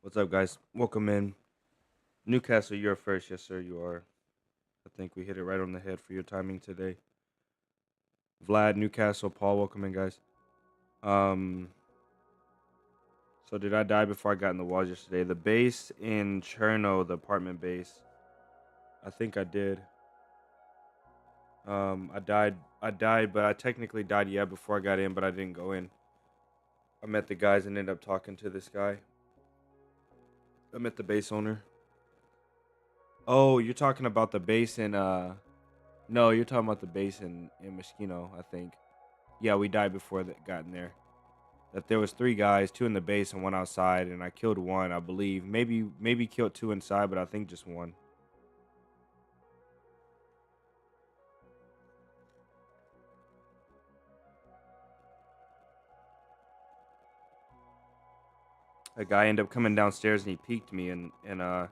What's up, guys? Welcome in. Newcastle, you're first. Yes, sir, you are. I think we hit it right on the head for your timing today. Vlad, Newcastle, Paul, welcome in, guys. Um, so did I die before I got in the walls yesterday? The base in Cherno, the apartment base. I think I did. I died, but I technically died, yeah, before I got in, but I didn't go in. I met the guys and ended up talking to this guy. I met the base owner. Oh, you're talking about the base in no, you're talking about the base in Moschino, I think. Yeah, we died before that got in there. That there was three guys, two in the base and one outside, and I killed one, I believe. Maybe killed two inside, but I think just one. A guy ended up coming downstairs and he peeked me and I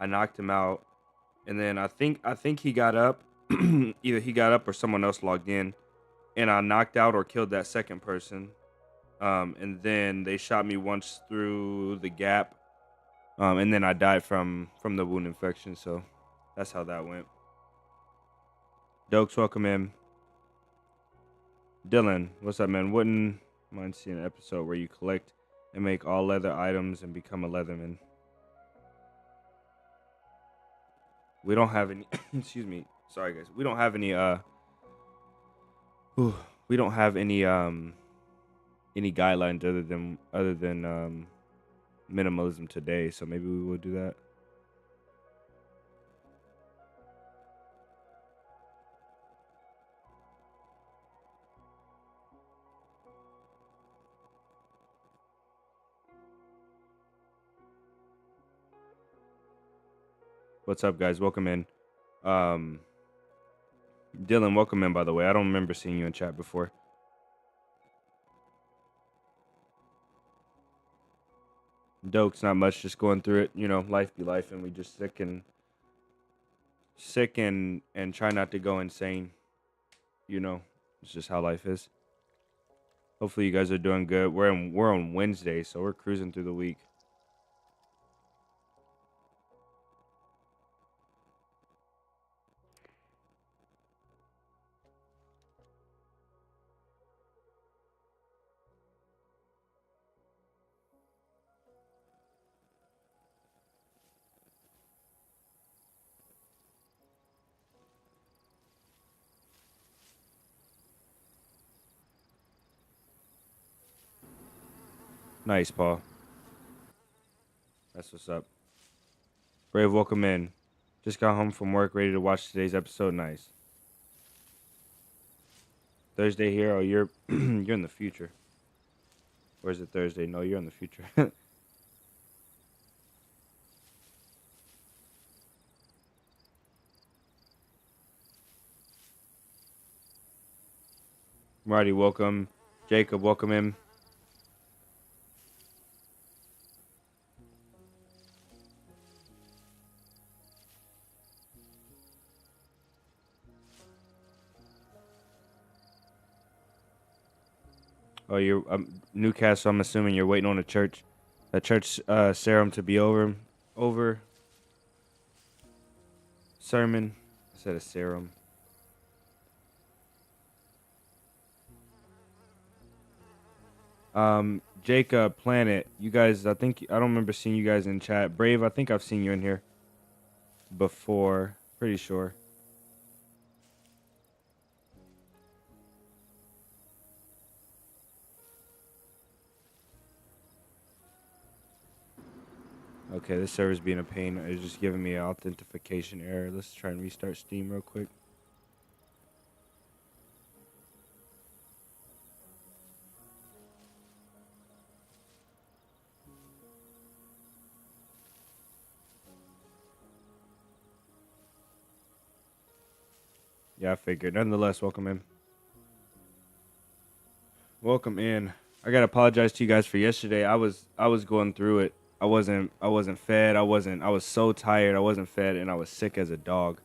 knocked him out. And then I think he got up. Either he got up or someone else logged in. And I knocked out or killed that second person. And then they shot me once through the gap. And then I died from the wound infection. So that's how that went. Dokes, welcome in. Dylan, what's up, man? Wouldn't mind seeing an episode where you collect and make all leather items and become a leatherman. We don't have any. Excuse me. Sorry, guys. We don't have any. We don't have any guidelines other than minimalism today. So maybe we will do that. What's up, guys? Welcome in. Um, Dylan, welcome in. By the way, I don't remember seeing you in chat before. Dokes, not much. Just going through it. You know, life be life, and we just sick and try not to go insane. You know, it's just how life is. Hopefully, you guys are doing good. We're on Wednesday, so we're cruising through the week. Nice, Paul. That's what's up. Brave, welcome in. Just got home from work, ready to watch today's episode. Nice. Thursday here. Oh, you're you're in the future. Or is it Thursday? No, you're in the future. Marty, welcome. Jacob, welcome in. Oh, you're Newcastle. I'm assuming you're waiting on a church serum to be over sermon. I said a serum. Jacob, Planet, you guys. I don't remember seeing you guys in chat. Brave, I think I've seen you in here before. Pretty sure. Okay, this server's being a pain. It's just giving me an authentication error. Let's try and restart Steam real quick. Yeah, I figured. Nonetheless, welcome in. Welcome in. I gotta apologize to you guys for yesterday. I was going through it. I wasn't fed. I was so tired. I wasn't fed and I was sick as a dog.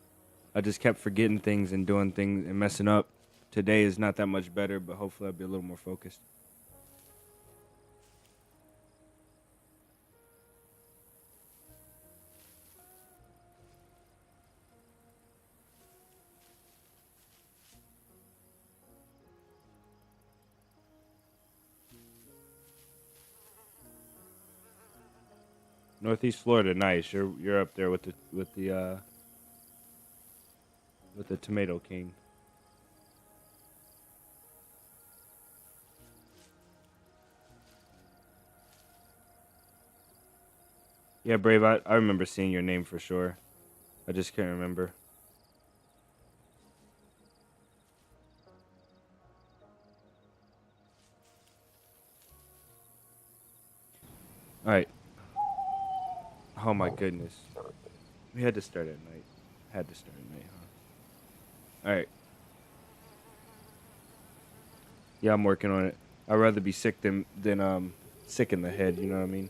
I just kept forgetting things and doing things and messing up. Today is not that much better, but hopefully I'll be a little more focused. Northeast Florida, nice. You're up there with the Tomato King. Yeah, Brave. I remember seeing your name for sure. I just can't remember. All right. Oh my goodness. We had to start at night. Had to start at night, huh? All right. Yeah, I'm working on it. I'd rather be sick than sick in the head. You know what I mean?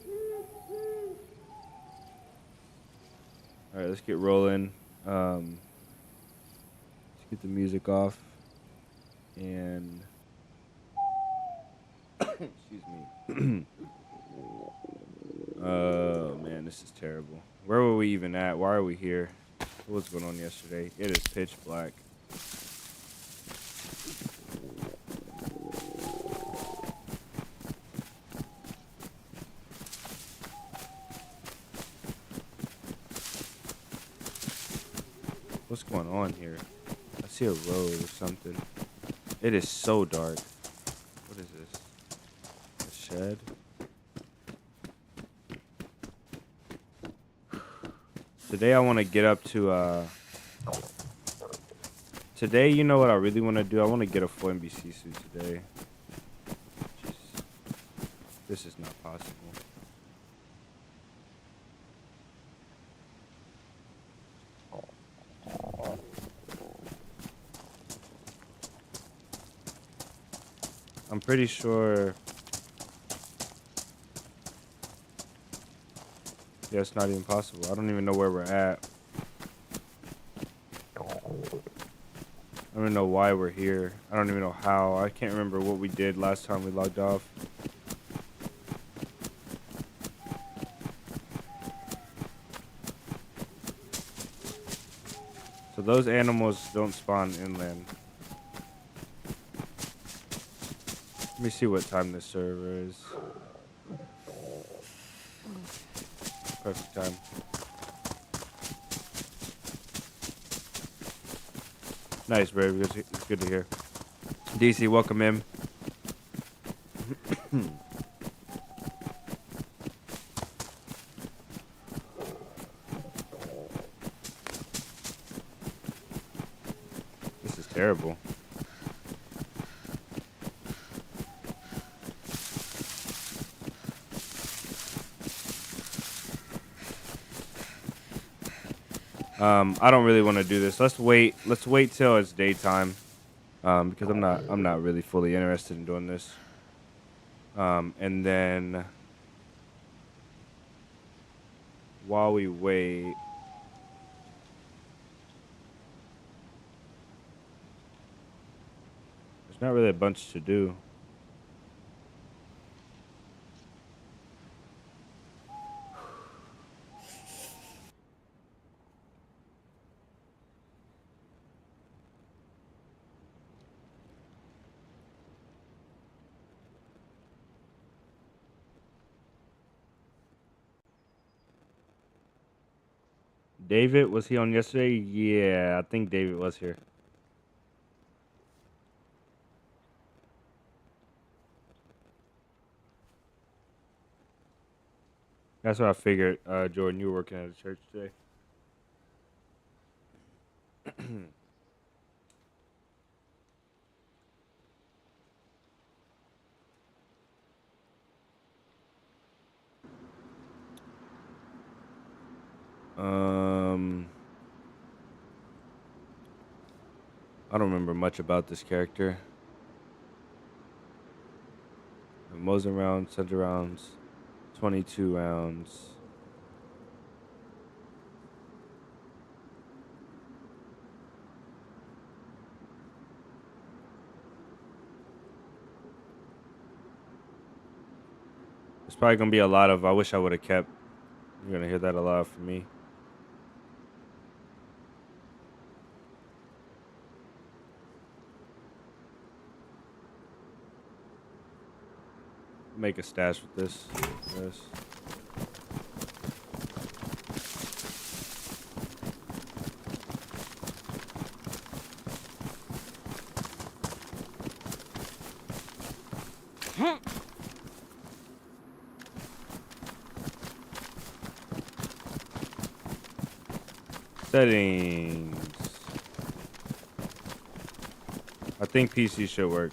All right, let's get rolling. Let's get the music off. And excuse me. Oh man, this is terrible. Where were we even at? Why are we here? What was going on yesterday? It is pitch black. What's going on here? I see a road or something. It is so dark. What is this? A shed? Today I want to get up to, today, you know what I really want to do? I want to get a full NBC suit today. Just, this is not possible. I'm pretty sure. Yeah, it's not even possible. I don't even know where we're at. I don't even know why we're here. I don't even know how. I can't remember what we did last time we logged off. So those animals don't spawn inland. Let me see what time this server is. Perfect time. Nice, Brave. It's good to hear. DC, welcome in. This is terrible. I don't really want to do this. Let's wait till it's daytime. Because I'm not really fully interested in doing this. And then while we wait, there's not really a bunch to do. David, was he on yesterday? Yeah, I think David was here. That's what I figured. Jordan, you were working at a church today. I don't remember much about this character. Mosin rounds, center rounds, 22 rounds. There's probably gonna be a lot of I wish I would have kept. You're gonna hear that a lot from me. Make a stash with this. Settings. I think PC should work.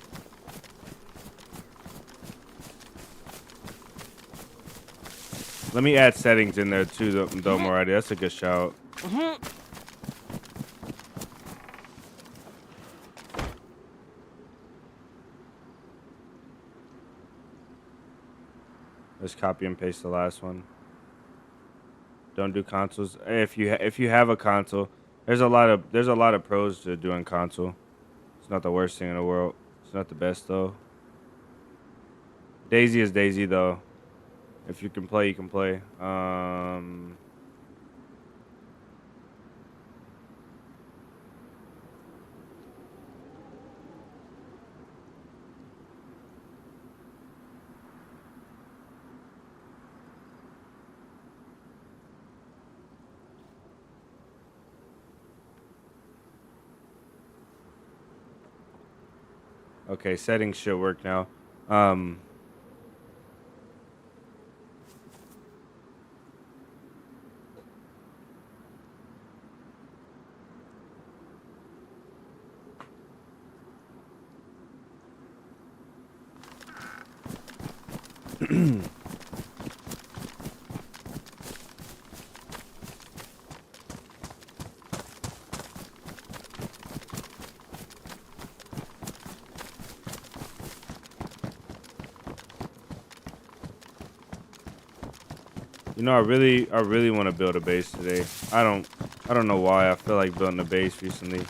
Let me add settings in there too, though, Moradi. That's a good shout. Let's copy and paste the last one. Don't do consoles. If you have a console, there's a lot of pros to doing console. It's not the worst thing in the world. It's not the best though. DayZ is DayZ though. If you can play, you can play. Okay, settings should work now. You know, I really want to build a base today. I don't know why. I feel like building a base recently.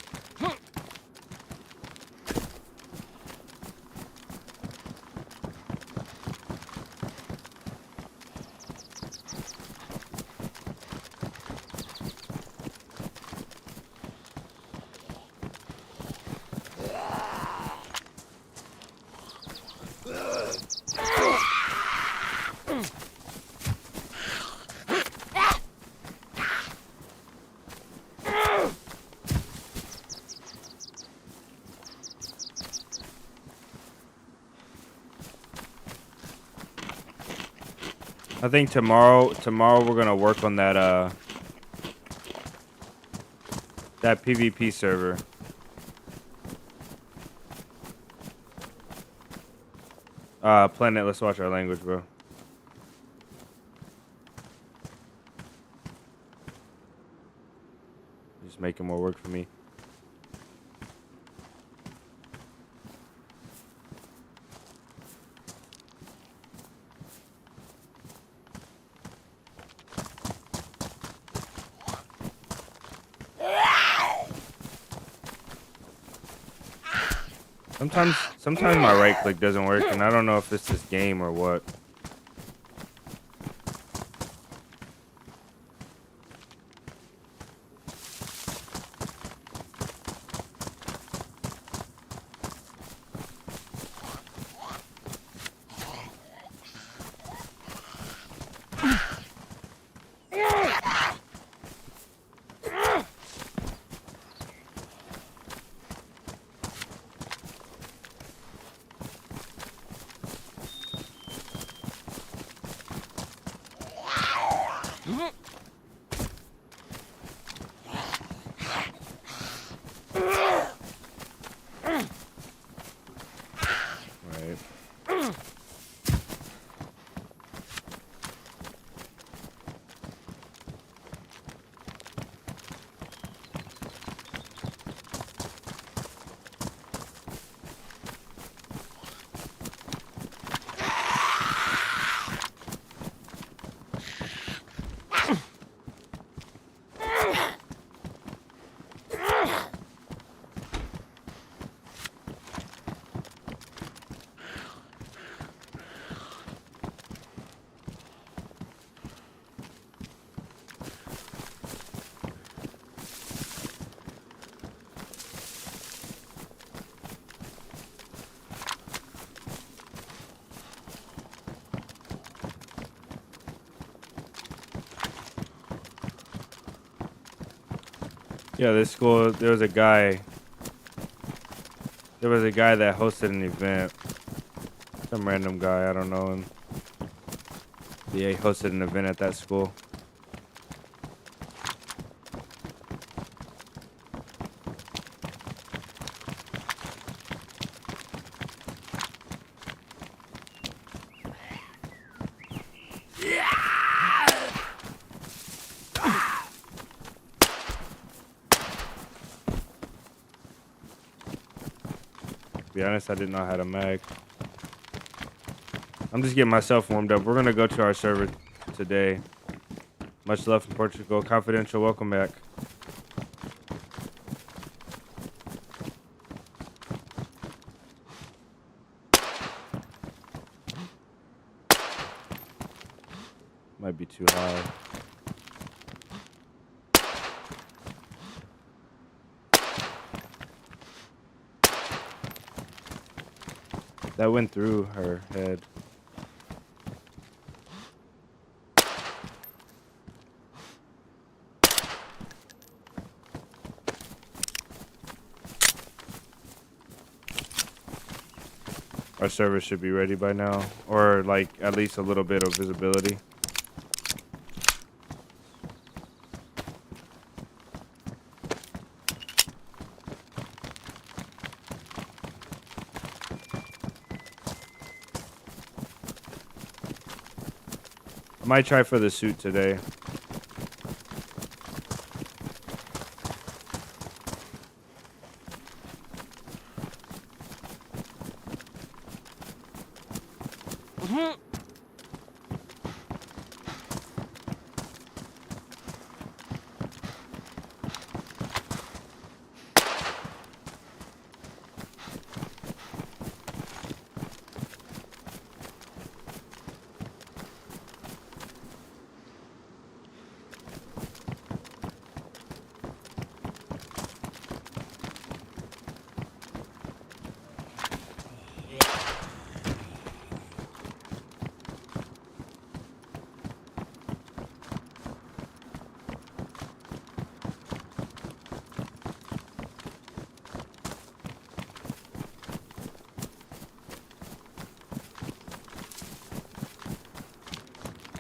I think tomorrow we're gonna work on that that PvP server. Planet, let's watch our language, bro. Just making more work for me. Sometimes my right click doesn't work, and I don't know if it's this game or what. Yeah, this school, there was a guy that hosted an event. Some random guy, I don't know him. Yeah, he hosted an event at that school. To be honest, I didn't know how to mag. I'm just getting myself warmed up. We're gonna go to our server today. Much love from Portugal. Confidential, welcome back. Might be too high. That went through her head. Our server should be ready by now, or like at least a little bit of visibility. I might try for the suit today.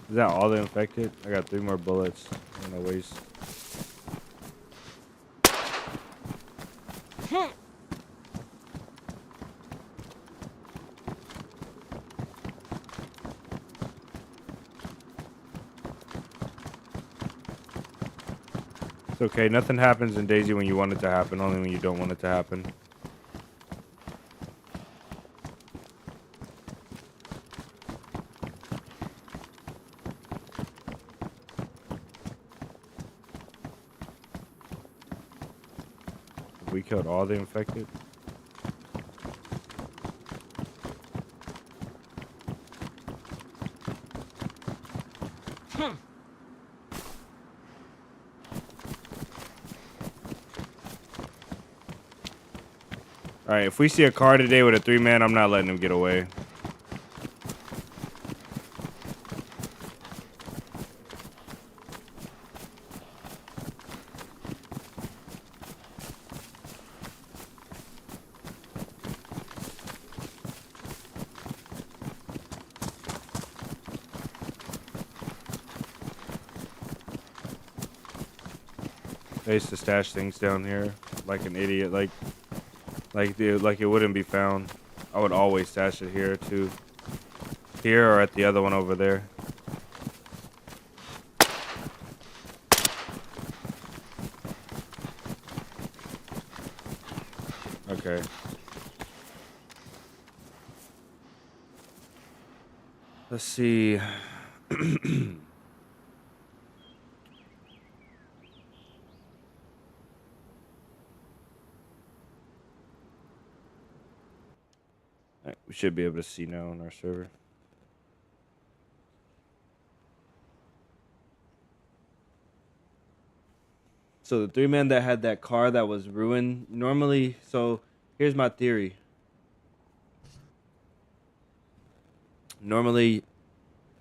Is that all the infected? I got 3 more bullets. I'm gonna waste. It's okay. Nothing happens in DayZ when you want it to happen, only when you don't want it to happen. We killed all the infected. Alright, if we see a car today with a 3-man, I'm not letting him get away. I used to stash things down here like an idiot, like it wouldn't be found. I would always stash it here too. Here or at the other one over there. Okay. Let's see. Alright, we should be able to see now on our server. So the 3-man that had that car that was ruined, normally, so here's my theory. Normally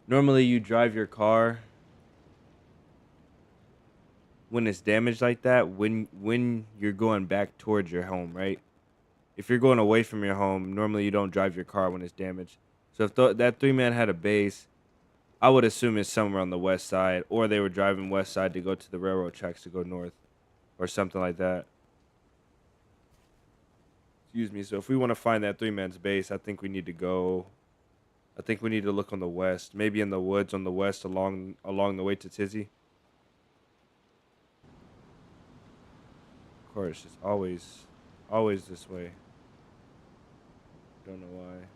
you drive your car when it's damaged like that, when you're going back towards your home, right? If you're going away from your home, normally you don't drive your car when it's damaged. So if that 3-man had a base, I would assume it's somewhere on the west side, or they were driving west side to go to the railroad tracks to go north, or something like that. Excuse me. So if we want to find that 3-man's base, I think we need to go. I think we need to look on the west, maybe in the woods on the west along the way to Tizzy. Of course, it's always this way. Don't know why.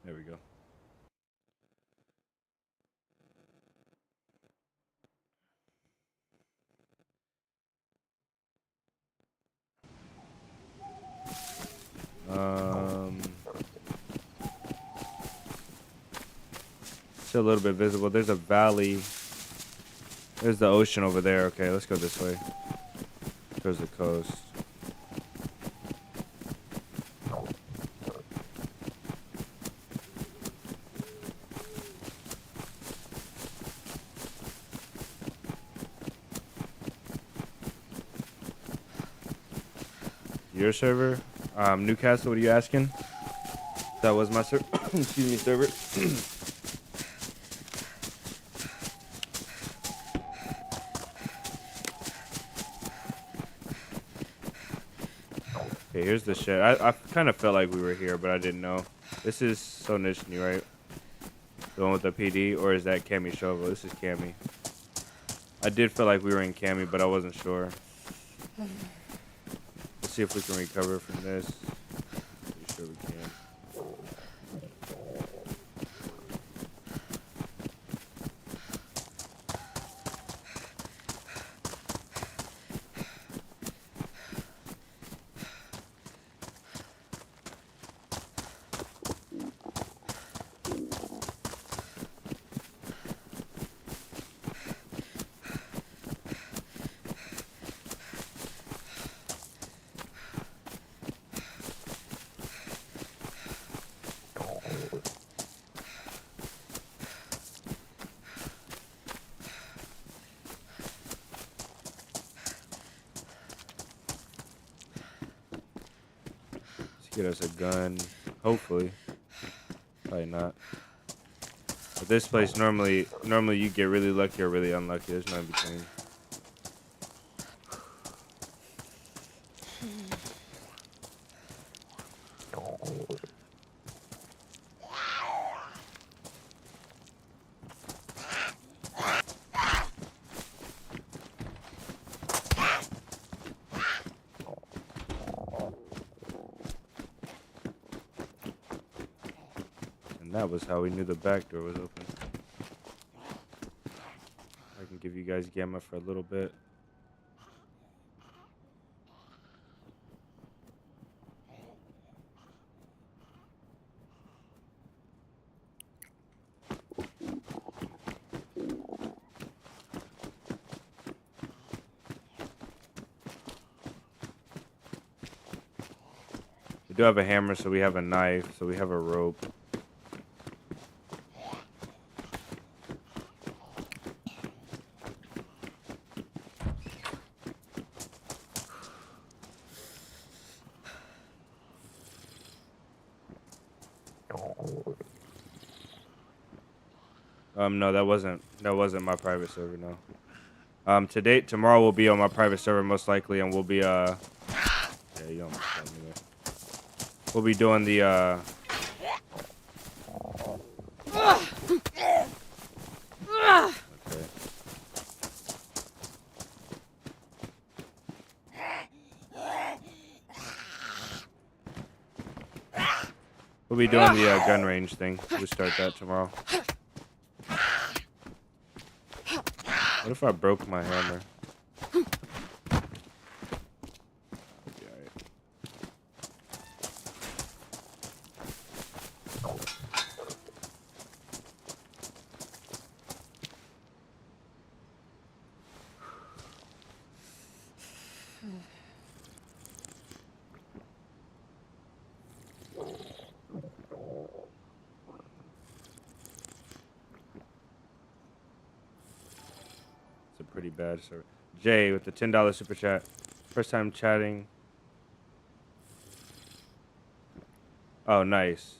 There we go. Still a little bit visible. There's a valley. There's the ocean over there. Okay, let's go this way. There's the coast. Your server? Newcastle, what are you asking? That was my server. Excuse me, server. Okay, here's the shed. I kind of felt like we were here, but I didn't know. This is So Nishni, right? The one with the PD, or is that Cami Shovel? This is Cami. I did feel like we were in Cami, but I wasn't sure. Let's see if we can recover from this. Pretty sure we can. Get us a gun, hopefully. Probably not. But this place normally you get really lucky or really unlucky. There's no in between. That was how we knew the back door was open. I can give you guys gamma for a little bit. We do have a hammer, so we have a knife, so we have a rope. No, that wasn't my private server, no. Tomorrow will be on my private server most likely, and we'll be yeah, you almost got me there. We'll be doing the okay. We'll be doing the gun range thing. We'll start that tomorrow. What if I broke my hammer? It's a pretty bad service. Jay with the $10 super chat. First time chatting. Oh, nice.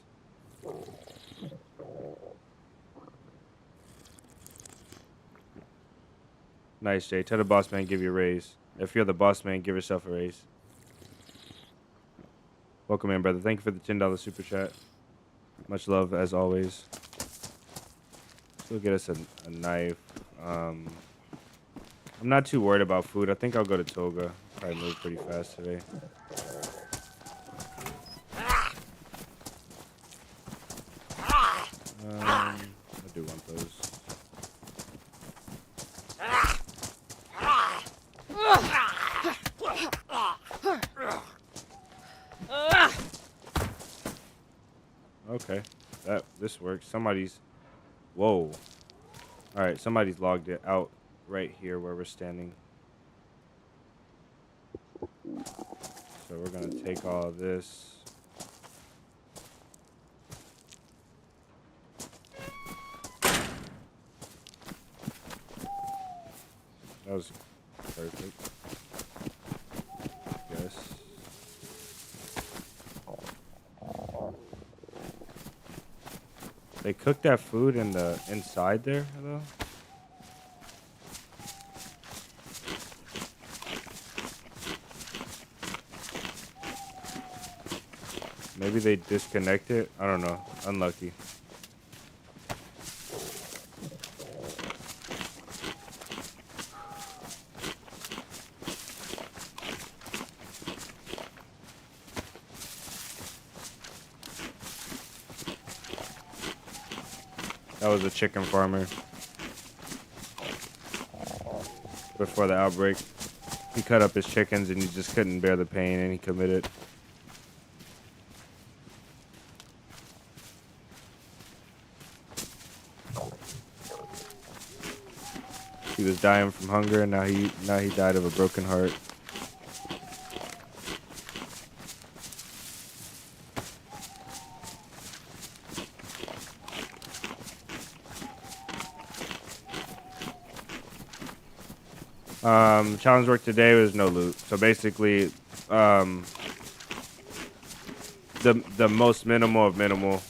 Nice, Jay. Tell the boss man give you a raise. If you're the boss man, give yourself a raise. Welcome in, brother. Thank you for the $10 super chat. Much love, as always. We'll get us a knife. I'm not too worried about food. I think I'll go to Toga. Probably move pretty fast today. I do want those. Okay, this works. Somebody's, whoa. All right, somebody's logged it out right here where we're standing. So we're gonna take all of this. That was perfect. Yes. They cooked that food in the inside there, though. Maybe they disconnect it. I don't know. Unlucky. That was a chicken farmer before the outbreak. He cut up his chickens and he just couldn't bear the pain and he committed. He was dying from hunger and now he died of a broken heart. Challenge work today was no loot. So basically, the most minimal of minimal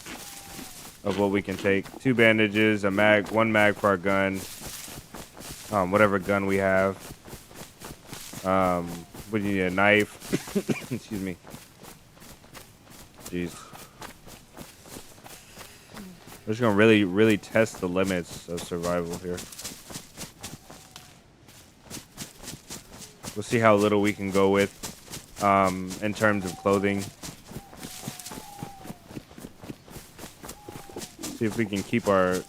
of what we can take. 2 bandages, a mag, 1 mag for our gun, whatever gun we have. We need a knife. Excuse me. Jeez. We're just gonna really test the limits of survival here. We'll see how little we can go with in terms of clothing. See if we can keep our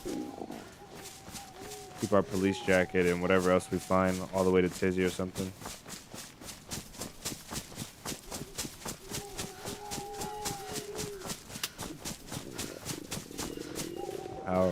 police jacket and whatever else we find all the way to Tizzy or something. Ow.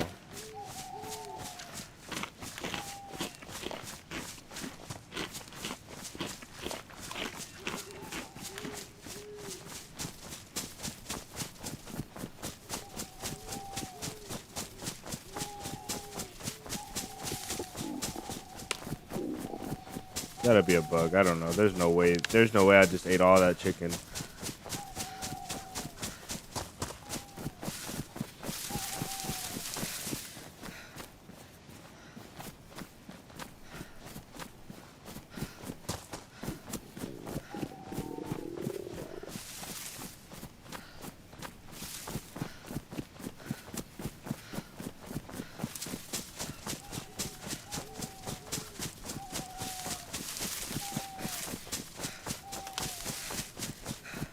That'd be a bug. I don't know. There's no way I just ate all that chicken.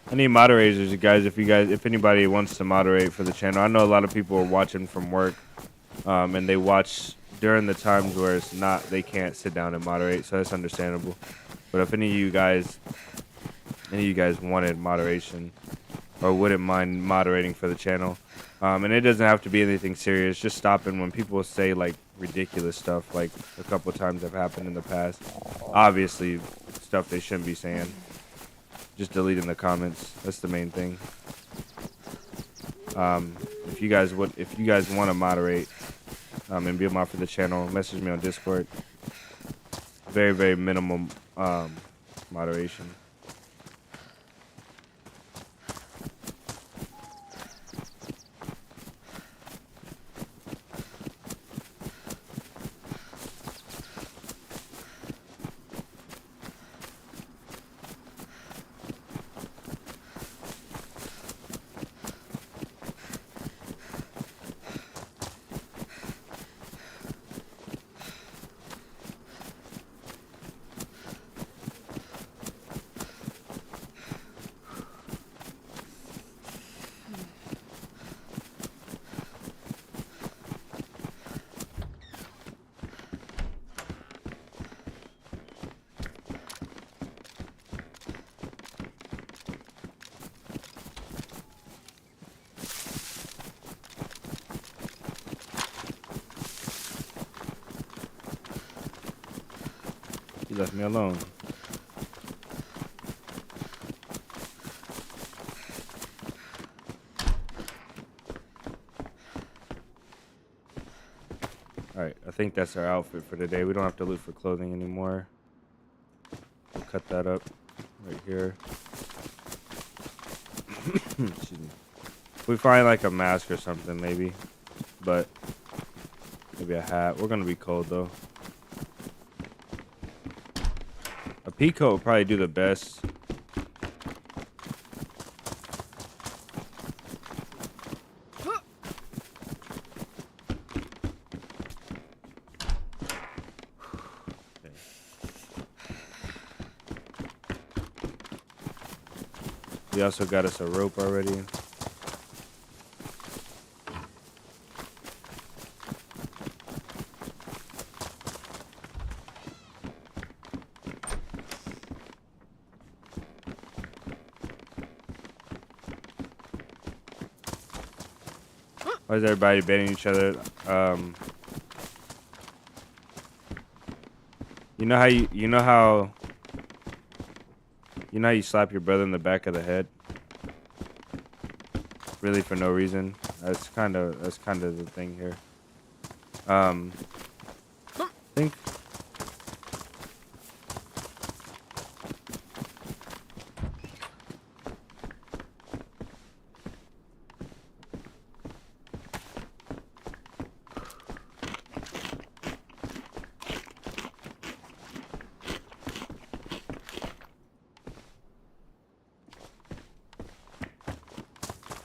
I need moderators, you guys. If anybody wants to moderate for the channel, I know a lot of people are watching from work, and they watch during the times where they can't sit down and moderate, so that's understandable. But if any of you guys wanted moderation or wouldn't mind moderating for the channel, and it doesn't have to be anything serious, just stopping when people say like ridiculous stuff, like a couple of times have happened in the past. Obviously, stuff they shouldn't be saying. Just deleting the comments. That's the main thing. If you guys want to moderate and be a mod for the channel, message me on Discord. Very, very minimum moderation. He left me alone. Alright, I think that's our outfit for today. We don't have to loot for clothing anymore. We'll cut that up right here. Excuse me. If we find like a mask or something, maybe. But maybe a hat. We're gonna be cold though. A pea coat would probably do the best. We also got us a rope already. Why is everybody baiting each other? You know how you slap your brother in the back of the head? Really for no reason. That's kind of the thing here.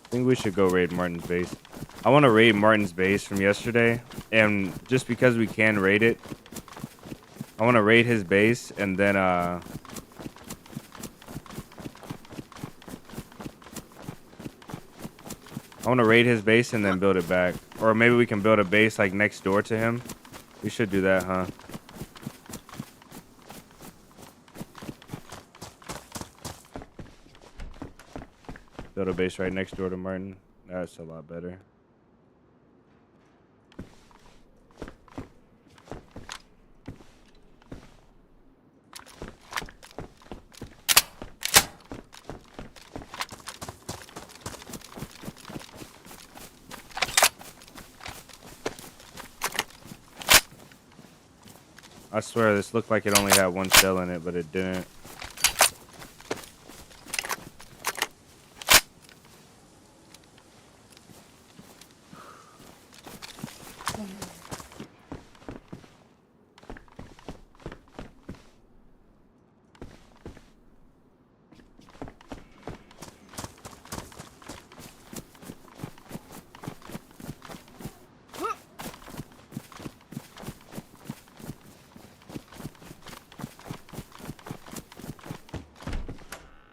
I think we should go raid Martin's base. I want to raid Martin's base from yesterday, and just because we can raid it, I want to raid his base, and then I want to raid his base and then build it back, or maybe we can build a base like next door to him. We should do that, huh? Build a base right next door to Martin. That's a lot better. I swear this looked like it only had one shell in it, but it didn't.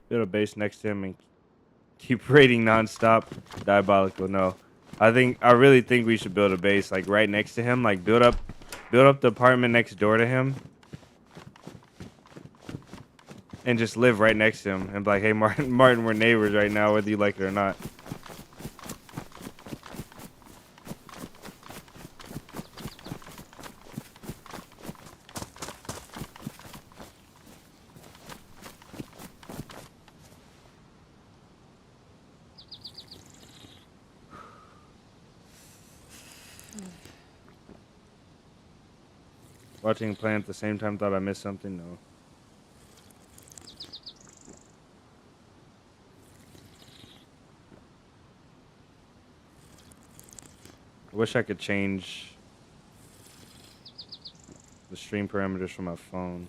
Build a base next to him and keep raiding nonstop. Diabolical. No, I really think we should build a base like right next to him. Like build up the apartment next door to him, and just live right next to him. And be like, hey, Martin, we're neighbors right now, whether you like it or not. Watching and playing at the same time, thought I missed something. No. I wish I could change the stream parameters from my phone,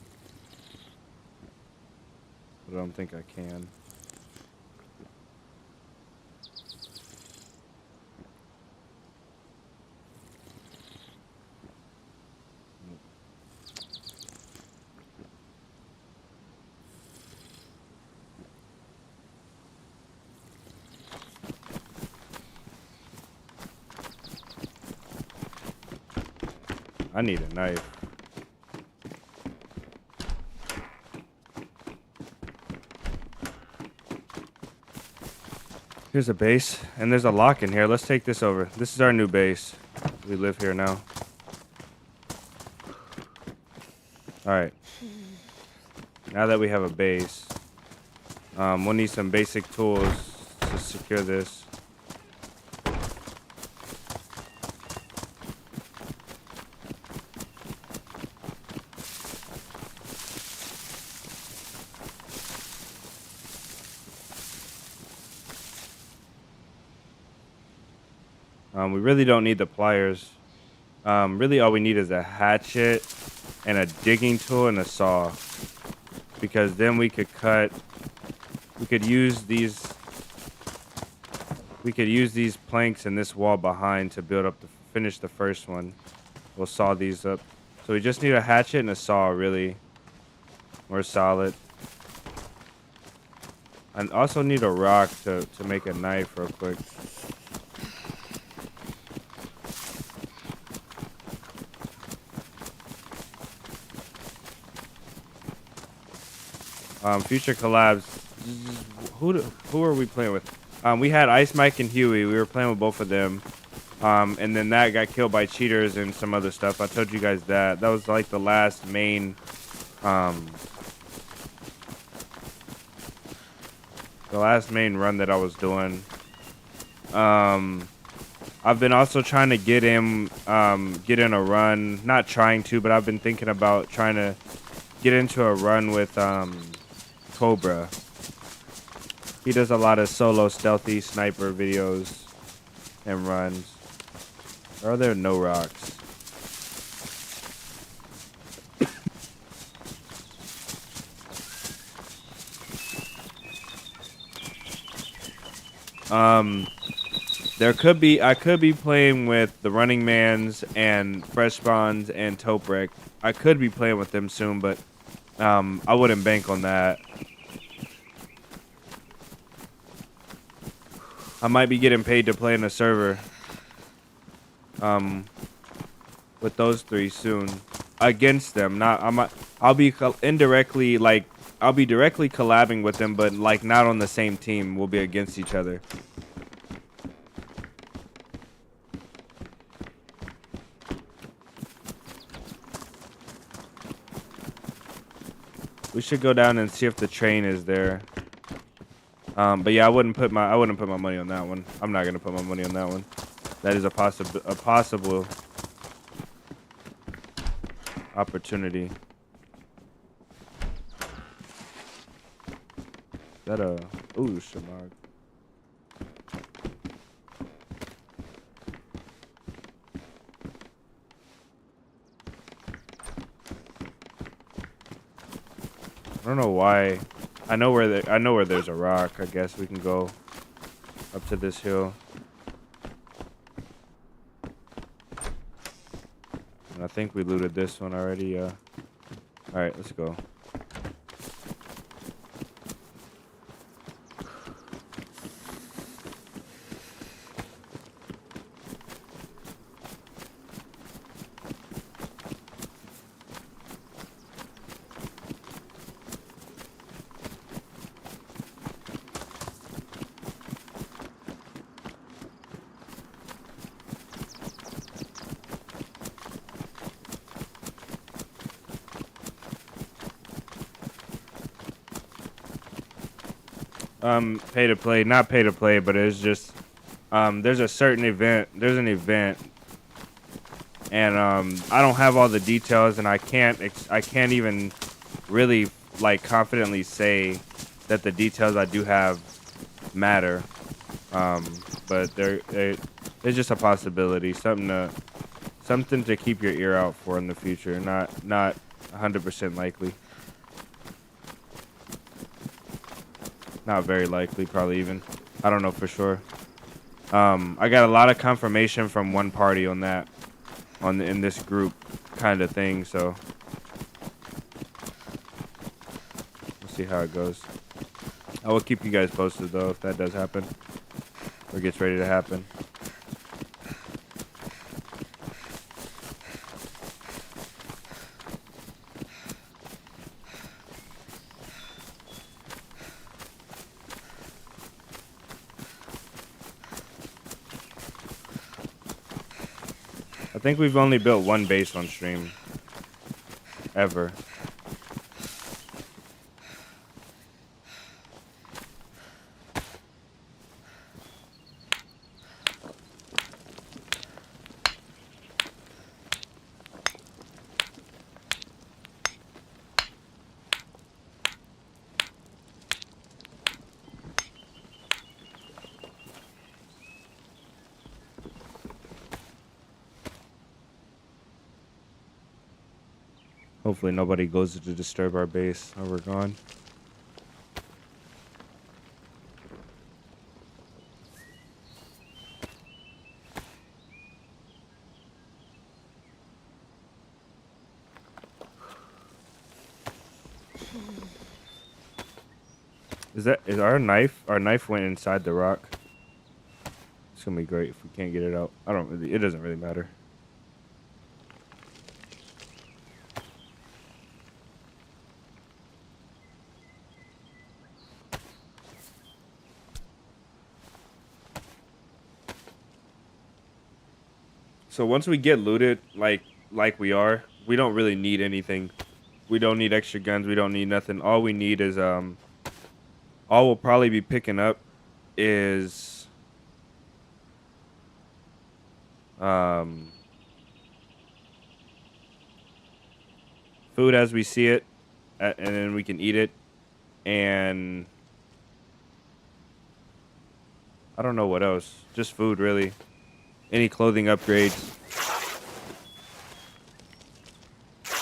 but I don't think I can. I need a knife. Here's a base, and there's a lock in here. Let's take this over. This is our new base. We live here now. Alright. Now that we have a base, we'll need some basic tools to secure this. We really don't need the pliers. Really all we need is a hatchet and a digging tool and a saw, because then we could use these planks in this wall behind to build up finish the first one. We'll saw these up. So we just need a hatchet and a saw, really. We're solid. I also need a rock to make a knife real quick. Future collabs. Who are we playing with? We had Ice Mike and Huey. We were playing with both of them. And then that got killed by cheaters and some other stuff. I told you guys that. That was like the last main run that I was doing. I've been also trying to get in a run. Not trying to, but I've been thinking about trying to get into a run with Cobra. He does a lot of solo stealthy sniper videos and runs. Or are there no rocks? I could be playing with the Running Mans and Fresh Spawns and Toprek. I could be playing with them soon, but I wouldn't bank on that. I might be getting paid to play in a server with those three soon against them. I'll be indirectly, like, I'll be directly collabing with them, but like not on the same team. We'll be against each other. We should go down and see if the train is there. But yeah, I wouldn't put my money on that one. I'm not gonna put my money on that one. That is a possible opportunity. Is that a Shamag? I don't know why. I know where there's a rock. I guess we can go up to this hill. And I think we looted this one already. All right, let's go. Pay to play, not pay to play, but it's just there's a certain event. There's an event and I don't have all the details, and I can't even really like confidently say that the details I do have matter. But there's just a possibility, something to keep your ear out for in the future. Not 100% likely. Not very likely, probably even. I don't know for sure. I got a lot of confirmation from one party on that, in this group kind of thing. So we'll see how it goes. I will keep you guys posted though if that does happen or gets ready to happen. I think we've only built one base on stream ever. Hopefully nobody goes to disturb our base while we're gone. Is our knife? Our knife went inside the rock. It's gonna be great if we can't get it out. It doesn't really matter. So once we get looted, like we are, we don't really need anything. We don't need extra guns. We don't need nothing. All we need is all we'll probably be picking up is food as we see it, and then we can eat it, and I don't know what else. Just food, really. Any clothing upgrades.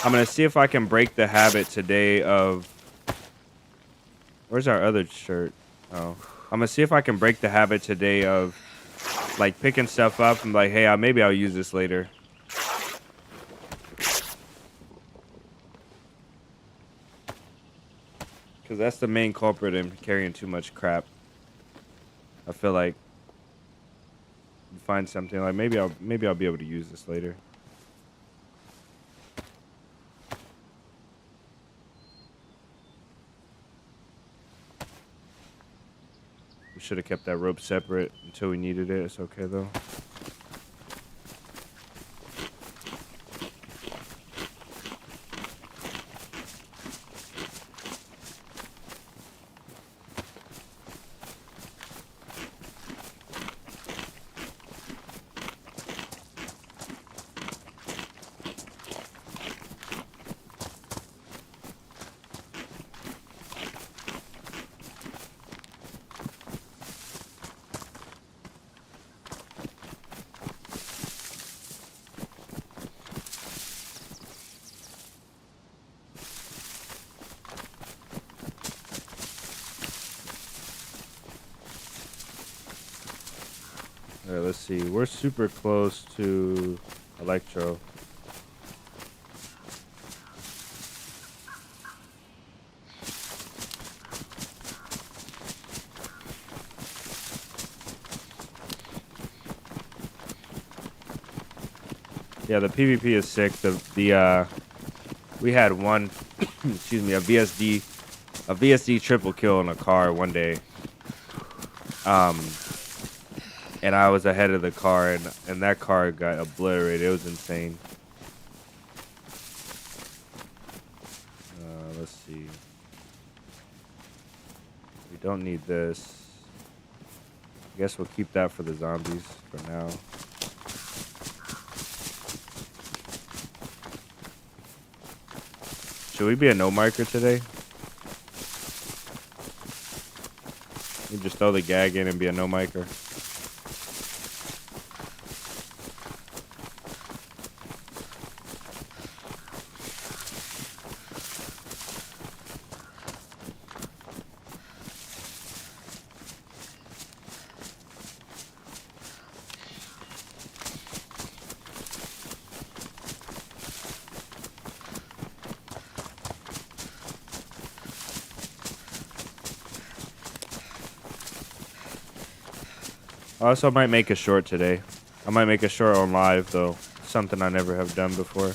I'm gonna see if I can break the habit today of... Where's our other shirt? Oh. I'm gonna see if I can break the habit today of like picking stuff up and like, hey, maybe I'll use this later. Because that's the main culprit in carrying too much crap. I feel like you find something like maybe I'll be able to use this later. We should have kept that rope separate until we needed it. It's okay though. Alright, let's see. We're super close to Electro. Yeah, the PvP is sick. We had one, excuse me, a VSD triple kill in a car one day. And I was ahead of the car, and that car got obliterated. It was insane. Let's see. We don't need this. I guess we'll keep that for the zombies for now. Should we be a no marker today? We just throw the gag in and be a no marker. I also might make a short today. I might make a short on live though. Something I never have done before.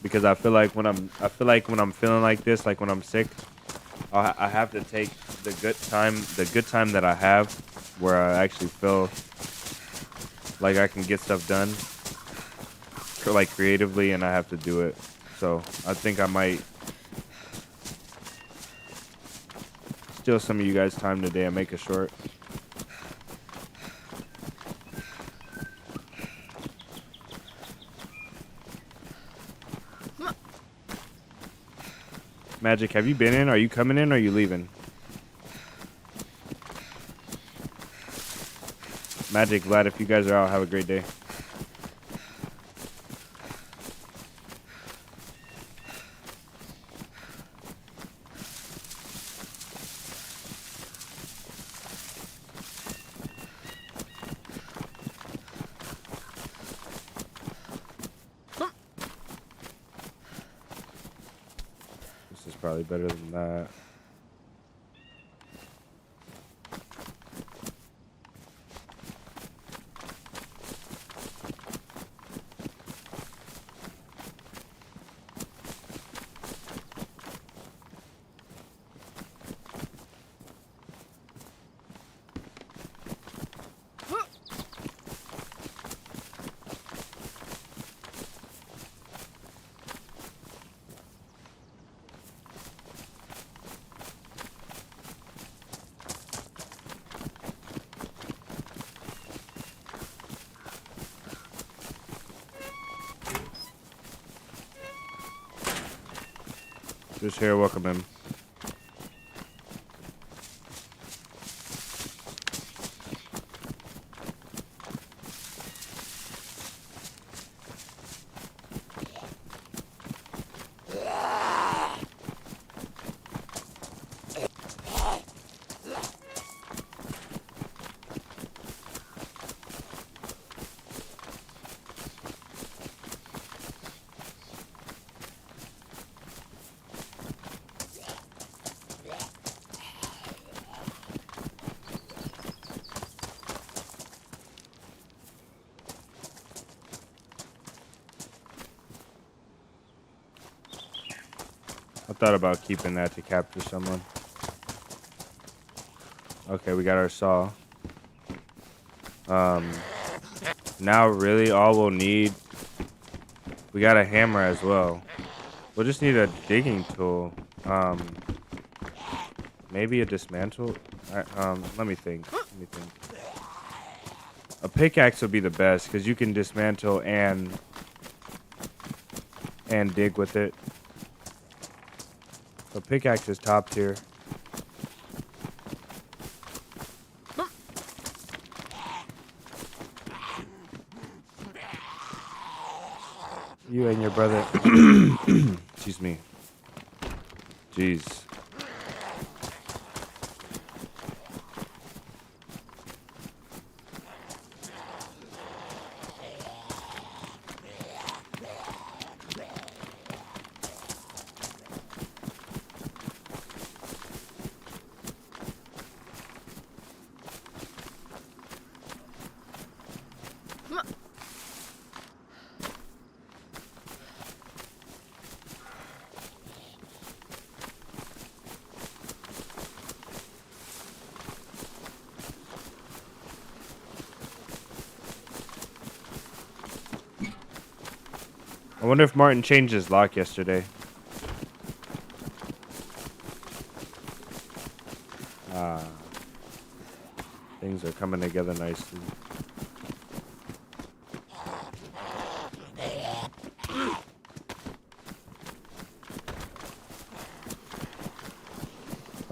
Because I feel like when I'm feeling like this, like when I'm sick, I have to take the good time that I have, where I actually feel like I can get stuff done, like creatively, and I have to do it. So I think I might steal some of you guys' time today and make a short. Magic, have you been in? Are you coming in or are you leaving? Magic, Vlad, if you guys are out, have a great day. This is probably better than that. Just here, welcome him. I thought about keeping that to capture someone. Okay, we got our saw. Now really all we'll need, we got a hammer as well. We'll just need a digging tool. Maybe a dismantle. Let me think. A pickaxe would be the best because you can dismantle and dig with it. So pickaxe is top tier. You and your brother. Excuse me. Jeez. I wonder if Martin changed his lock yesterday. Things are coming together nicely.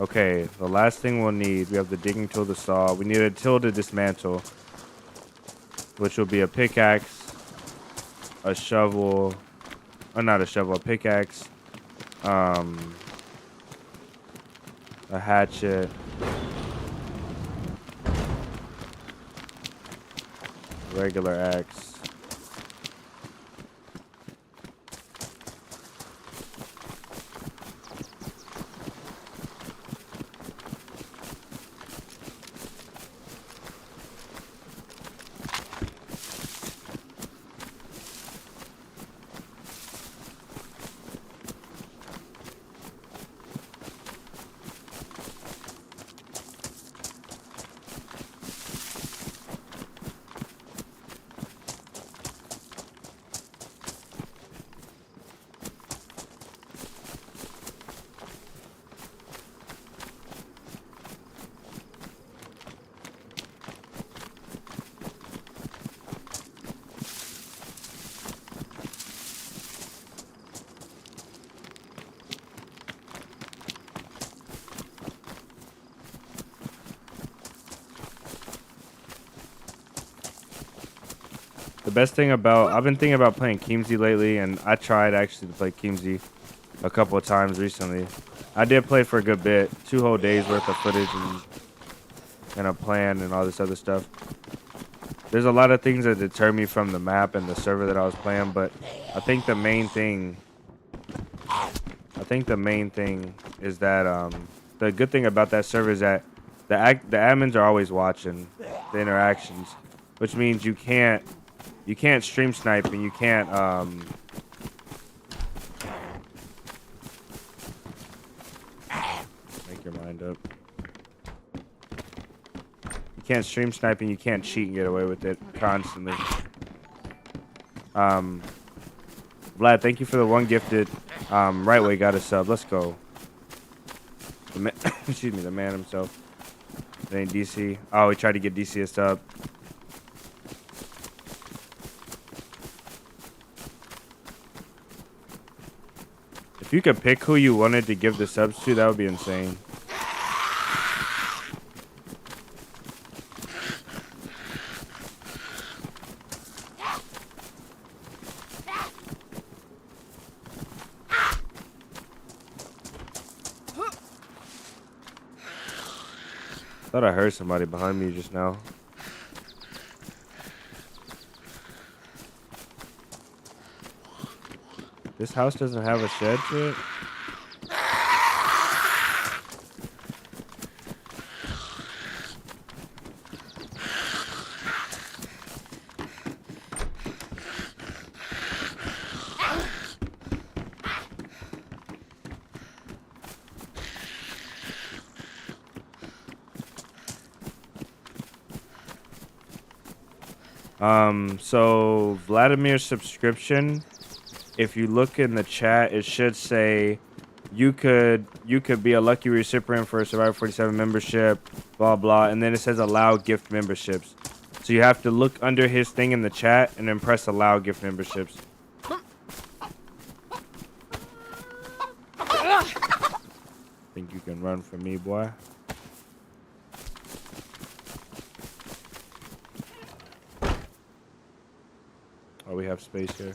Okay, the last thing we'll need, we have the digging tool, the saw. We need a tool to dismantle, which will be a pickaxe, a shovel, or not a shovel, a pickaxe, a hatchet, regular axe. The best thing about, I've been thinking about playing 𝙏𝙤𝙙𝙎𝙧𝙚 lately, and I tried actually to play 𝙏𝙤𝙙𝙎 a couple of times recently. I did play for a good bit, 2 whole days worth of footage and a plan and all this other stuff. There's a lot of things that deter me from the map and the server that I was playing, but I think the main thing is that the good thing about that server is that the admins are always watching the interactions, which means you can't stream snipe and you can't make your mind up. You can't stream snipe and you can't cheat and get away with it constantly. Vlad, thank you for the 1 gifted. Right way got a sub. Let's go. Excuse me, the man himself. It ain't DC. Oh, we tried to get DC a sub. If you could pick who you wanted to give the subs to, that would be insane. Thought I heard somebody behind me just now. This house doesn't have a shed to it? So Vladimir's subscription, if you look in the chat, it should say you could be a lucky recipient for a Survivor 47 membership, blah blah, and then it says allow gift memberships. So you have to look under his thing in the chat and then press allow gift memberships. Think you can run from me, boy? Oh, we have space here.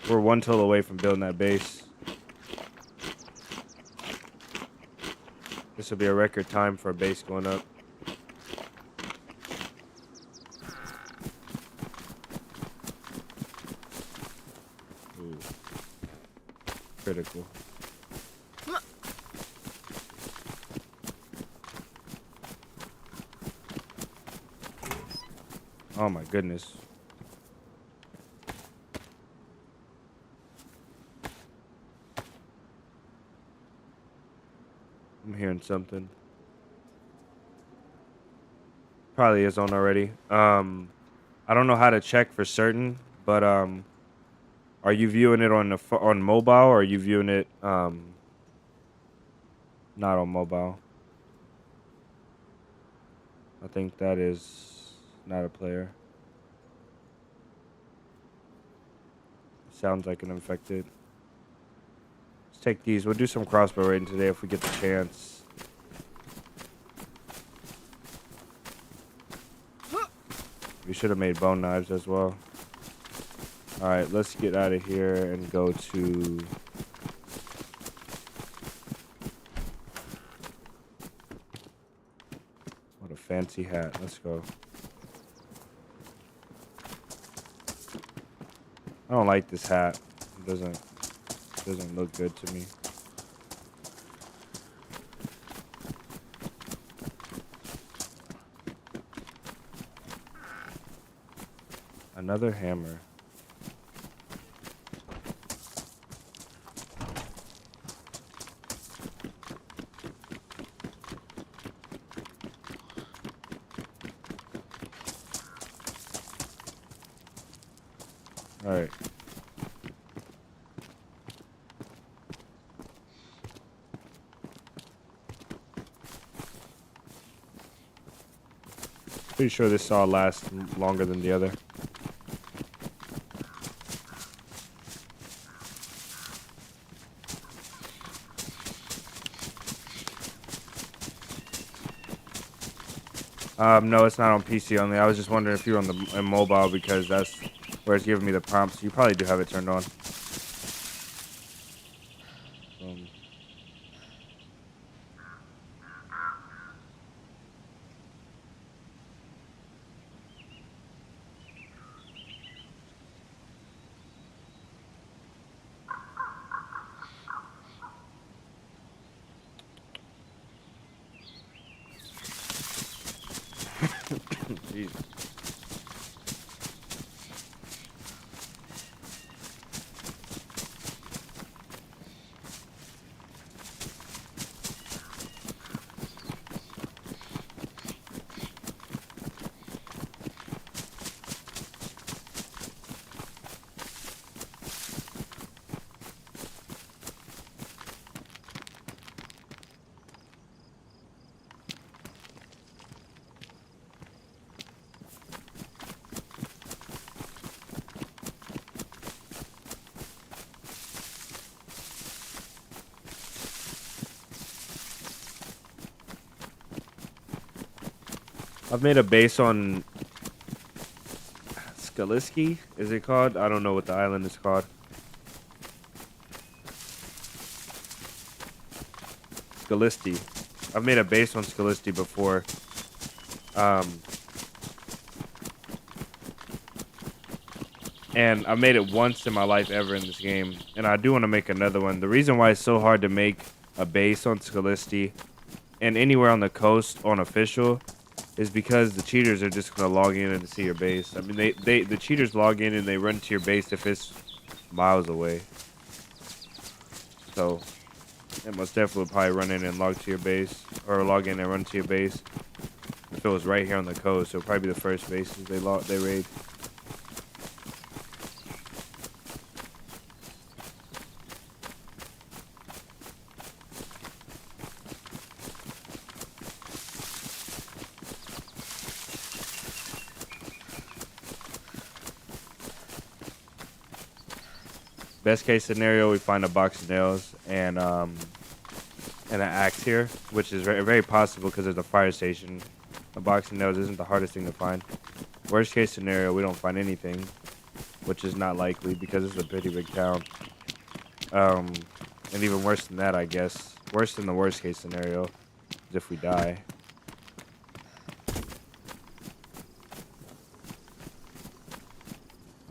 We're 1 tool away from building that base. This will be a record time for a base going up. Ooh. Critical. Oh my goodness. I'm hearing something. Probably is on already. I don't know how to check for certain, but are you viewing it on mobile, or are you viewing it not on mobile? I think that is not a player. Sounds like an infected. Let's take these. We'll do some crossbow raiding today if we get the chance. We should have made bone knives as well. Alright, let's get out of here and go to... What a fancy hat. Let's go. I don't like this hat. It doesn't look good to me. Another hammer. All right. Pretty sure this saw lasts longer than the other. No, it's not on PC only. I was just wondering if you're on the mobile because that's where it's giving me the prompts. You probably do have it turned on. Jeez. I've made a base on 𝙏𝙤𝙙𝙧𝙚, is it called? I don't know what the island is called. 𝙏𝙤𝙙𝙧𝙚. I've made a base on 𝙏𝙤𝙙𝙧 before. And I made it once in my life ever in this game. And I do want to make another one. The reason why it's so hard to make a base on 𝙏𝙏𝙧𝙚 and anywhere on the coast on official is because the cheaters are just going to log in and see your base. I mean, the cheaters log in and they run to your base if it's miles away. So, they most definitely probably run in and log to your base, or log in and run to your base. If it was right here on the coast, it would probably be the first bases they raid. Best case scenario, we find a box of nails and an axe here, which is very, very possible because there's a fire station. A box of nails isn't the hardest thing to find. Worst case scenario, we don't find anything, which is not likely because it's a pretty big town. And even worse than that, I guess. Worse than the worst case scenario is if we die.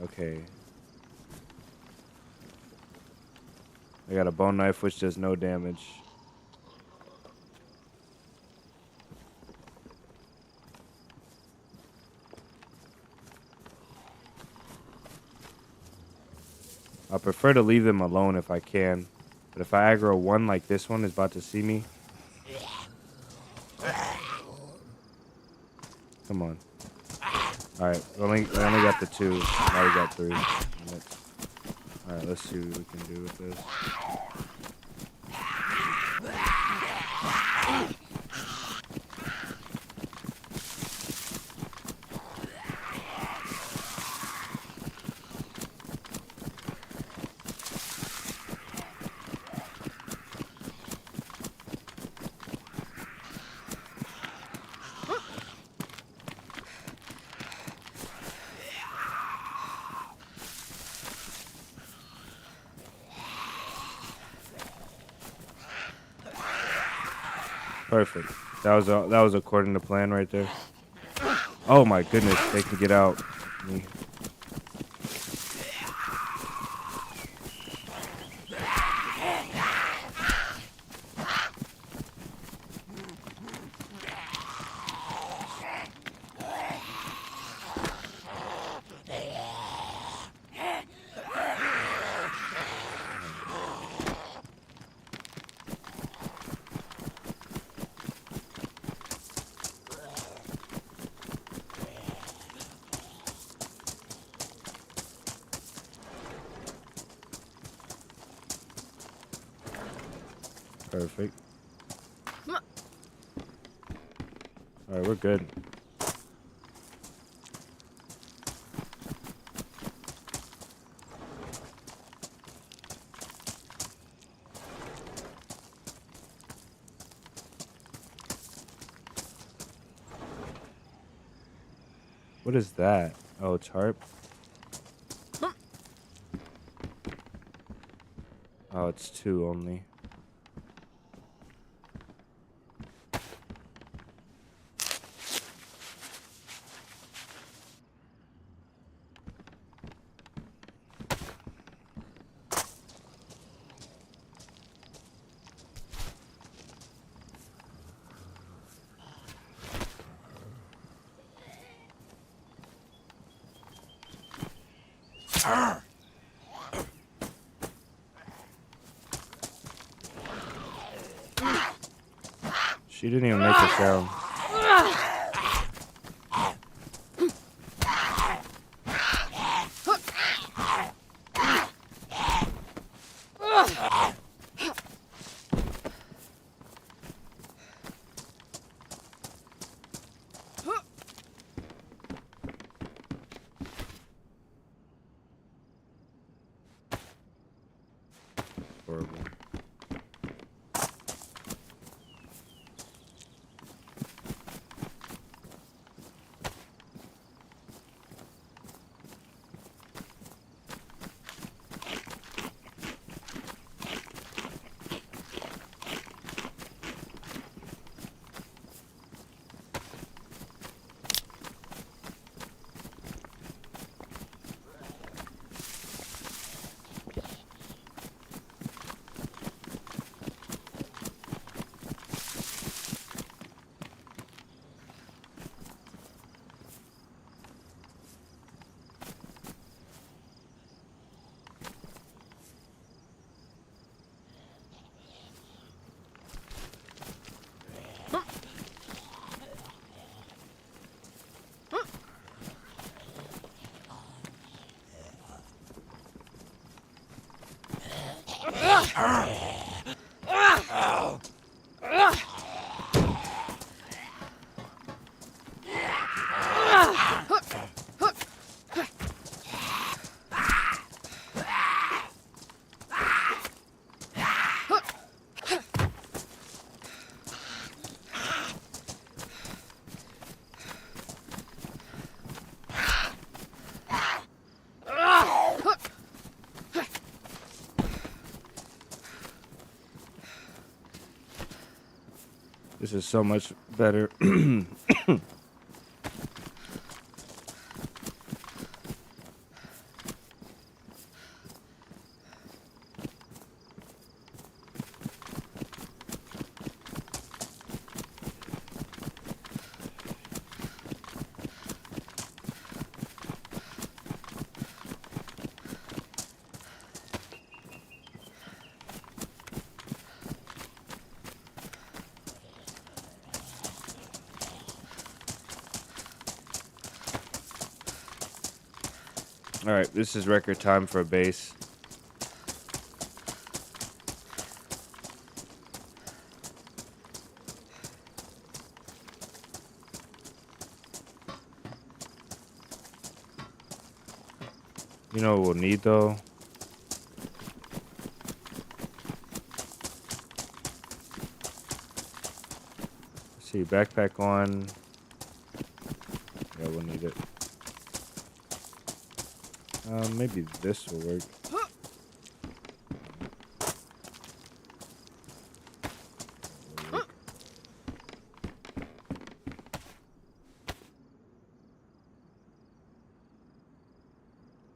Okay. I got a bone knife which does no damage. I prefer to leave them alone if I can. But if I aggro one like this one is about to see me. Come on. Alright, we only got the two. Now we got three. Alright, let's see what we can do with this. Perfect. That was according to plan right there. Oh my goodness, they can get out. Perfect. Alright, we're good. What is that? Oh, it's harp. Oh, it's 2 only. She didn't even make a sound. Horrible. This is so much better. All right, this is record time for a base. You know what we'll need though? Let's see, backpack on. Yeah, we'll need it. Maybe this will work.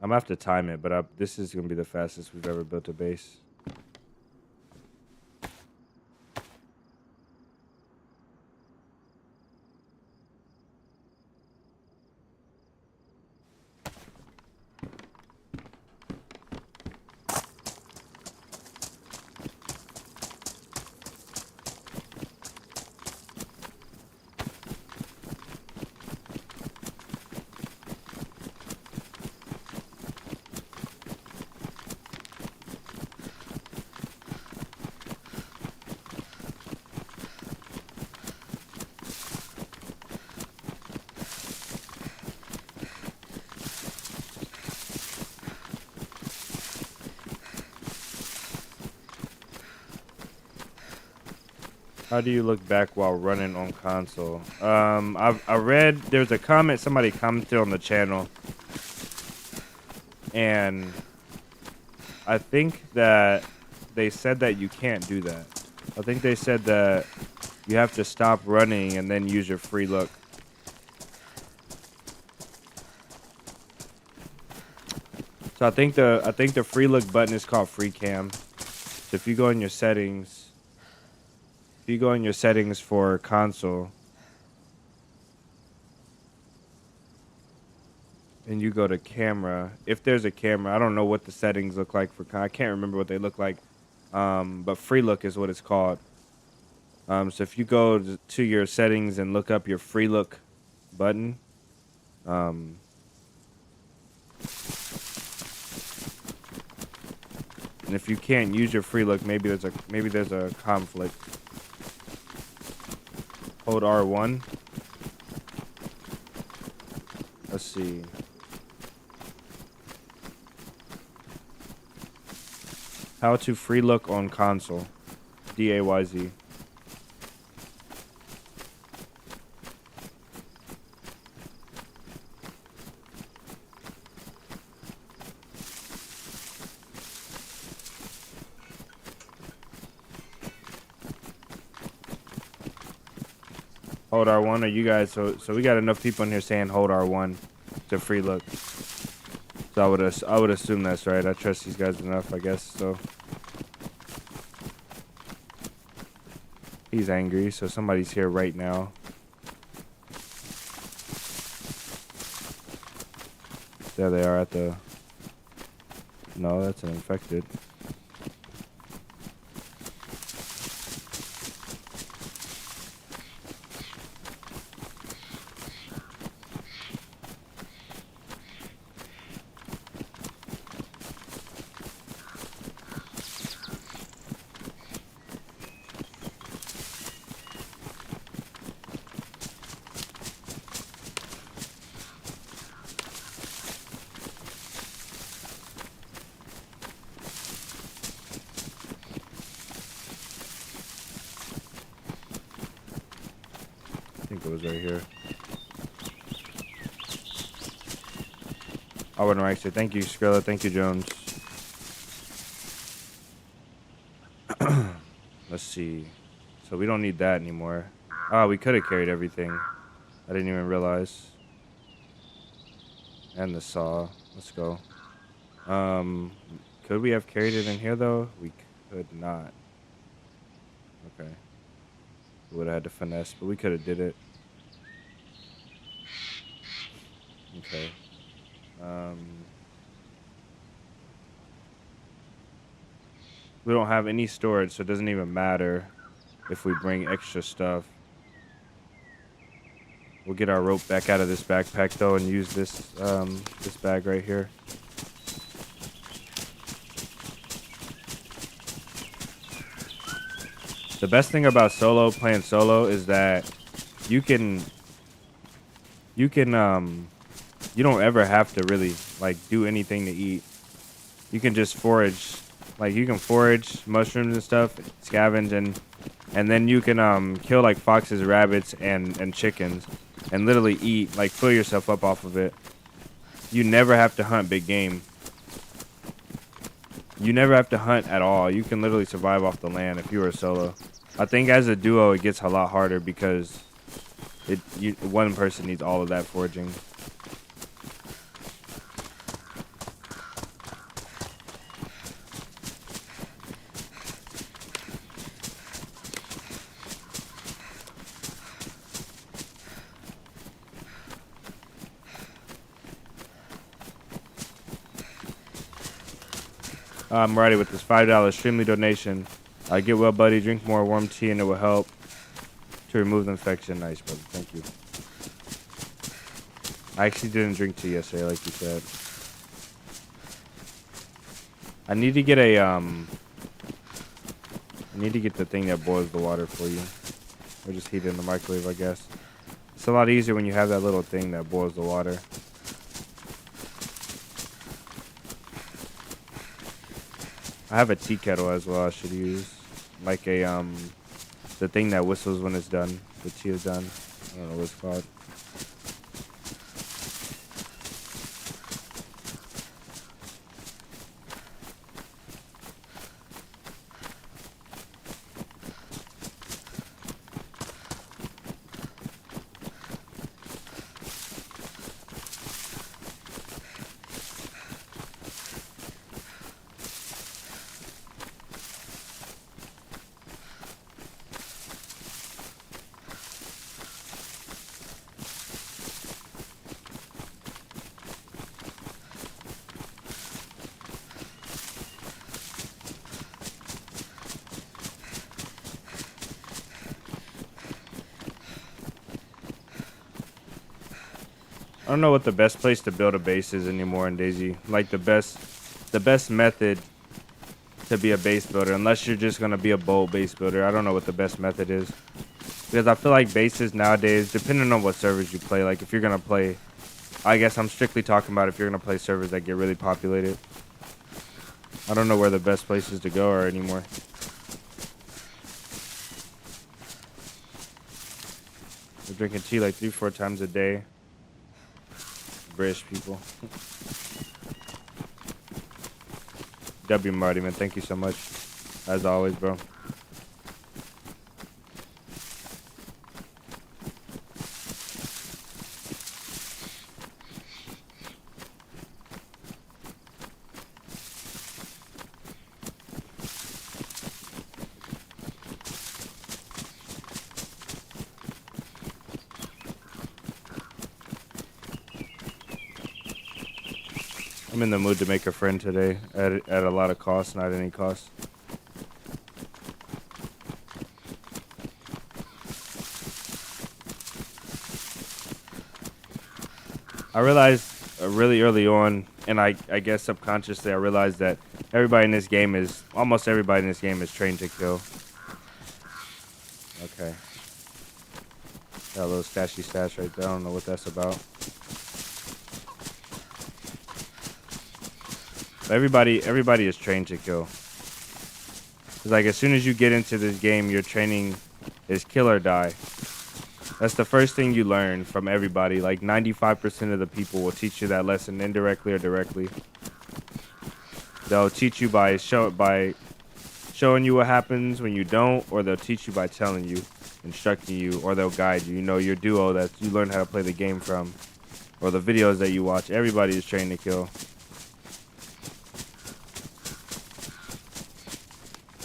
I'm gonna have to time it, but this is gonna be the fastest we've ever built a base. How do you look back while running on console? I read there's a comment somebody commented on the channel, and I think that they said that you can't do that. I think they said that you have to stop running and then use your free look. So I think the free look button is called free cam. So if you go in your settings. If you go in your settings for console and you go to camera, if there's a camera, I don't know what the settings look like for, I can't remember what they look like, but free look is what it's called. So if you go to your settings and look up your free look button, and if you can't use your free look, maybe there's a conflict. Hold R1. Let's see. How to free look on console. DayZ. Hold R1. Are you guys? So we got enough people in here saying hold R1 to free look. So I would assume that's right. I trust these guys enough, I guess. So he's angry. So somebody's here right now. There they are at the. No, that's an infected. I think it was right here. I wouldn't actually. Thank you, Skrilla. Thank you, Jones. Let's see. So we don't need that anymore. Oh, we could have carried everything. I didn't even realize. And the saw. Let's go. Could we have carried it in here though? We could not. Okay. We would have had to finesse, but we could have did it. Okay. We don't have any storage, so it doesn't even matter if we bring extra stuff. We'll get our rope back out of this backpack though and use this this bag right here. The best thing about playing solo is that you don't ever have to really like do anything to eat. You can just forage, like you can forage mushrooms and stuff, scavenge, and then you can kill like foxes, rabbits, and chickens, and literally eat, like fill yourself up off of it. You never have to hunt big game. You never have to hunt at all. You can literally survive off the land if you were a solo. I think as a duo it gets a lot harder because one person needs all of that foraging. I'm ready with this $5 extremely donation. Get well, buddy. Drink more warm tea, and it will help to remove the infection. Nice, brother. Thank you. I actually didn't drink tea yesterday, like you said. I need to get a I need to get the thing that boils the water for you, or just heat it in the microwave, I guess. It's a lot easier when you have that little thing that boils the water. I have a tea kettle as well. I should use like a the thing that whistles when it's done. The tea is done. I don't know what it's called. I don't know what the best place to build a base is anymore in DayZ. Like the best method to be a base builder, unless you're just gonna be a bold base builder. I don't know what the best method is, because I feel like bases nowadays, depending on what servers you play, like if you're gonna play, I guess I'm strictly talking about if you're gonna play servers that get really populated. I don't know where the best places to go are anymore. We're drinking tea like 3-4 times a day. British people. W Marty, man, thank you so much. As always, bro. I'm in the mood to make a friend today at a lot of cost, not any cost. I realized really early on, and I guess subconsciously, I realized that everybody in this game is, almost everybody in this game is trained to kill. Okay. Got a little stashy stash right there. I don't know what that's about. Everybody is trained to kill. It's like as soon as you get into this game, your training is kill or die. That's the first thing you learn from everybody. Like 95% of the people will teach you that lesson indirectly or directly. They'll teach you by showing you what happens when you don't, or they'll teach you by telling you, instructing you, or they'll guide you. You know, your duo that you learn how to play the game from, or the videos that you watch. Everybody is trained to kill.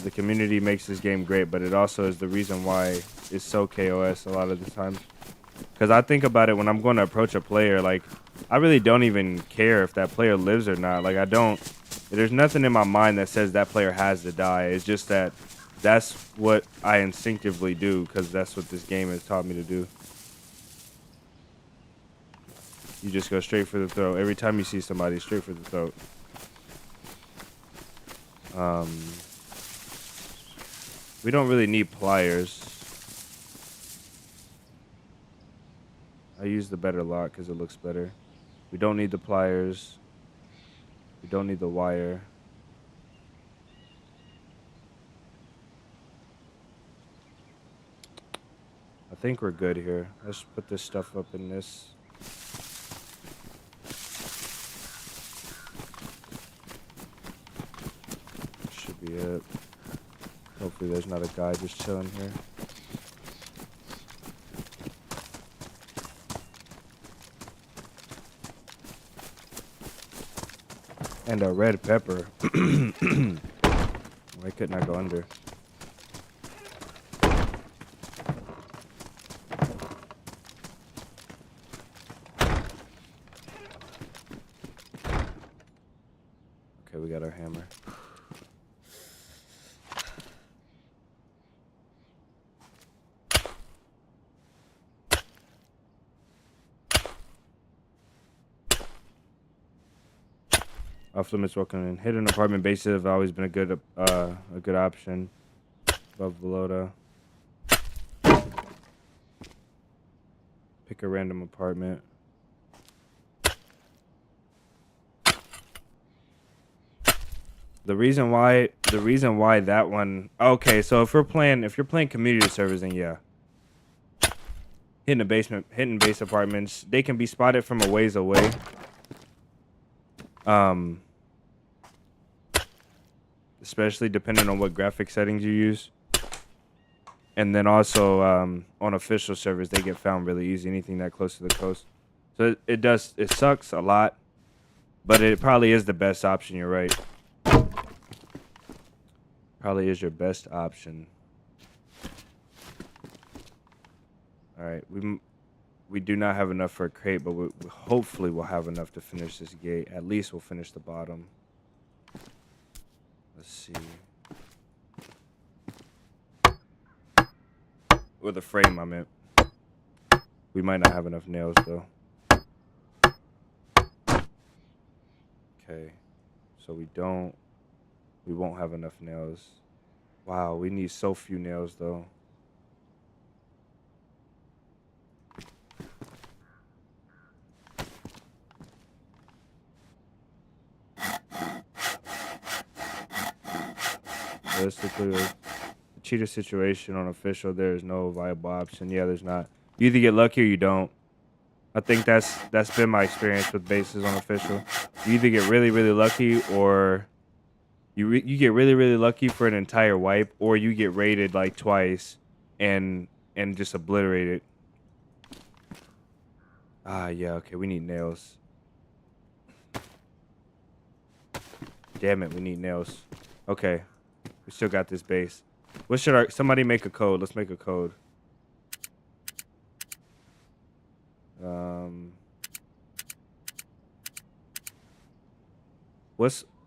The community makes this game great, but it also is the reason why it's so KOS a lot of the time. Because I think about it when I'm going to approach a player, like, I really don't even care if that player lives or not. Like, there's nothing in my mind that says that player has to die. It's just that that's what I instinctively do, because that's what this game has taught me to do. You just go straight for the throat. Every time you see somebody, straight for the throat. We don't really need pliers. I use the better lock because it looks better. We don't need the pliers. We don't need the wire. I think we're good here. Let's put this stuff up in this. Should be it. Hopefully there's not a guy just chilling here. And a red pepper. Why couldn't I go under? Okay, we got our hammer. Off limits welcome in. Hidden apartment bases have always been a good option. Above below to pick a random apartment. The reason why that one, okay, so if you're playing community servers, then yeah. Hidden base apartments, they can be spotted from a ways away. Especially depending on what graphic settings you use. And then also on official servers, they get found really easy, anything that close to the coast. So it sucks a lot, but it probably is the best option, you're right. Probably is your best option. All right, we do not have enough for a crate, but we hopefully we'll have enough to finish this gate. At least we'll finish the bottom. Let's see. Or the frame, I meant. We might not have enough nails though. Okay, so we won't have enough nails. Wow, we need so few nails though. Realistically, the cheater situation on official, there is no viable option. Yeah, there's not. You either get lucky or you don't. I think that's been my experience with bases on official. You either get really, really lucky, or you get really, really lucky for an entire wipe, or you get raided like twice and just obliterated. Ah, yeah, okay, we need nails. Damn it, we need nails. Okay, we still got this base. What should somebody make a code? Let's make a code.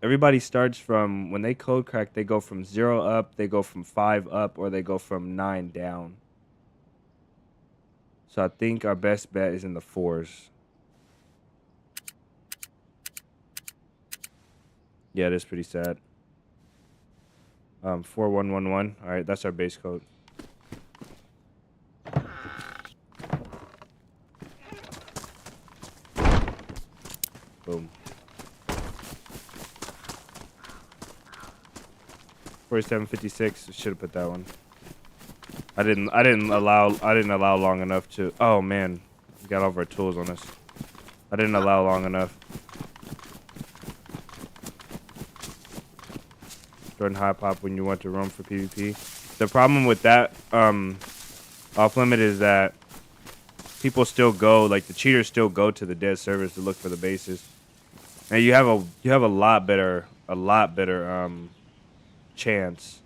Everybody starts from, when they code crack, they go from 0 up, they go from 5 up, or they go from 9 down. So I think our best bet is in the 4s. Yeah, it is pretty sad. 4111. All right, that's our base code. Boom. 4756. Should have put that one. I didn't allow long enough to. Oh man, we got all of our tools on us. I didn't allow long enough. Jordan high pop when you want to roam for PvP. The problem with that off limit is that people still go, like the cheaters still go to the dead servers to look for the bases. And you have a lot better chance.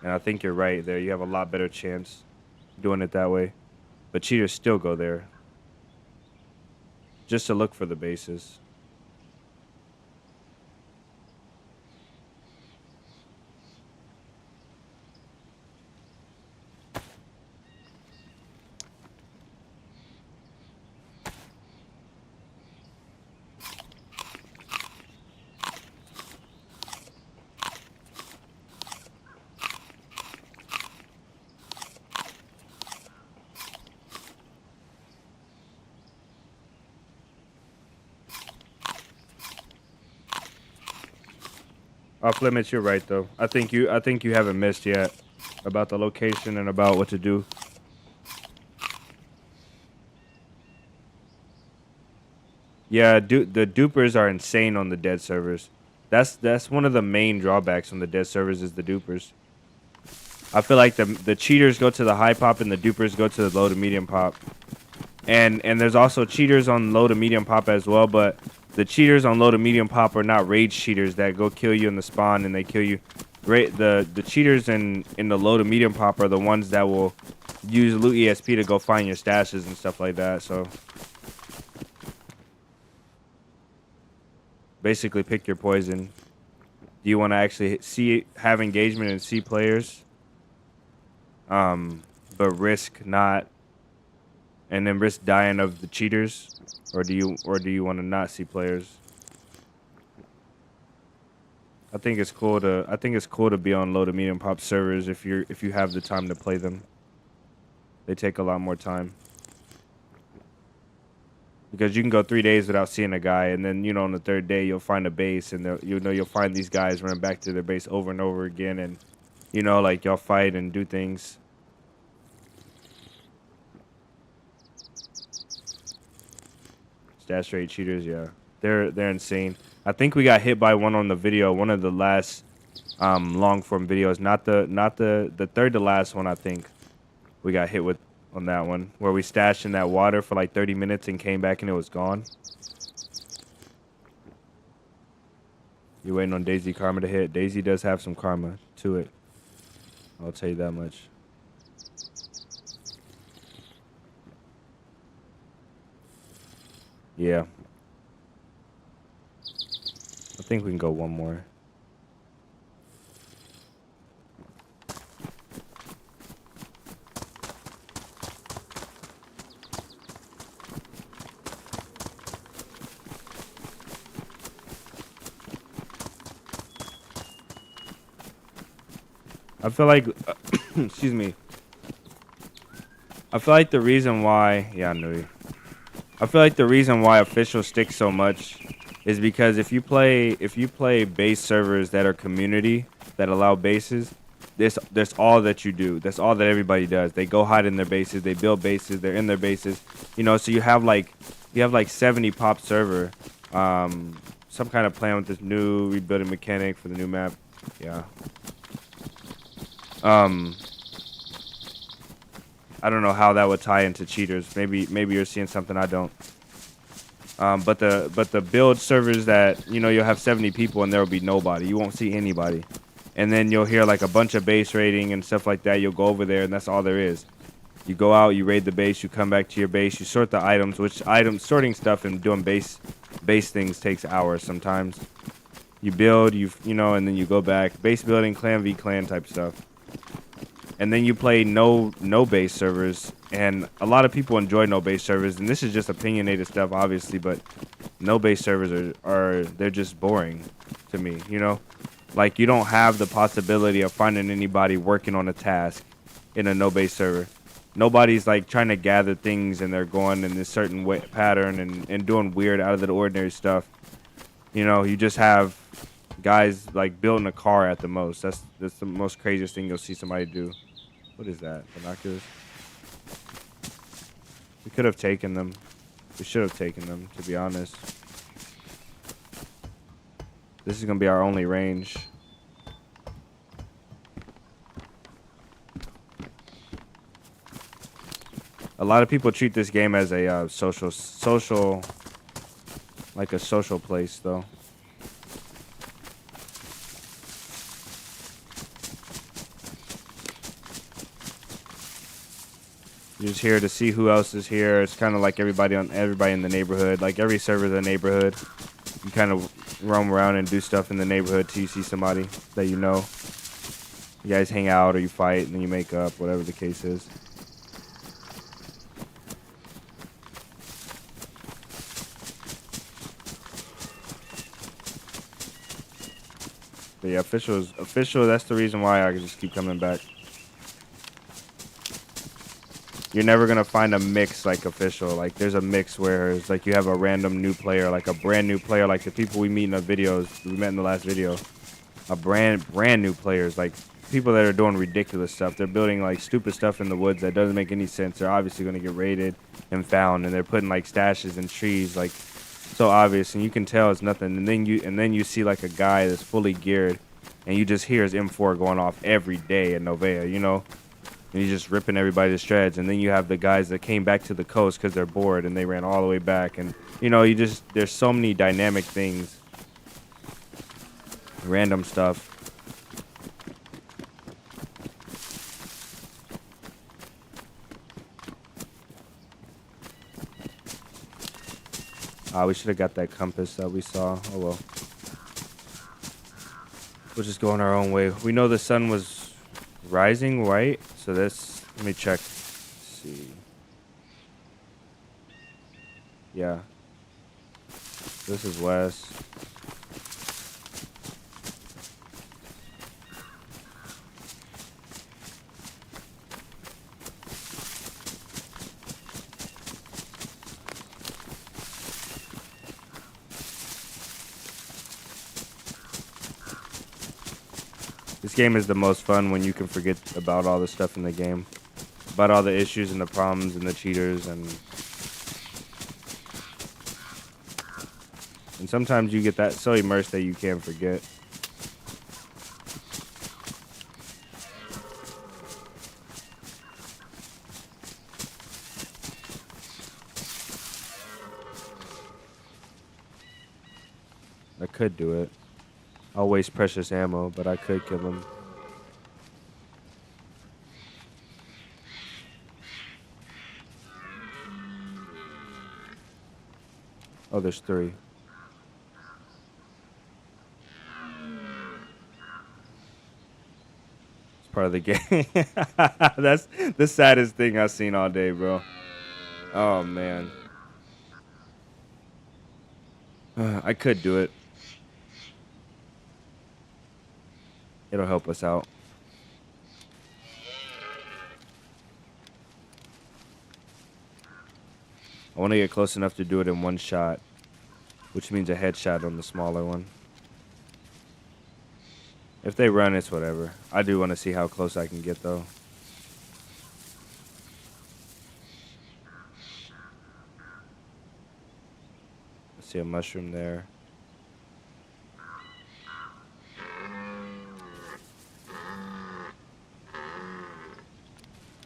And I think you're right there. You have a lot better chance doing it that way. But cheaters still go there just to look for the bases. Off limits, you're right though. I think you haven't missed yet about the location and about what to do. Yeah, the dupers are insane on the dead servers. That's one of the main drawbacks on the dead servers is the dupers. I feel like the cheaters go to the high pop and the dupers go to the low to medium pop. And there's also cheaters on low to medium pop as well, but the cheaters on low to medium pop are not rage cheaters that go kill you in the spawn and they kill you. The cheaters in the low to medium pop are the ones that will use loot ESP to go find your stashes and stuff like that. So basically pick your poison. Do you want to actually have engagement and see players? But risk not, and then risk dying of the cheaters, or do you want to not see players? I think it's cool to be on low to medium pop servers if you have the time to play them. They take a lot more time. Because you can go 3 days without seeing a guy, and then, you know, on the third day you'll find a base, and you'll find these guys running back to their base over and over again, and, you know, like, y'all fight and do things. Stash rate cheaters, yeah, they're insane. I think we got hit by one on the video, one of the last long form videos, not the third to last one. I think we got hit with on that one, where we stashed in that water for like 30 minutes and came back and it was gone. You waiting on DayZ karma to hit? DayZ does have some karma to it, I'll tell you that much. Yeah, I think we can go one more. I feel like, excuse me. I feel like the reason why, yeah, I knew you. I feel like the reason why official sticks so much is because if you play base servers that are community that allow bases, that's all that you do. That's all that everybody does. They go hide in their bases. They build bases. They're in their bases. You know, so you have like 70 pop server. Some kind of plan with this new rebuilding mechanic for the new map. Yeah. I don't know how that would tie into cheaters. Maybe you're seeing something I don't. But the build servers that, you know, you'll have 70 people and there will be nobody. You won't see anybody. And then you'll hear like a bunch of base raiding and stuff like that. You'll go over there and that's all there is. You go out, you raid the base, you come back to your base, you sort the items, sorting stuff and doing base things takes hours sometimes. You build, you know, and then you go back. Base building, clan v clan type stuff. And then you play no base servers, and a lot of people enjoy no base servers, and this is just opinionated stuff obviously, but no base servers are they're just boring to me, you know? Like, you don't have the possibility of finding anybody working on a task in a no base server. Nobody's like trying to gather things and they're going in this certain way, pattern and doing weird out of the ordinary stuff. You know, you just have guys like building a car at the most. That's the most craziest thing you'll see somebody do. What is that? Binoculars? We could have taken them. We should have taken them, to be honest. This is gonna be our only range. A lot of people treat this game as a social, like a social place, though. You're just here to see who else is here. It's kind of like everybody in the neighborhood. Like every server in the neighborhood, you kind of roam around and do stuff in the neighborhood till you see somebody that you know. You guys hang out or you fight and then you make up, whatever the case is. But yeah, official. That's the reason why I just keep coming back. You're never gonna find a mix like official. Like there's a mix where it's like you have a random new player, like a brand new player, like the people we meet in the videos we met in the last video. A brand new players, like people that are doing ridiculous stuff. They're building like stupid stuff in the woods that doesn't make any sense. They're obviously gonna get raided and found, and they're putting like stashes in trees, like so obvious, and you can tell it's nothing. And then you see like a guy that's fully geared, and you just hear his M4 going off every day in Novea, you know. And he's just ripping everybody to shreds. And then you have the guys that came back to the coast because they're bored and they ran all the way back. And, you know, there's so many dynamic things. Random stuff. We should have got that compass that we saw. Oh, well. We'll just go on our own way. We know the sun was rising, right? So let me check. Let's see. Yeah. This is west. This game is the most fun when you can forget about all the stuff in the game. About all the issues and the problems and the cheaters and sometimes you get that so immersed that you can't forget. I could do it. I'll waste precious ammo, but I could kill him. Oh, there's 3. It's part of the game. That's the saddest thing I've seen all day, bro. Oh, man. I could do it. It'll help us out. I want to get close enough to do it in one shot, which means a headshot on the smaller one. If they run, it's whatever. I do want to see how close I can get, though. I see a mushroom there.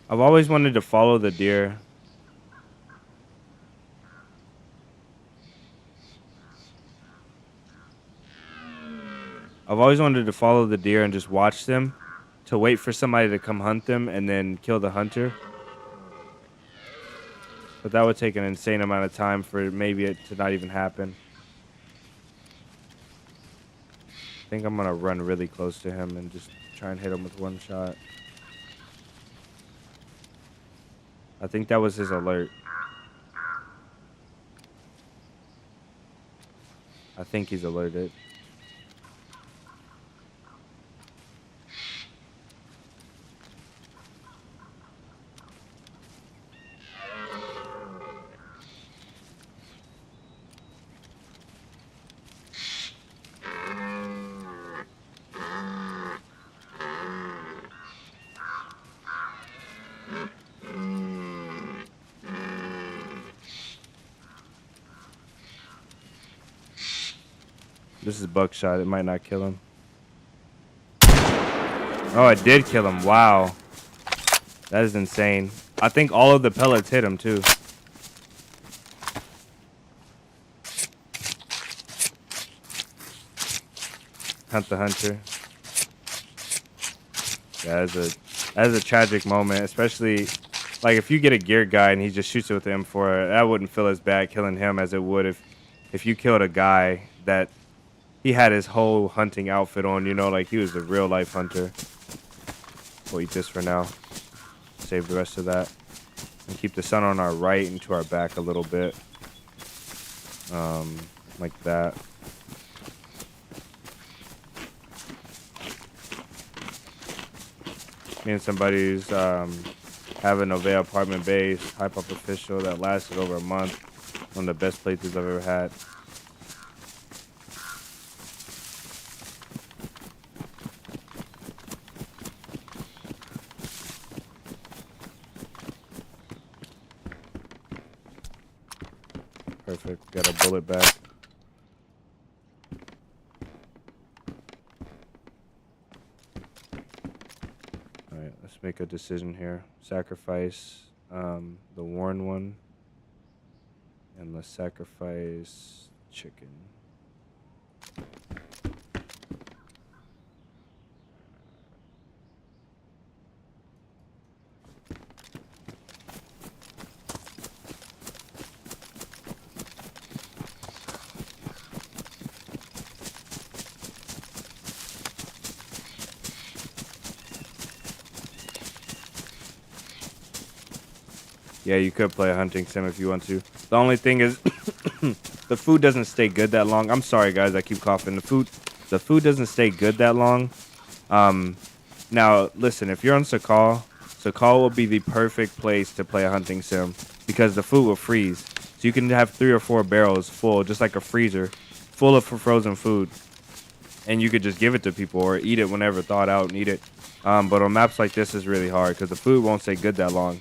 I've always wanted to follow the deer. I've always wanted to follow the deer and just watch them, to wait for somebody to come hunt them and then kill the hunter. But that would take an insane amount of time for maybe it to not even happen. I think I'm gonna run really close to him and just try and hit him with one shot. I think that was his alert. I think he's alerted. This is buckshot. It might not kill him. Oh, it did kill him. Wow. That is insane. I think all of the pellets hit him, too. Hunt the hunter. Yeah, that is a tragic moment, especially like if you get a gear guy and he just shoots it with the M4, that wouldn't feel as bad killing him as it would if you killed a guy that he had his whole hunting outfit on, you know, like he was a real life hunter. We'll eat this for now. Save the rest of that. And keep the sun on our right and to our back a little bit. Like that. Me and somebody who's having a Novea apartment base, hype up official that lasted over a month. One of the best playthroughs I've ever had. Perfect. Got a bullet back. Alright, let's make a decision here. Sacrifice the worn one. And let's sacrifice chicken. Yeah, you could play a hunting sim if you want to. The only thing is, the food doesn't stay good that long. I'm sorry, guys, I keep coughing. The food doesn't stay good that long. Now, listen, if you're on 𝙏𝙏 will be the perfect place to play a hunting sim because the food will freeze. So you can have 3 or 4 barrels full, just like a freezer, full of frozen food. and you could just give it to people or eat it whenever thawed out and eat it. But on maps like this, it's really hard because the food won't stay good that long.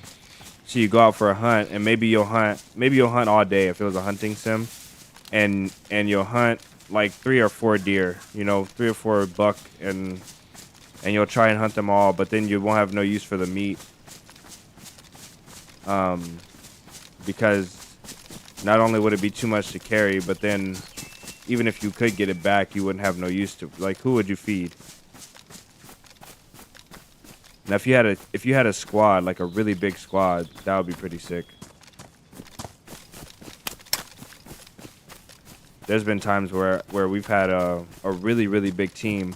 So you go out for a hunt, and maybe you'll hunt all day if it was a hunting sim, and you'll hunt like 3 or 4 deer, you know, 3 or 4 buck, and you'll try and hunt them all, but then you won't have no use for the meat, because not only would it be too much to carry, but then even if you could get it back, you wouldn't have no use to, like, who would you feed? Now, if you had a squad, like a really big squad, that would be pretty sick. There's been times where we've had a really, really big team,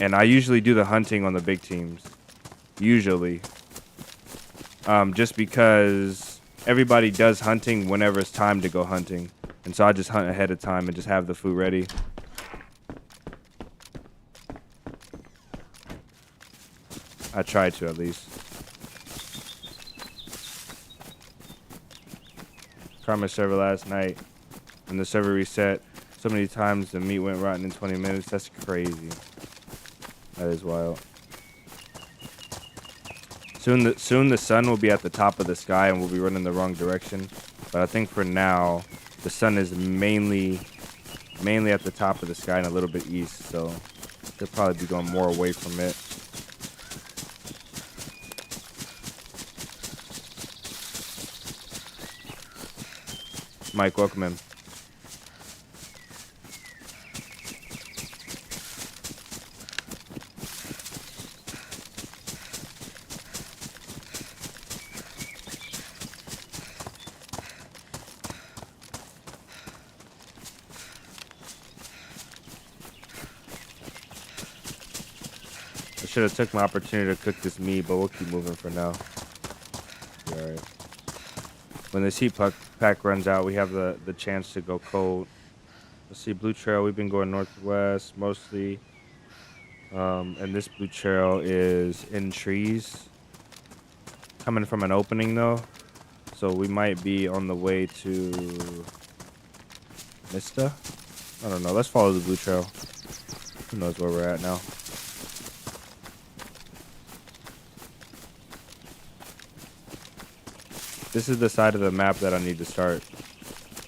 and I usually do the hunting on the big teams, usually, just because everybody does hunting whenever it's time to go hunting, and so I just hunt ahead of time and just have the food ready. I try to, at least. Karma server last night, and the server reset so many times the meat went rotten in 20 minutes. That's crazy. That is wild. Soon the sun will be at the top of the sky and we'll be running the wrong direction. But I think for now, the sun is mainly at the top of the sky and a little bit east, so they'll probably be going more away from it. Mike, welcome in. I should have took my opportunity to cook this meat, but we'll keep moving for now. All right. When this heat pack runs out, we have the chance to go cold. Let's see, blue trail. We've been going northwest mostly, and this blue trail is in trees, coming from an opening though. So we might be on the way to Mista. I don't know. Let's follow the blue trail. Who knows where we're at now? This is the side of the map that I need to start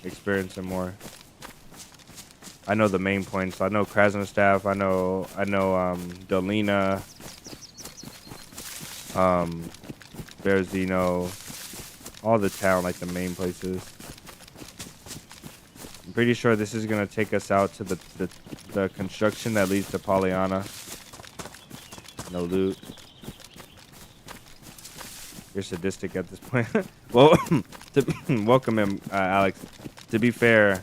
experiencing more. I know the main points. I know Krasnostav. I know Dolina, Berezino, all the town, like the main places. I'm pretty sure this is gonna take us out to the construction that leads to Polyana. No loot. You're sadistic at this point. Well, welcome him, Alex. To be fair,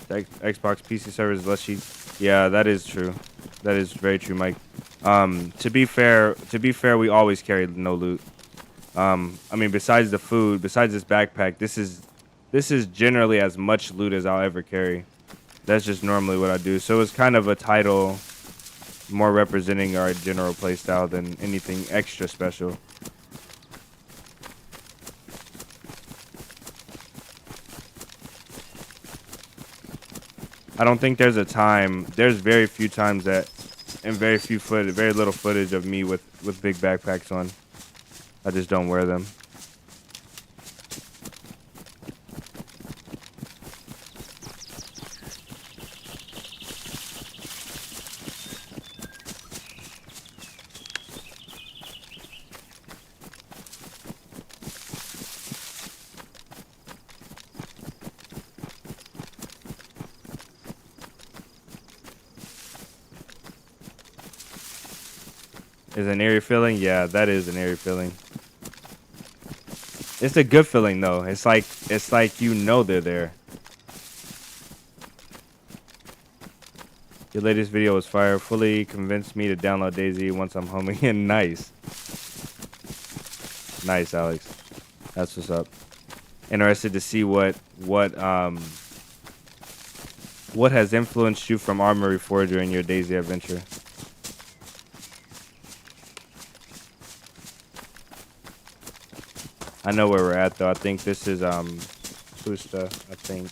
the Xbox PC servers less cheap. Yeah, that is true. That is very true, Mike. To be fair, we always carry no loot. I mean, besides the food, besides this backpack, this is generally as much loot as I'll ever carry. That's just normally what I do. So it's kind of a title more representing our general playstyle than anything extra special. I don't think there's very few times that, and very little footage of me with big backpacks on. I just don't wear them. Is an eerie feeling? Yeah, that is an eerie feeling. It's a good feeling though. It's like you know they're there. Your latest video was fire. Fully convinced me to download DayZ once I'm home again. Nice. Nice, Alex. That's what's up. Interested to see what has influenced you from Armory Forge during your DayZ adventure. I know where we're at though. I think this is Pusta, I think.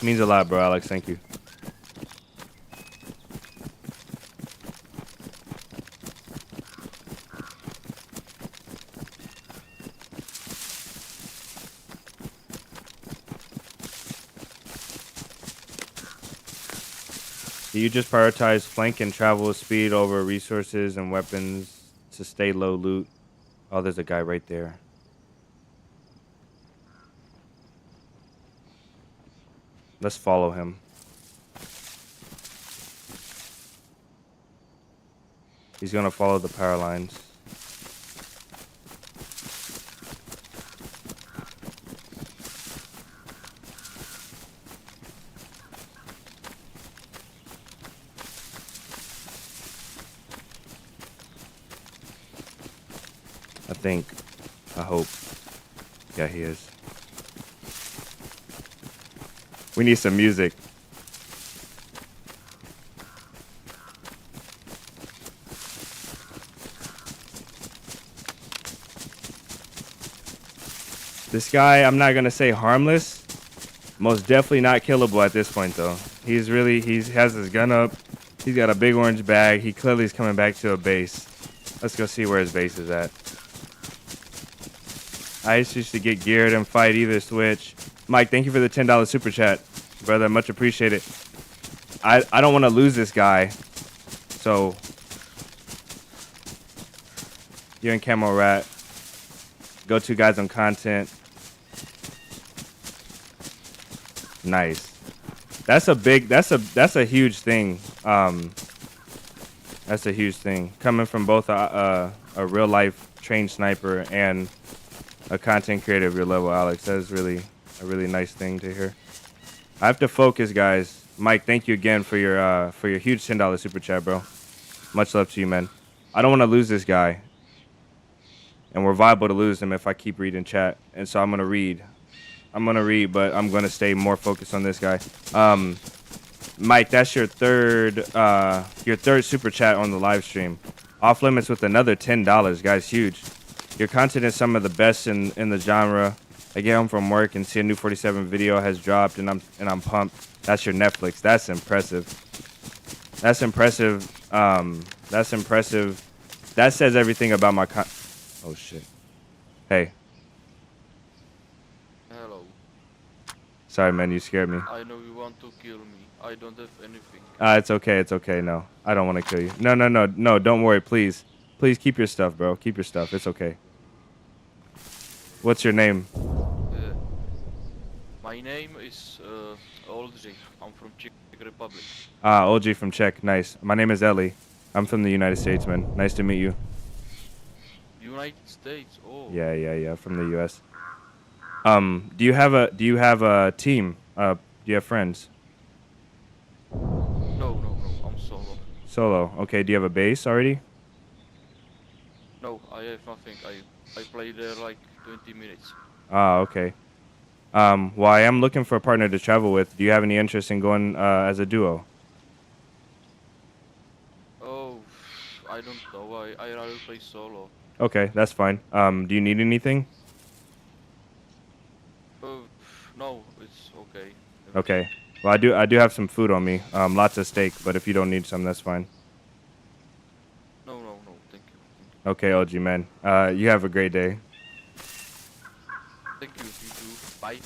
Means a lot, bro, Alex. Thank you. Do you just prioritize flank and travel speed over resources and weapons to stay low loot? Oh, there's a guy right there. Let's follow him. He's gonna follow the power lines. I hope. Yeah, he is. We need some music. This guy, I'm not gonna say harmless. Most definitely not killable at this point, though. He has his gun up. He's got a big orange bag. He clearly is coming back to a base. Let's go see where his base is at. I used to get geared and fight either switch. Mike, thank you for the $10 super chat, brother. Much appreciated. I don't want to lose this guy. So, you're in Camo Rat. Go to guys on content. Nice. That's a huge thing. That's a huge thing. Coming from both a real life trained sniper and a content creator of your level, Alex. That is really a really nice thing to hear. I have to focus, guys. Mike, thank you again for your huge $10 super chat, bro. Much love to you, man. I don't want to lose this guy. And we're viable to lose him if I keep reading chat. And so I'm going to read. But I'm going to stay more focused on this guy. Mike, that's your third super chat on the live stream. Off limits with another $10, guys. Huge. Your content is some of the best in the genre. I get home from work and see a new 47 video has dropped, and I'm pumped. That's your Netflix. That's impressive. That's impressive. That's impressive. That says everything about my Oh shit. Hey. Hello. Sorry, man. You scared me. I know you want to kill me. I don't have anything. It's okay. It's okay. No, I don't want to kill you. No. Don't worry, please. Please keep your stuff, bro. Keep your stuff. It's okay. What's your name? My name is 𝙏𝙤𝙙𝙧𝙚. I'm from Czech Republic. OG from Czech. Nice. My name is Ellie. I'm from the United States, man. Nice to meet you. United States. Oh. Yeah. From the U.S. Do you have a team? Do you have friends? No. I'm solo. Solo. Okay. Do you have a base already? No, I have nothing. I played there like 20 minutes. Okay. Well, I am looking for a partner to travel with. Do you have any interest in going as a duo? Oh, I don't know. I rather play solo. Okay, that's fine. Do you need anything? No, it's okay. Okay. Well, I do have some food on me. Lots of steak, but if you don't need some, that's fine. No. Thank you. Okay, OG man. You have a great day. Thank you. You too. Bye.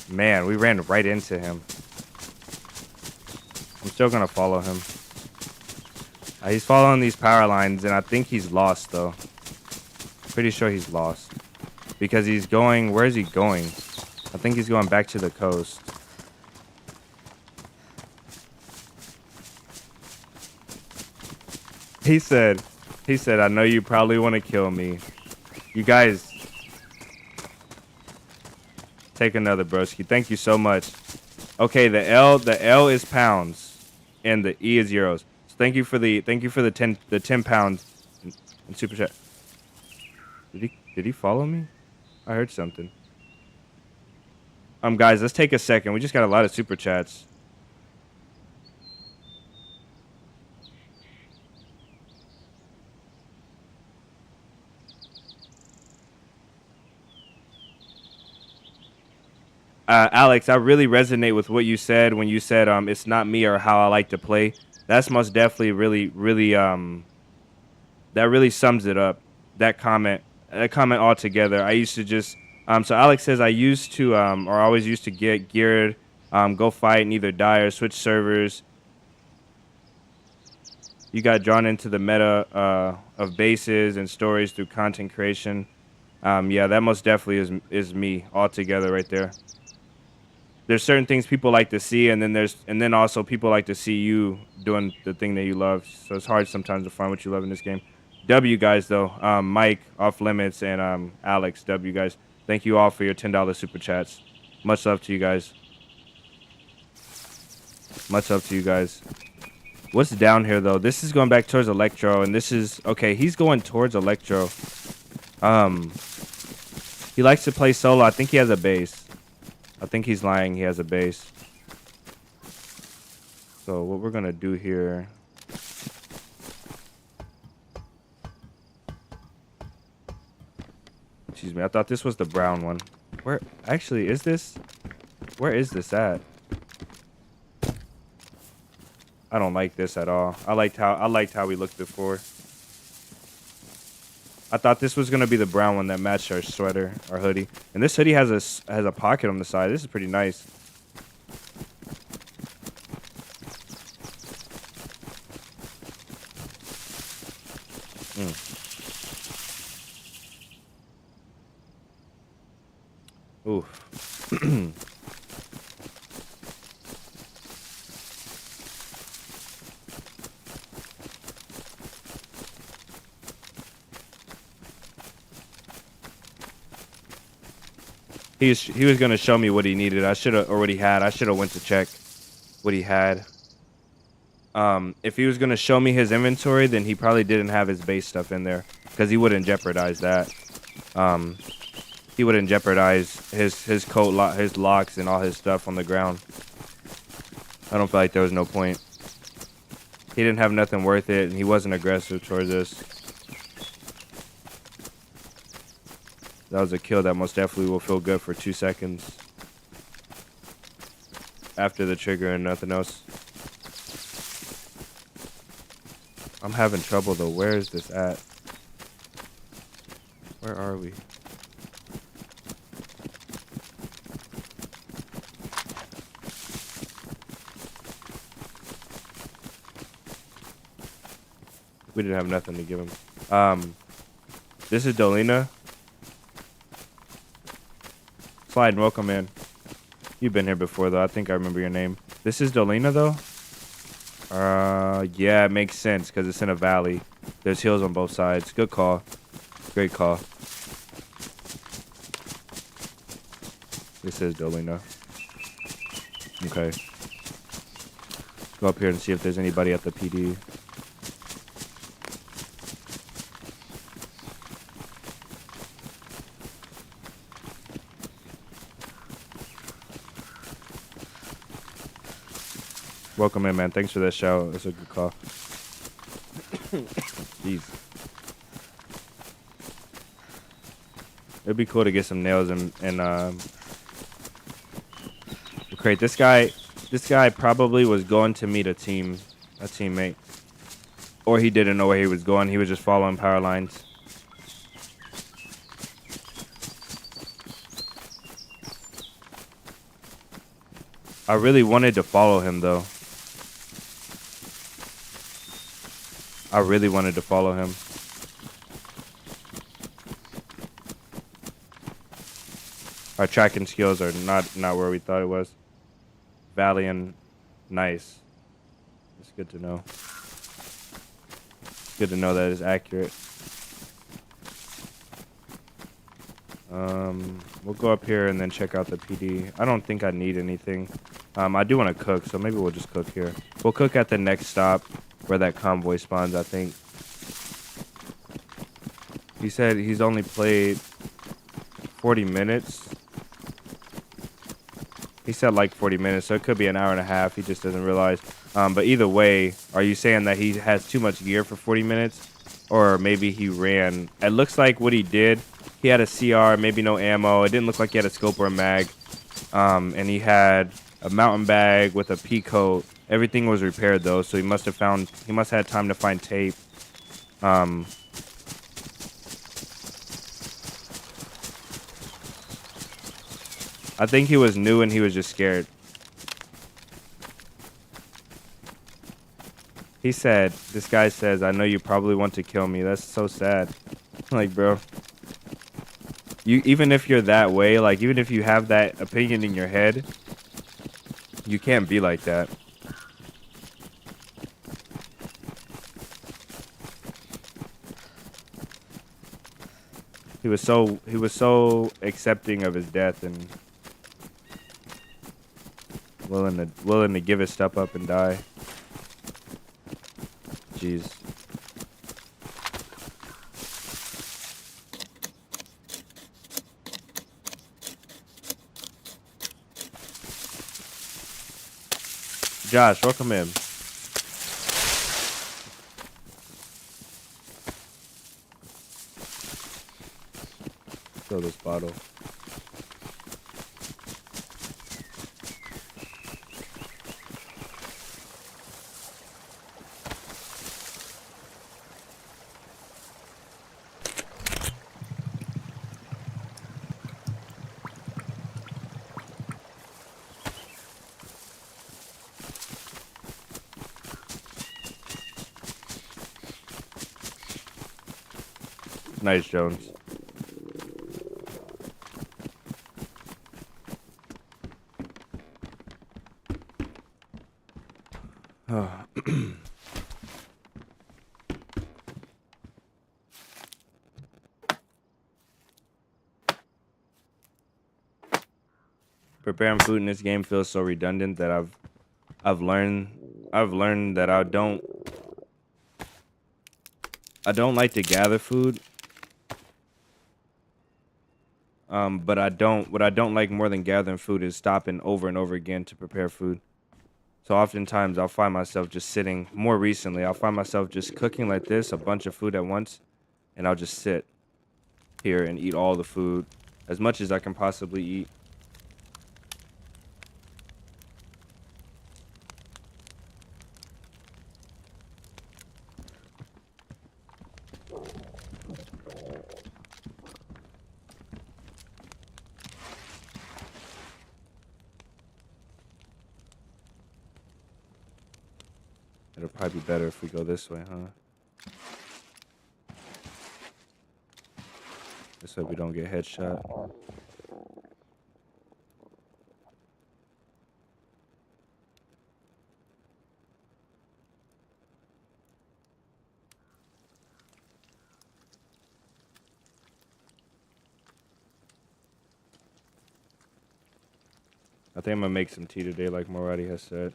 Man, we ran right into him. I'm still gonna follow him. He's following these power lines, and I think he's lost, though. Pretty sure he's lost. Because he's going... Where is he going? I think he's going back to the coast. He said, I know you probably want to kill me. You guys... Take another, broski. Thank you so much. Okay, the L is pounds, and the E is euros. So thank you for the 10 pounds in super chat. Did he follow me? I heard something. Guys, let's take a second. We just got a lot of super chats. Alex, I really resonate with what you said when you said it's not me or how I like to play. That's most definitely really that really sums it up. That comment altogether. I used to just so Alex says I used to or always used to get geared, go fight and either die or switch servers. You got drawn into the meta of bases and stories through content creation. Yeah, that most definitely is me altogether right there. There's certain things people like to see, and then also people like to see you doing the thing that you love. So it's hard sometimes to find what you love in this game. W guys though, Mike off limits and Alex W guys, thank you all for your $10 super chats. Much love to you guys. Much love to you guys. What's down here though? This is going back towards Electro, and this is okay. He's going towards Electro. He likes to play solo. I think he has a base. I think he's lying. He has a base. So what we're gonna do here. Excuse me. I thought this was the brown one. Where actually is this? Where is this at? I don't like this at all. I liked how we looked before. I thought this was gonna be the brown one that matched our sweater, our hoodie. And this hoodie has a pocket on the side. This is pretty nice. Oof. He was gonna show me what he needed. I should have, or what he had. I should have went to check what he had. If he was gonna show me his inventory, then he probably didn't have his base stuff in there, because he wouldn't jeopardize that. He wouldn't jeopardize his coat, his locks, and all his stuff on the ground. I don't feel like there was no point. He didn't have nothing worth it, and he wasn't aggressive towards us. That was a kill that most definitely will feel good for 2 seconds. After the trigger and nothing else. I'm having trouble though. Where is this at? Where are we? We didn't have nothing to give him. This is Dolina. Slide and welcome in. You've been here before though. I think I remember your name. This is Dolina though? Yeah, it makes sense because it's in a valley. There's hills on both sides. Good call. Great call. This is Dolina. Okay. Go up here and see if there's anybody at the PD. Welcome in, man. Thanks for that shout. That's a good call. Jeez. It'd be cool to get some nails and crate. This guy probably was going to meet a teammate. Or he didn't know where he was going. He was just following power lines. I really wanted to follow him though. I really wanted to follow him. Our tracking skills are not where we thought it was. Valiant, nice. It's good to know. Good to know that it's accurate. We'll go up here and then check out the PD. I don't think I need anything. I do want to cook, so maybe we'll just cook here. We'll cook at the next stop where that convoy spawns, I think. He said he's only played 40 minutes. He said like 40 minutes, so it could be an hour and a half. He just doesn't realize. But either way, are you saying that he has too much gear for 40 minutes? Or maybe he ran. It looks like what he did, he had a CR, maybe no ammo. It didn't look like he had a scope or a mag. And he had a mountain bag with a pea coat. Everything was repaired though, so he must have had time to find tape. I think he was new and he was just scared. He said, this guy says, I know you probably want to kill me. That's so sad. Like, bro, even if you're that way, like, even if you have that opinion in your head, you can't be like that. He was so accepting of his death and willing to give his stuff up and die. Jeez. Josh, welcome in. Fill this bottle. Nice, Jones. Preparing food in this game feels so redundant that I've learned that I don't like to gather food. But what I don't like more than gathering food is stopping over and over again to prepare food. So oftentimes I'll find myself just sitting, more recently, I'll find myself just cooking like this, a bunch of food at once, and I'll just sit here and eat all the food, as much as I can possibly eat. It'll probably be better if we go this way, huh? This way we don't get headshot. I think I'm gonna make some tea today, like Morati has said.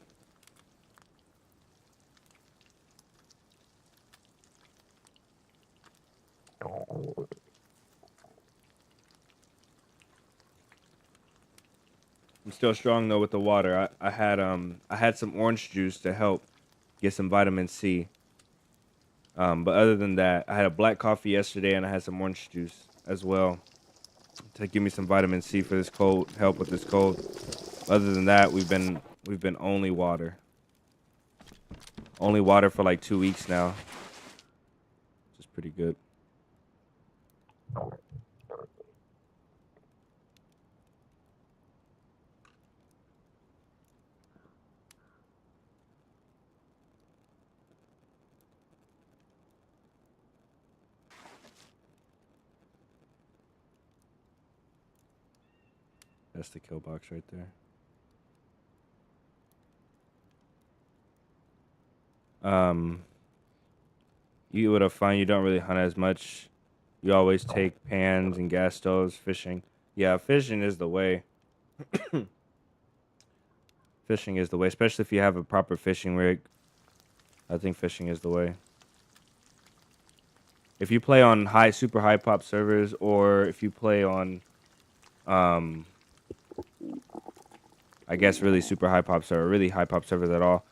I'm still strong though with the water. I had some orange juice to help get some vitamin C. But other than that, I had a black coffee yesterday and I had some orange juice as well to give me some vitamin C for this cold, help with this cold. Other than that, we've been only water. Only water for like 2 weeks now. Which is pretty good. That's the kill box right there. You would have found you don't really hunt as much. You always take pans and gas stoves fishing. Yeah, fishing is the way. Fishing is the way, especially if you have a proper fishing rig. I think fishing is the way. If you play on super high pop servers, or if you play on, I guess really super high pop server, really high pop servers at all,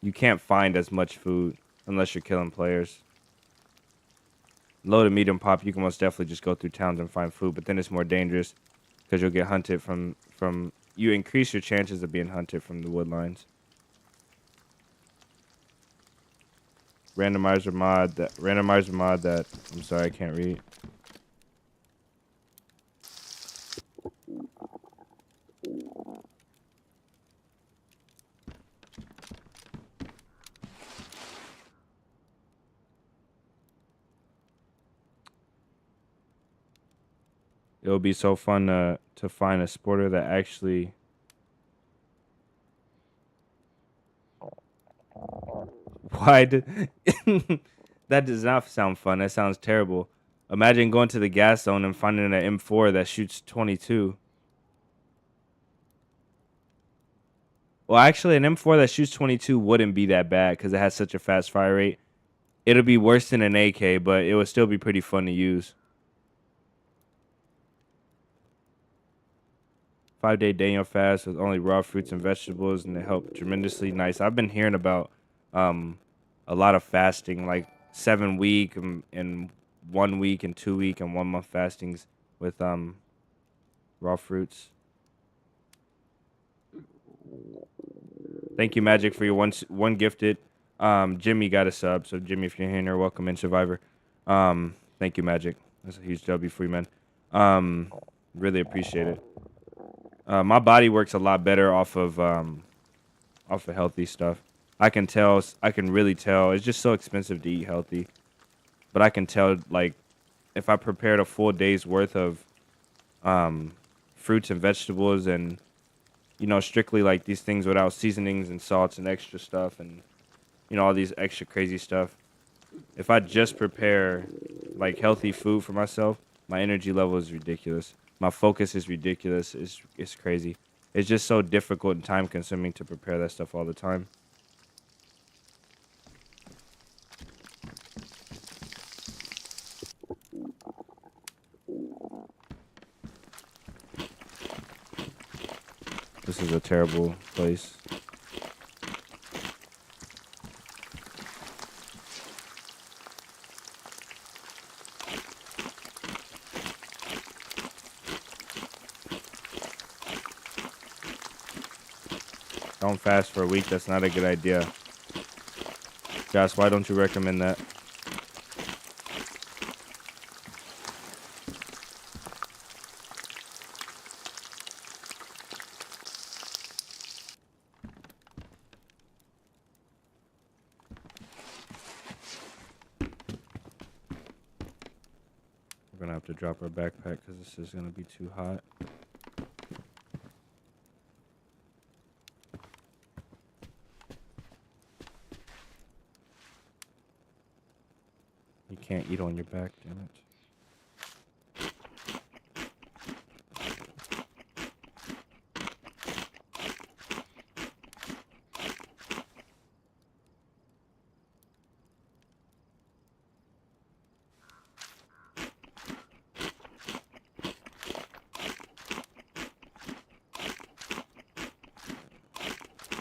you can't find as much food unless you're killing players. Low to medium pop, you can most definitely just go through towns and find food, but then it's more dangerous because you'll get hunted from you increase your chances of being hunted from the wood lines. Randomizer mod that I'm sorry, I can't read. It'll be so fun to find a sporter that actually why did that does not sound fun. That sounds terrible. Imagine going to the gas zone and finding an M4 that shoots 22. Well, actually, an M4 that shoots 22 wouldn't be that bad because it has such a fast fire rate. It'll be worse than an AK, but it would still be pretty fun to use. 5-day Daniel fast with only raw fruits and vegetables, and it helped tremendously. Nice. I've been hearing about a lot of fasting, like 7-week and 1 week and 2 week and 1 month fastings with raw fruits. Thank you, Magic, for your one gifted. Jimmy got a sub, so Jimmy, if you're here, you're welcome in, Survivor. Thank you, Magic. That's a huge W for you, man. Really appreciate it. My body works a lot better off of healthy stuff. I can really tell. It's just so expensive to eat healthy, but I can tell, like, if I prepared a full day's worth of fruits and vegetables and, you know, strictly like these things without seasonings and salts and extra stuff and, you know, all these extra crazy stuff. If I just prepare like healthy food for myself, my energy level is ridiculous. My focus is ridiculous. It's crazy. It's just so difficult and time consuming to prepare that stuff all the time. This is a terrible place. Don't fast for a week. That's not a good idea. Josh, why don't you recommend that? We're gonna have to drop our backpack because this is gonna be too hot. You can't eat on your back, damn it.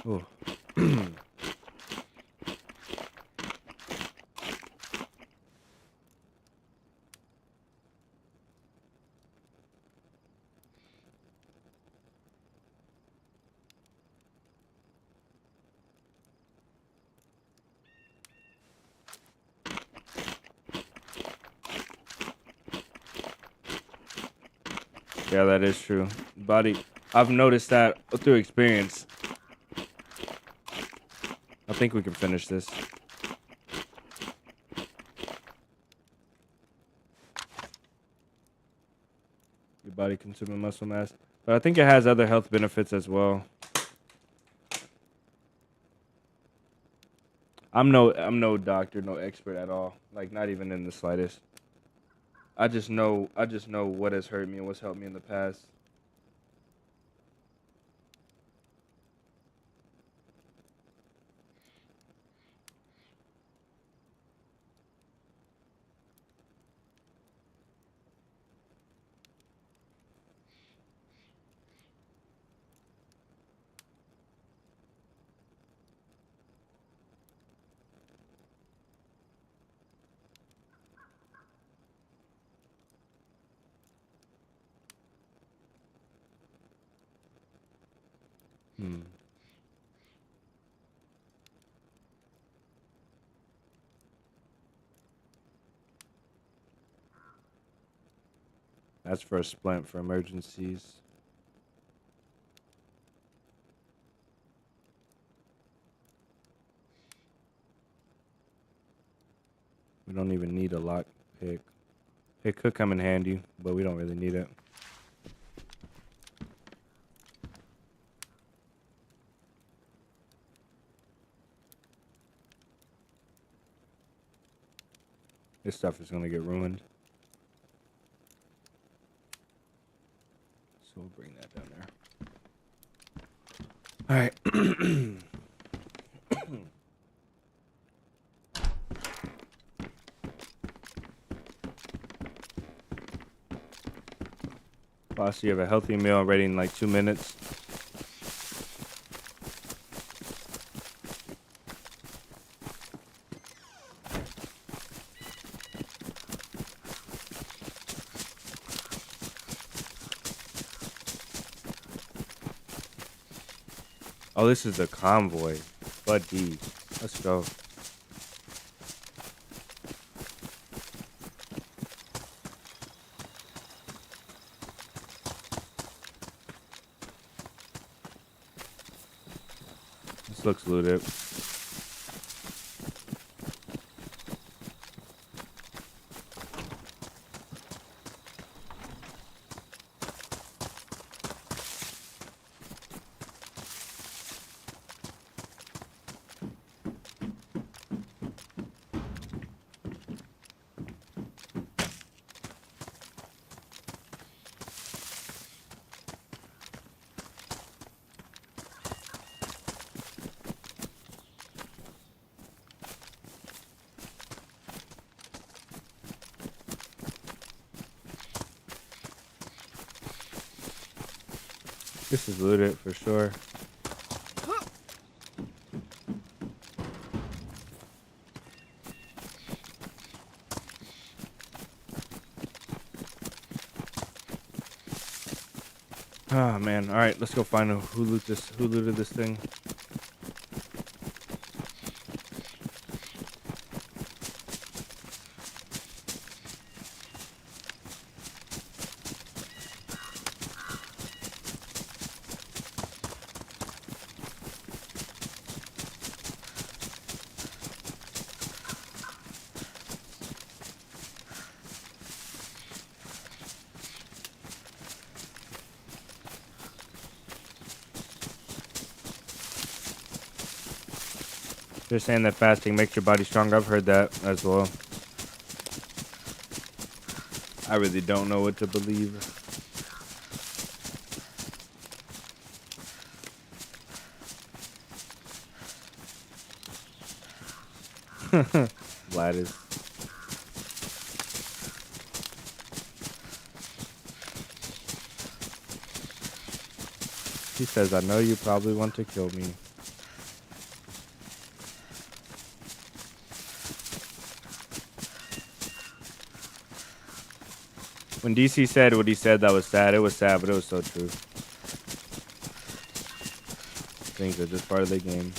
Oh. Yeah, that is true. Body, I've noticed that through experience. I think we can finish this. Your body consuming muscle mass. But I think it has other health benefits as well. I'm no doctor, no expert at all. Like, not even in the slightest. I just know what has hurt me and what's helped me in the past. Hmm. That's for a splint for emergencies. We don't even need a lock pick. It could come in handy, but we don't really need it. This stuff is gonna get ruined. So we'll bring that down there. Alright. Boss, you have a healthy meal ready in like 2 minutes. Oh, this is the convoy. Buddy. Let's go. This looks looted. This is looted for sure. Oh man, alright, let's go find who looted this thing. They're saying that fasting makes your body stronger. I've heard that as well. I really don't know what to believe. Gladys. He says, I know you probably want to kill me. When DC said what he said, that was sad. It was sad, but it was so true. Things are just part of the game.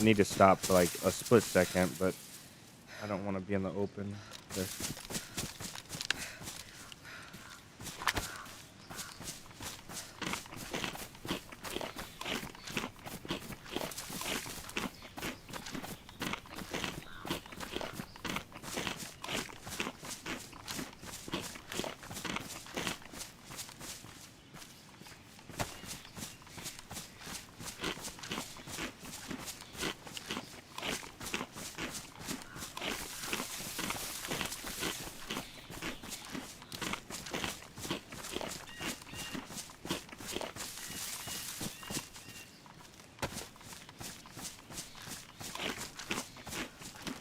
I need to stop for like a split second, but I don't want to be in the open. Okay.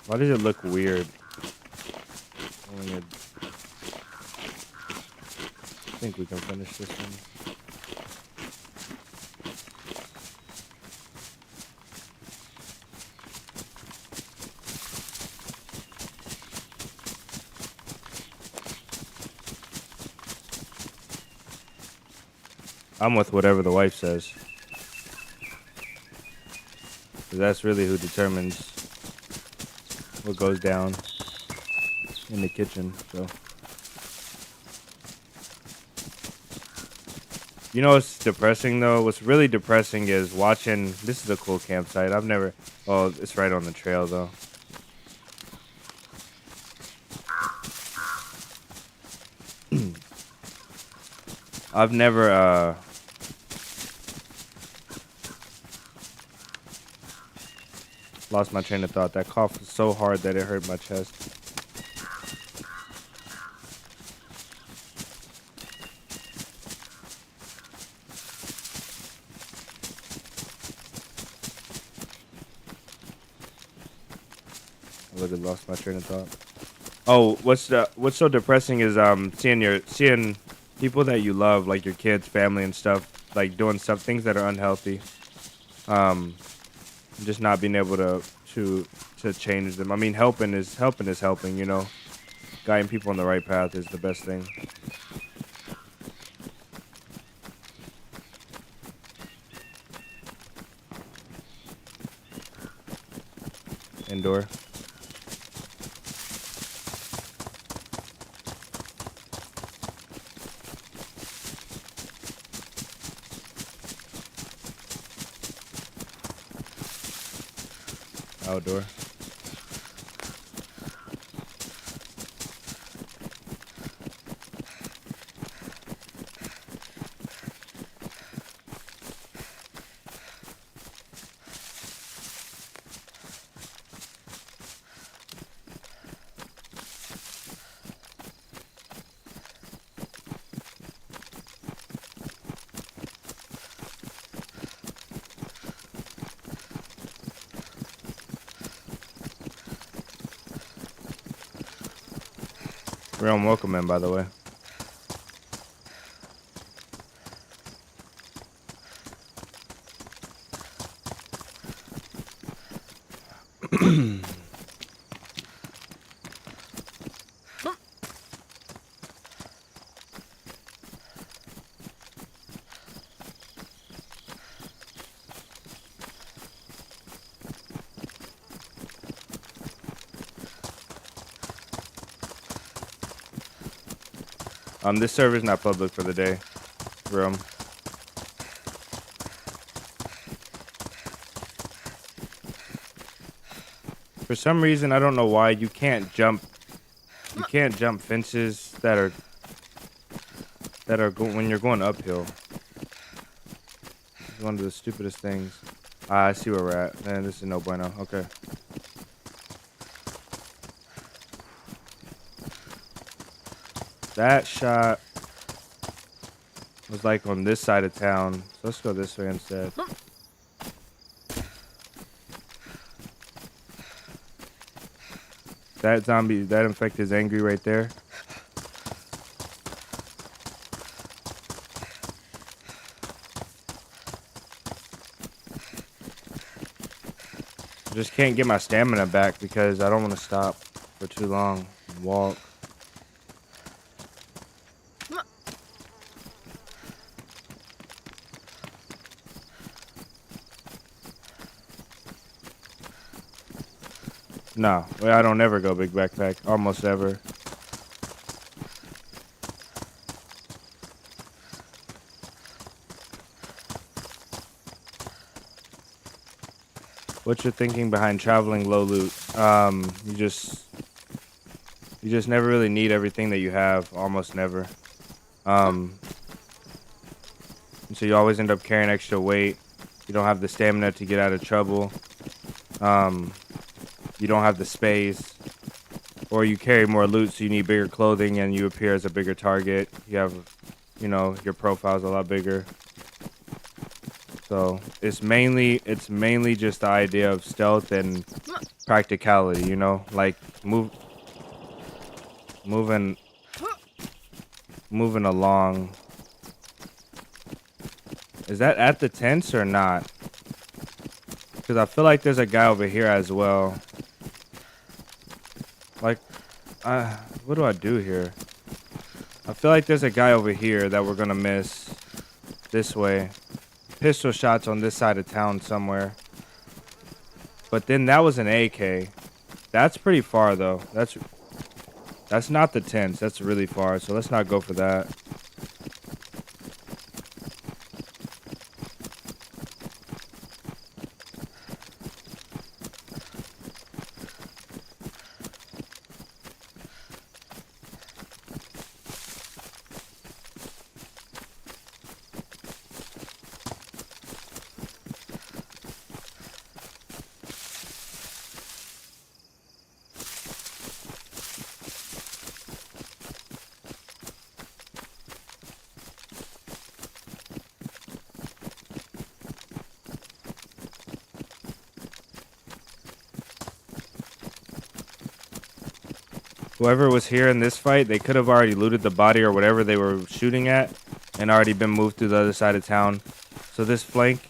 Why does it look weird? I think we can finish this one. I'm with whatever the wife says. 'Cause that's really who determines what goes down in the kitchen. So, you know what's depressing though? What's really depressing is watching. This is a cool campsite. I've never. Oh, it's right on the trail though. I've never lost my train of thought. That cough was so hard that it hurt my chest. I literally lost my train of thought. Oh, what's so depressing is seeing people that you love, like your kids, family, and stuff, like doing things that are unhealthy. Just not being able to change them. I mean, helping is helping. You know, guiding people on the right path is the best thing. Indoor. Outdoor. Realm, welcome in, by the way. This server's not public for the day. Realm. For some reason, I don't know why, you can't jump fences that are when you're going uphill. It's one of the stupidest things. I see where we're at. Man, this is no bueno. Okay. That shot was like on this side of town. So let's go this way instead. That zombie, that infect is angry right there. Just can't get my stamina back because I don't want to stop for too long and walk. No, I don't ever go big backpack. Almost ever. What's your thinking behind traveling low loot? You just never really need everything that you have. Almost never. So you always end up carrying extra weight. You don't have the stamina to get out of trouble. You don't have the space, or you carry more loot, so you need bigger clothing and you appear as a bigger target. You have, you know, your profile's a lot bigger. So it's mainly just the idea of stealth and practicality, you know, like moving along. Is that at the tents or not? Because I feel like there's a guy over here as well. Like, what do I do here? I feel like there's a guy over here that we're gonna miss. this way. Pistol shots on this side of town somewhere. But then that was an AK. That's pretty far though. That's not the tents. That's really far. So let's not go for that. Whoever was here in this fight, they could have already looted the body or whatever they were shooting at and already been moved to the other side of town. So this flank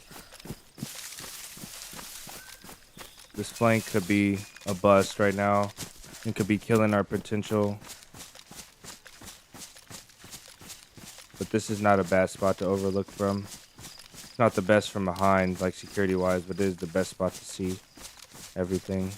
could be a bust right now. It could be killing our potential. But this is not a bad spot to overlook from. It's not the best from behind, like security-wise, but it is the best spot to see everything.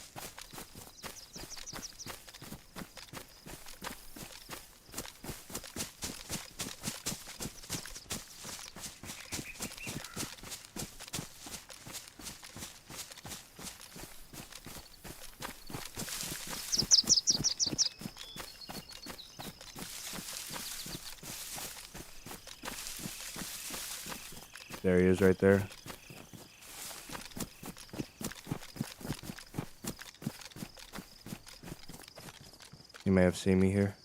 There he is right there. You may have seen me here.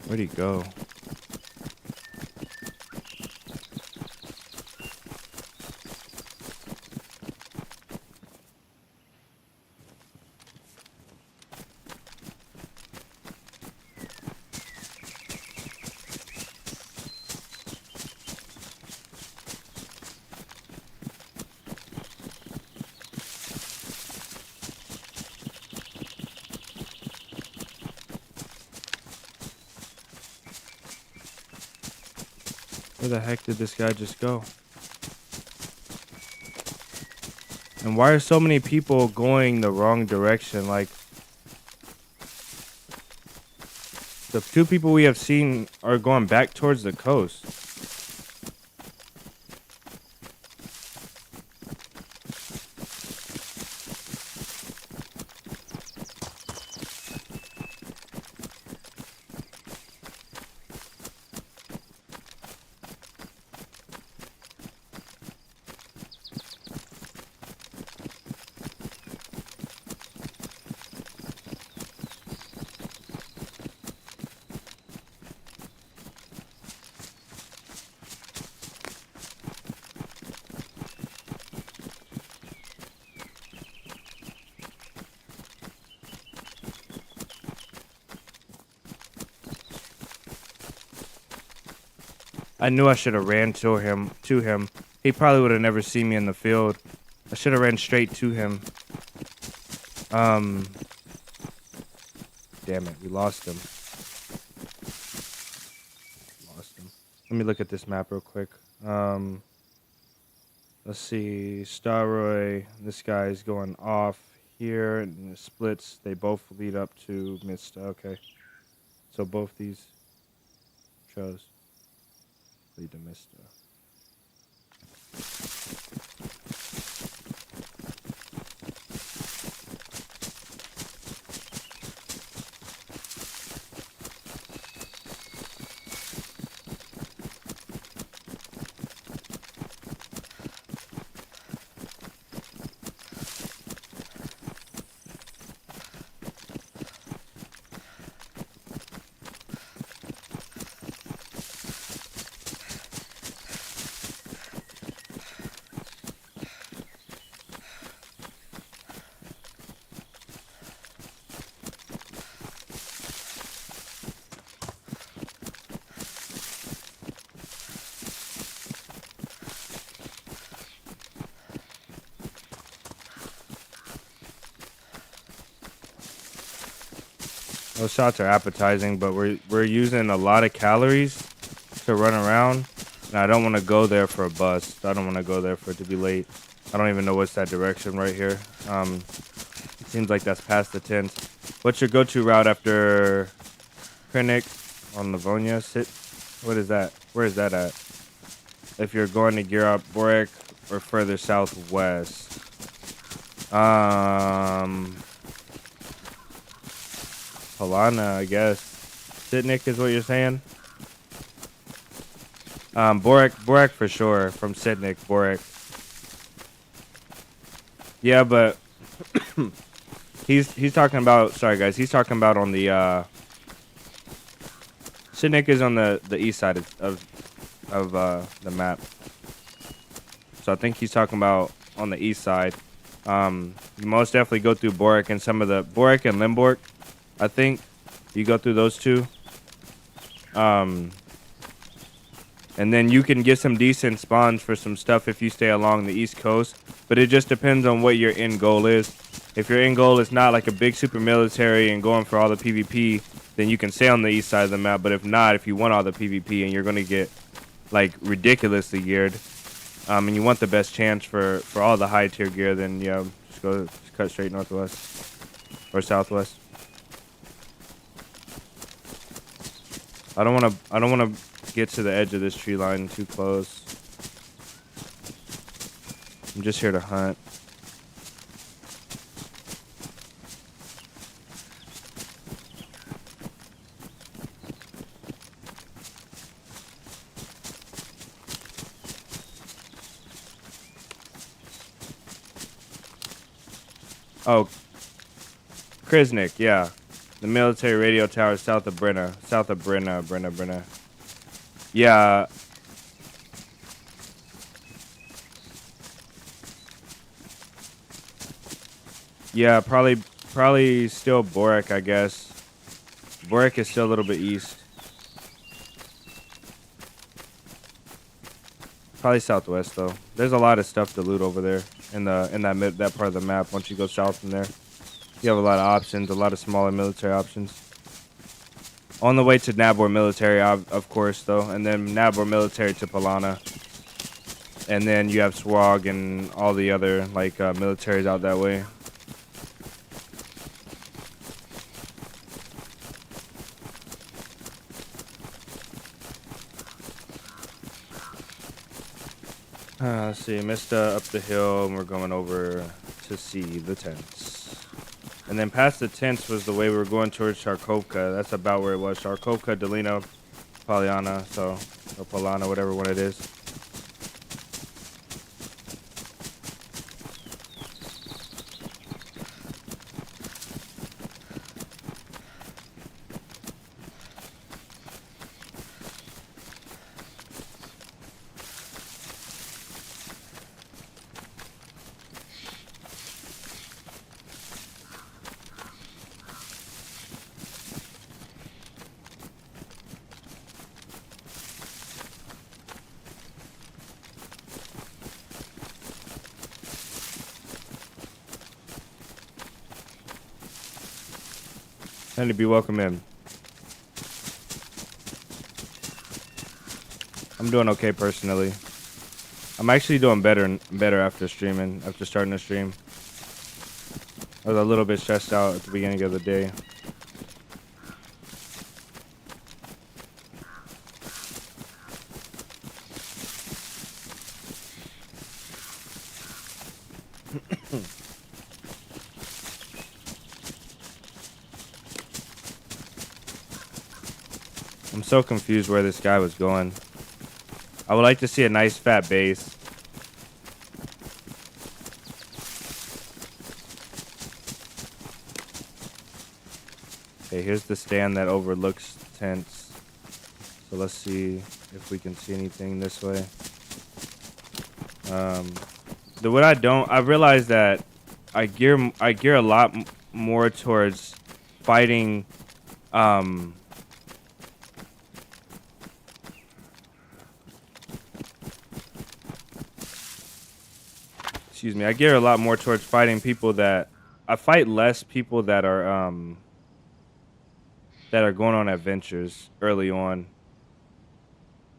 Where'd he go? Where the heck did this guy just go? And why are so many people going the wrong direction? Like, the two people we have seen are going back towards the coast. I knew I should have ran to him. He probably would have never seen me in the field. I should have ran straight to him. Damn it, we lost him. Let me look at this map real quick. Let's see, 𝙏𝙬𝙙𝙧𝙚. This guy is going off here, and the splits, they both lead up to Mista. Okay, so both these shows lead to Mista. Those shots are appetizing, but we're using a lot of calories to run around, and I don't want to go there for a bust. I don't want to go there for it to be late. I don't even know what's that direction right here. It seems like that's past the tent. What's your go-to route after Krennic on Livonia? What is that? Where is that at? If you're going to gear up Borek or further southwest. Polana, I guess. Sitnik is what you're saying? Borek for sure. From Sitnik, Borek. Yeah, but he's talking about, sorry guys, he's talking about on the Sitnik is on the east side of the map. So I think he's talking about on the east side. You most definitely go through Borek and some of the Borek and Limborg. I think you go through those two. And then you can get some decent spawns for some stuff if you stay along the east coast. But it just depends on what your end goal is. If your end goal is not like a big super military and going for all the PvP, then you can stay on the east side of the map. But if not, if you want all the PvP and you're going to get like ridiculously geared, and you want the best chance for all the high tier gear, then yeah, just cut straight northwest or southwest. I don't want to get to the edge of this tree line too close. I'm just here to hunt. Oh, Kriznik, yeah. The military radio tower south of Brenna. Brenna. Yeah. Yeah, probably still Borek, I guess. Borek is still a little bit east. Probably southwest though. There's a lot of stuff to loot over there in that part of the map. Once you go south from there, you have a lot of options, a lot of smaller military options. On the way to Nabor military, of course, though, and then Nabor military to Polana, and then you have Swag and all the other like militaries out that way. Let's see, Mista up the hill, and we're going over to see the tents. And then past the tents was the way we were going towards Sharkovka. That's about where it was. Sharkovka, Delina, Poliana, or Polana, whatever one it is. And to be welcome in. I'm doing okay personally. I'm actually doing better after starting the stream. I was a little bit stressed out at the beginning of the day. I'm so confused where this guy was going. I would like to see a nice fat base. Okay, here's the stand that overlooks tents. So let's see if we can see anything this way. I realized that I gear a lot more towards fighting excuse me, I gear a lot more towards fighting people that I fight less people that are that are going on adventures early on.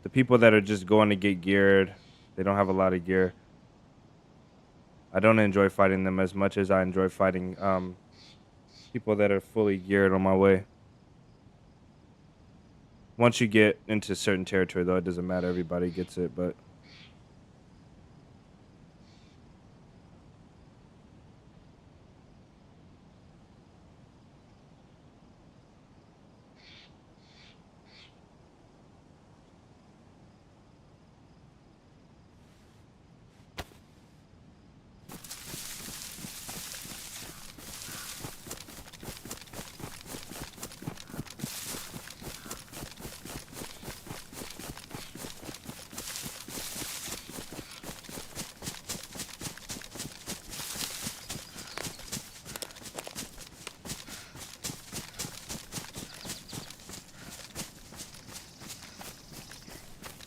The people that are just going to get geared, they don't have a lot of gear. I don't enjoy fighting them as much as I enjoy fighting people that are fully geared on my way. Once you get into certain territory, though, it doesn't matter. Everybody gets it, but...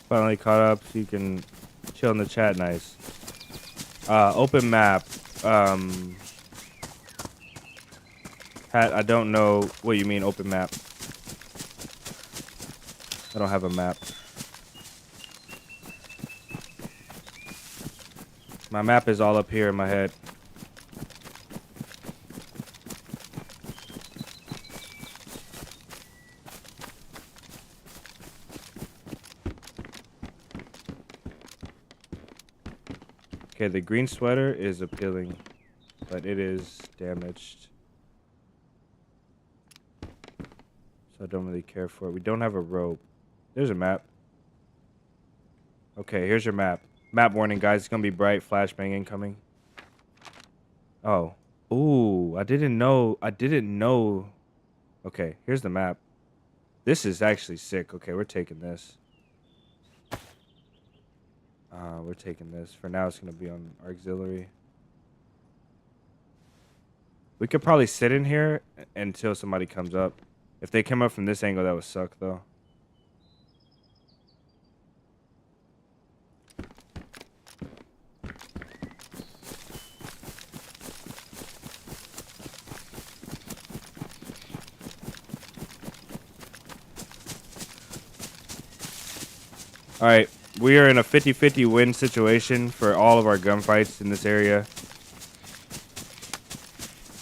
Finally caught up, so you can chill in the chat. Nice. Open map. Pat, I don't know what you mean open map. I don't have a map. My map is all up here in my head. Okay, the green sweater is appealing, but it is damaged. So I don't really care for it. We don't have a rope. There's a map. Okay, here's your map. Map warning, guys. It's gonna be bright. Flashbang incoming. Oh. Ooh, I didn't know. Okay, here's the map. This is actually sick. Okay, we're taking this. We're taking this. For now, it's gonna be on auxiliary. We could probably sit in here until somebody comes up. If they come up from this angle, that would suck, though. All right, we are in a 50-50 win situation for all of our gunfights in this area.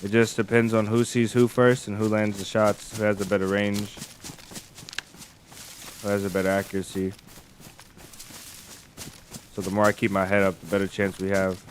It just depends on who sees who first and who lands the shots, who has a better range, who has a better accuracy. So the more I keep my head up, the better chance we have.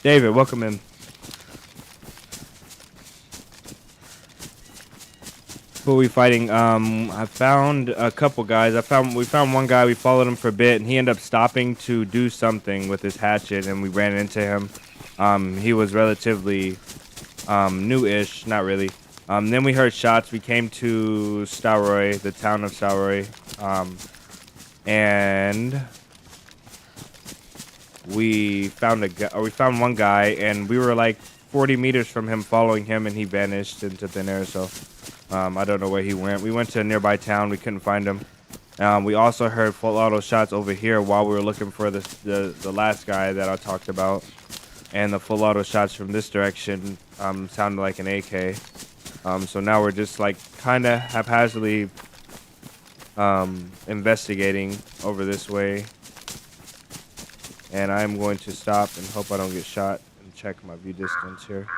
David, welcome in. Who are we fighting? I found a couple guys. We found one guy. We followed him for a bit, and he ended up stopping to do something with his hatchet, and we ran into him. He was relatively new-ish, not really. Then we heard shots. We came to 𝙬𝙬𝙧𝙬𝙬, the town of 𝙬𝙬𝙧𝙬, and we found one guy, and we were like 40 meters from him, following him, and he vanished into thin air. So I don't know where he went. We went to a nearby town. We couldn't find him. We also heard full auto shots over here while we were looking for the last guy that I talked about, and the full auto shots from this direction sounded like an AK. So now we're just like kind of haphazardly investigating over this way. And I'm going to stop and hope I don't get shot and check my view distance here.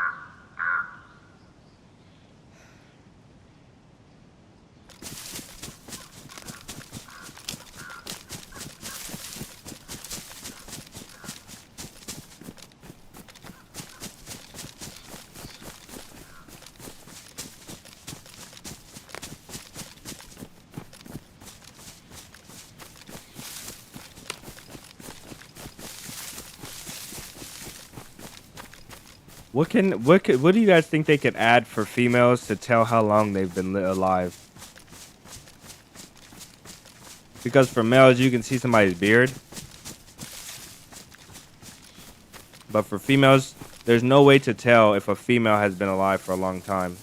What do you guys think they could add for females to tell how long they've been alive? Because for males, you can see somebody's beard. But for females, there's no way to tell if a female has been alive for a long time.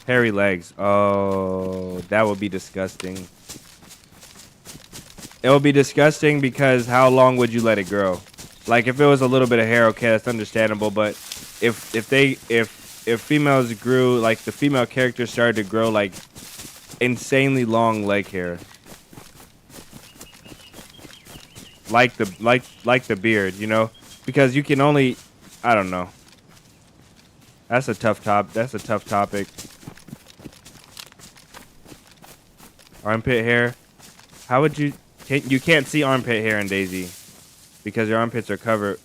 Hairy legs. Oh, that would be disgusting. It would be disgusting because how long would you let it grow? Like if it was a little bit of hair, okay, that's understandable. But if females grew, like the female character started to grow like insanely long leg hair, like the beard, you know, because you can only, I don't know. That's a tough topic. Armpit hair. How would you? You can't see armpit hair in DayZ because your armpits are covered,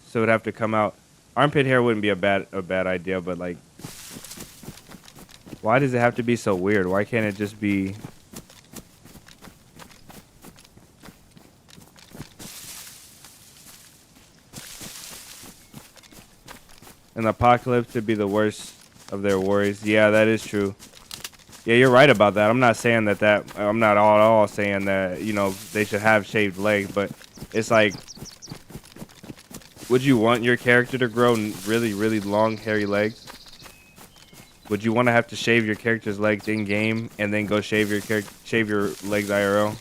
so it would have to come out. Armpit hair wouldn't be a bad idea, but like, why does it have to be so weird? Why can't it just be? An apocalypse to be the worst of their worries. Yeah, that is true. Yeah, you're right about that. I'm not saying that I'm not at all saying that, you know, they should have shaved legs, but it's like, would you want your character to grow really, really long, hairy legs? Would you want to have to shave your character's legs in game and then go shave your legs IRL?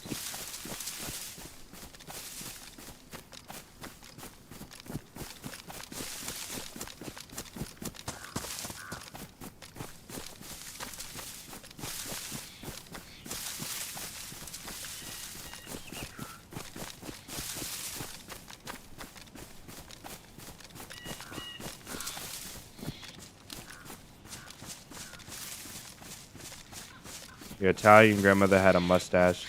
Your Italian grandmother had a mustache.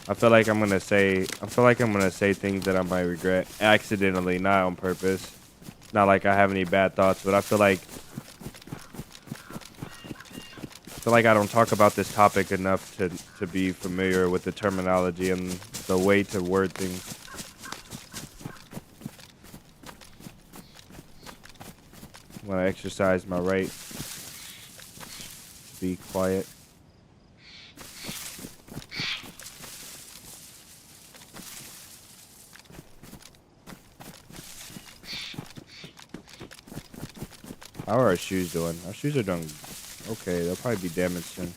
I feel like I'm gonna say things that I might regret accidentally, not on purpose. Not like I have any bad thoughts, but I feel like I don't talk about this topic enough to be familiar with the terminology and the way to word things. I'm gonna exercise my right to be quiet. How are our shoes doing? Our shoes are doing okay. They'll probably be damaged soon.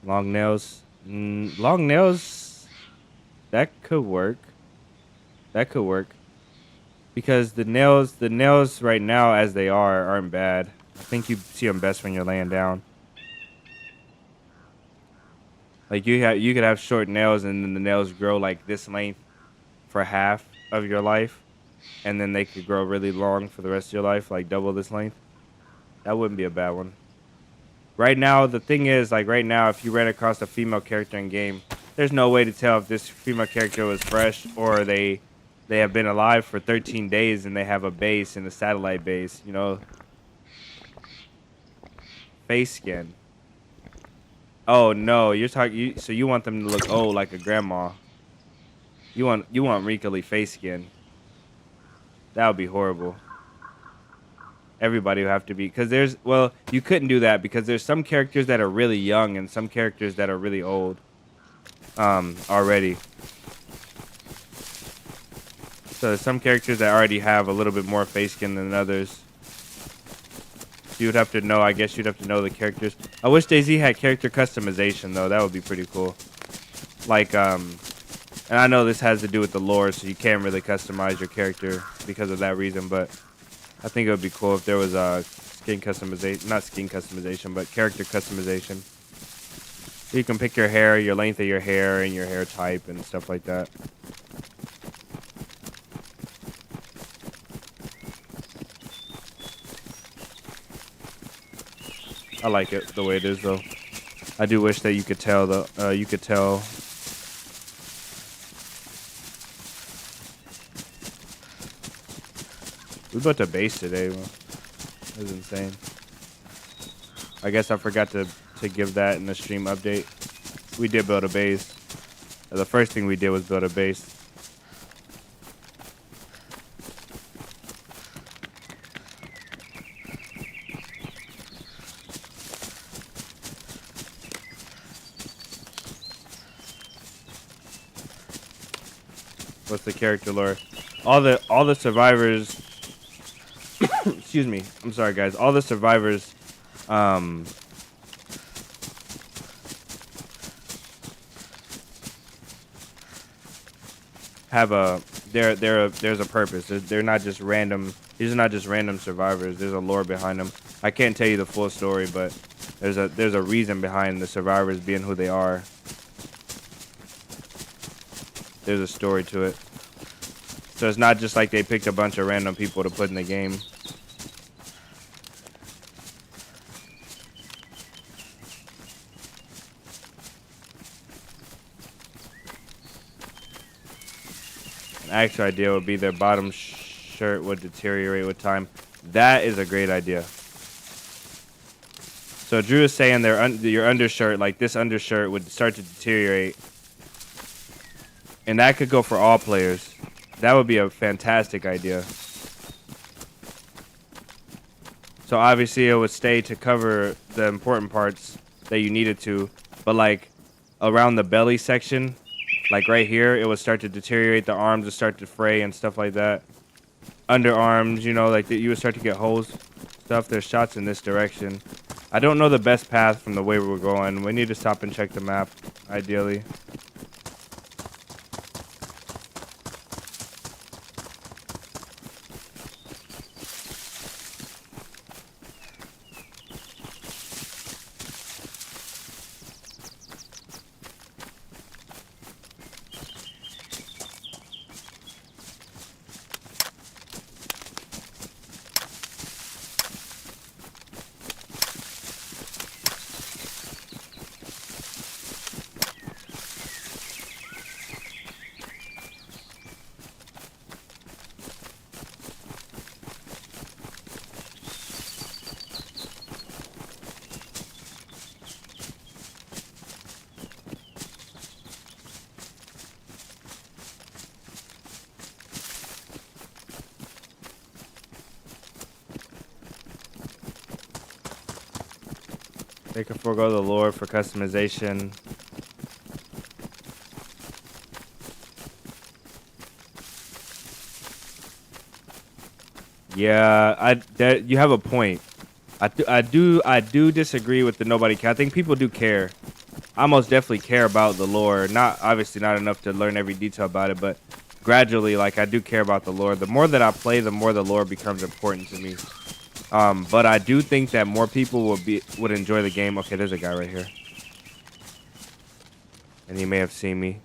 Long nails. Long nails. That could work. That could work. Because the nails right now as they aren't bad. I think you see them best when you're laying down. Like you could have short nails and then the nails grow like this length for half of your life, and then they could grow really long for the rest of your life, like double this length. That wouldn't be a bad one. Right now, the thing is, like right now, if you ran across a female character in game, there's no way to tell if this female character was fresh or they have been alive for 13 days and they have a base and a satellite base, you know. Face skin. Oh no, you're talking. So you want them to look old like a grandma. You want wrinkly face skin. That would be horrible. Everybody would have to be, because you couldn't do that because there's some characters that are really young and some characters that are really old already. So there's some characters that already have a little bit more face skin than others. You'd have to know, I guess you'd have to know the characters. I wish DayZ had character customization though. That would be pretty cool. Like, and I know this has to do with the lore, so you can't really customize your character because of that reason, but I think it would be cool if there was a skin customization, not skin customization, but character customization. You can pick your hair, your length of your hair, and your hair type and stuff like that. I like it the way it is though. I do wish that you could tell we built a base today, man. That was insane. I guess I forgot to give that in the stream update. We did build a base. The first thing we did was build a base. What's the character lore? All the survivors excuse me. I'm sorry guys. All the survivors have a there's a purpose. They're not just random. These are not just random survivors. There's a lore behind them. I can't tell you the full story, but there's a reason behind the survivors being who they are. There's a story to it. So it's not just like they picked a bunch of random people to put in the game. An actual idea would be their bottom shirt would deteriorate with time. That is a great idea. So Drew is saying your undershirt, like this undershirt, would start to deteriorate. And that could go for all players. That would be a fantastic idea. So obviously it would stay to cover the important parts that you needed to. But like around the belly section, like right here, it would start to deteriorate. The arms would start to fray and stuff like that. Underarms, you know, like you would start to get holes. Stuff. There's shots in this direction. I don't know the best path from the way we're going. We need to stop and check the map, ideally. They can forego the lore for customization. Yeah, you have a point. I do disagree with the nobody care. I think people do care. I most definitely care about the lore. Not obviously not enough to learn every detail about it, but gradually, like I do care about the lore. The more that I play, the more the lore becomes important to me. But I do think that more people would enjoy the game. Okay, there's a guy right here. And he may have seen me.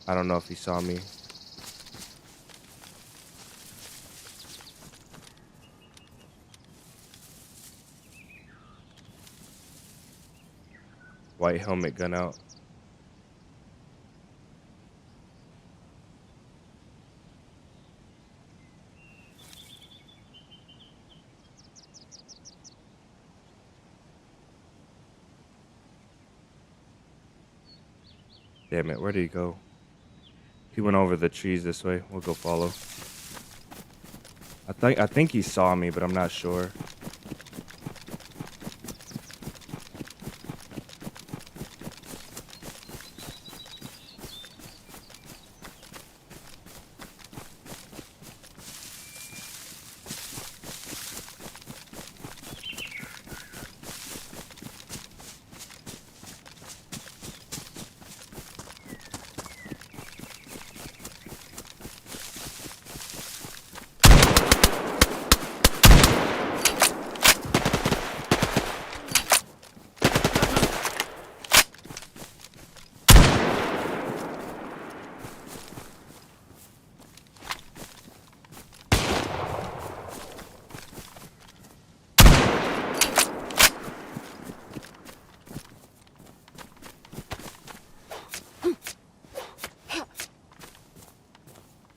I don't know if he saw me. White helmet gun out. Damn it, where did he go? He went over the trees this way. We'll go follow. I think he saw me, but I'm not sure.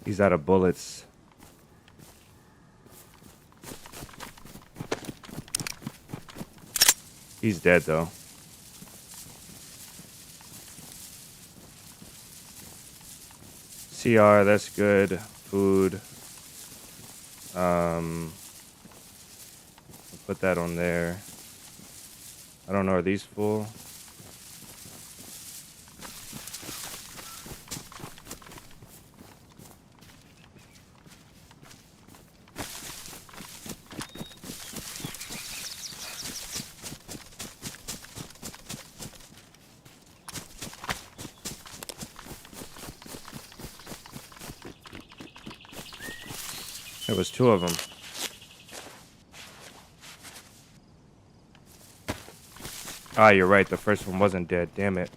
He's out of bullets. He's dead though. CR, that's good. Food. I'll put that on there. I don't know, are these full? There was 2 of them. Ah, you're right. The first one wasn't dead. Damn it.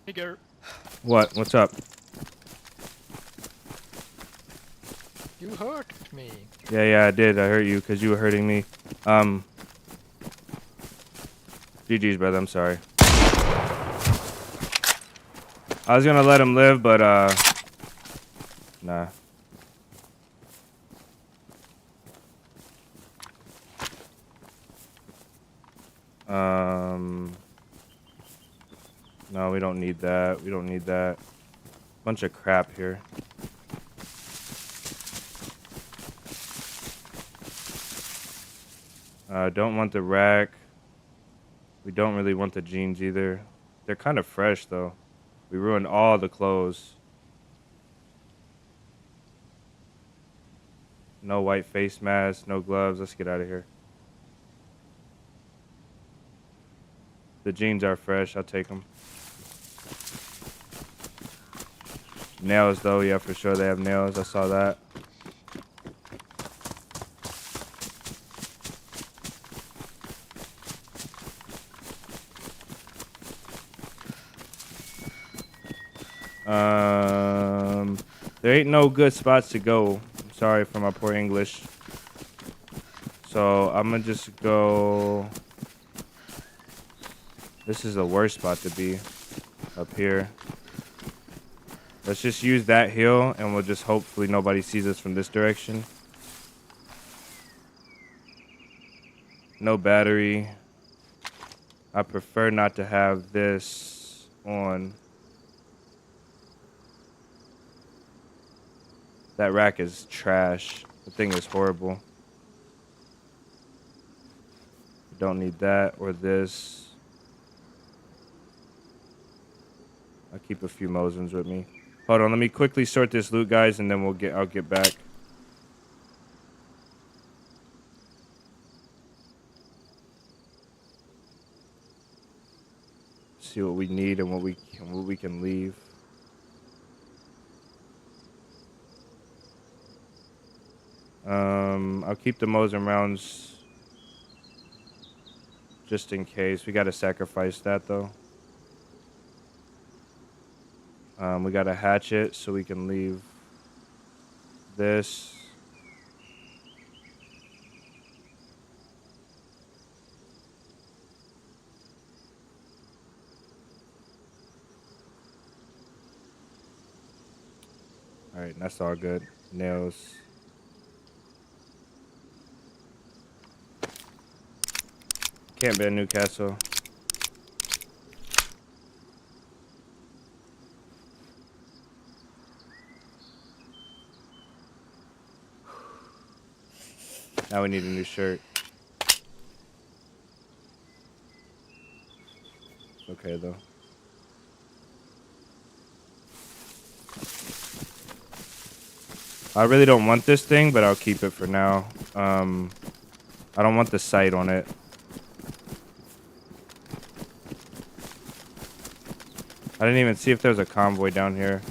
Hey, Garrett. What? What's up? You hurt me. Yeah, I did. I hurt you because you were hurting me. GG's, brother. I'm sorry. I was gonna let him live, but, nah. No, we don't need that. We don't need that. Bunch of crap here. Don't want the rack. We don't really want the jeans either. They're kind of fresh, though. We ruined all the clothes. No white face mask, no gloves. Let's get out of here. The jeans are fresh. I'll take them. Nails, though. Yeah, for sure they have nails. I saw that. There ain't no good spots to go. I'm sorry for my poor English. So I'm gonna just go. This is the worst spot to be. Up here. Let's just use that hill and we'll just hopefully nobody sees us from this direction. No battery. I prefer not to have this on. That rack is trash. The thing is horrible. Don't need that or this. I'll keep a few Mosins with me. Hold on, let me quickly sort this loot, guys, and then I'll get back. See what we need and what we can leave. I'll keep the Mosin rounds just in case. We gotta sacrifice that though. We got a hatchet so we can leave this. All right, that's all good. Nails. Can't be in Newcastle. Now we need a new shirt. Okay, though. I really don't want this thing, but I'll keep it for now. I don't want the sight on it. I didn't even see if there was a convoy down here.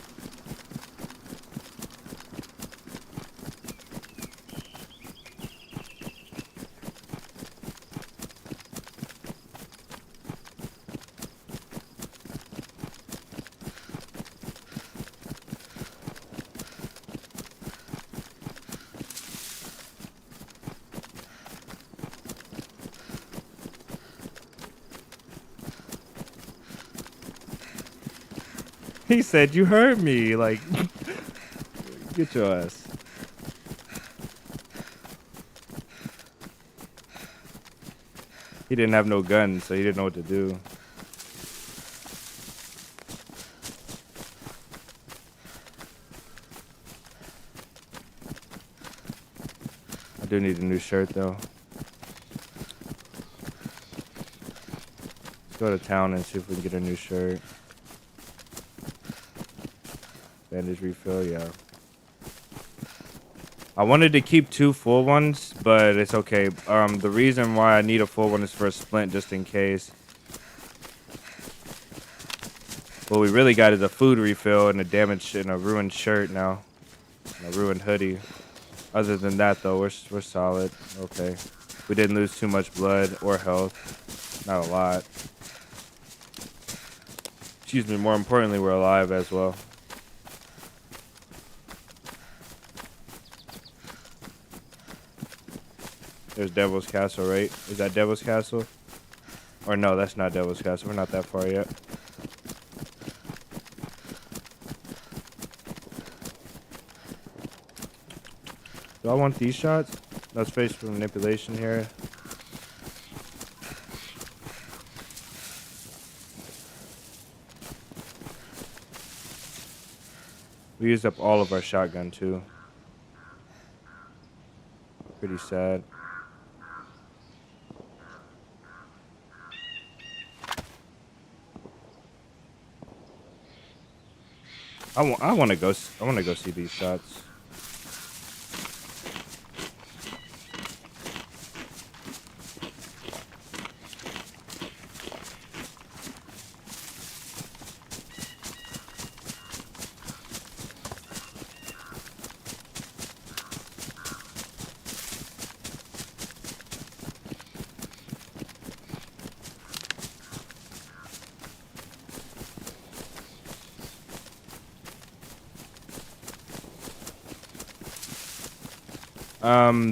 He said, you hurt me. Like, get your ass. He didn't have no gun, so he didn't know what to do. I do need a new shirt, though. Let's go to town and see if we can get a new shirt. Bandage refill, yeah. I wanted to keep 2 full ones, but it's okay. The reason why I need a full one is for a splint, just in case. What we really got is a food refill and a damaged and a ruined shirt now, and a ruined hoodie. Other than that, though, we're solid. Okay, we didn't lose too much blood or health, not a lot. Excuse me. More importantly, we're alive as well. There's Devil's Castle, right? Is that Devil's Castle? Or no, that's not Devil's Castle. We're not that far yet. Do I want these shots? No space for manipulation here. We used up all of our shotgun too. Pretty sad. I want to go see these shots.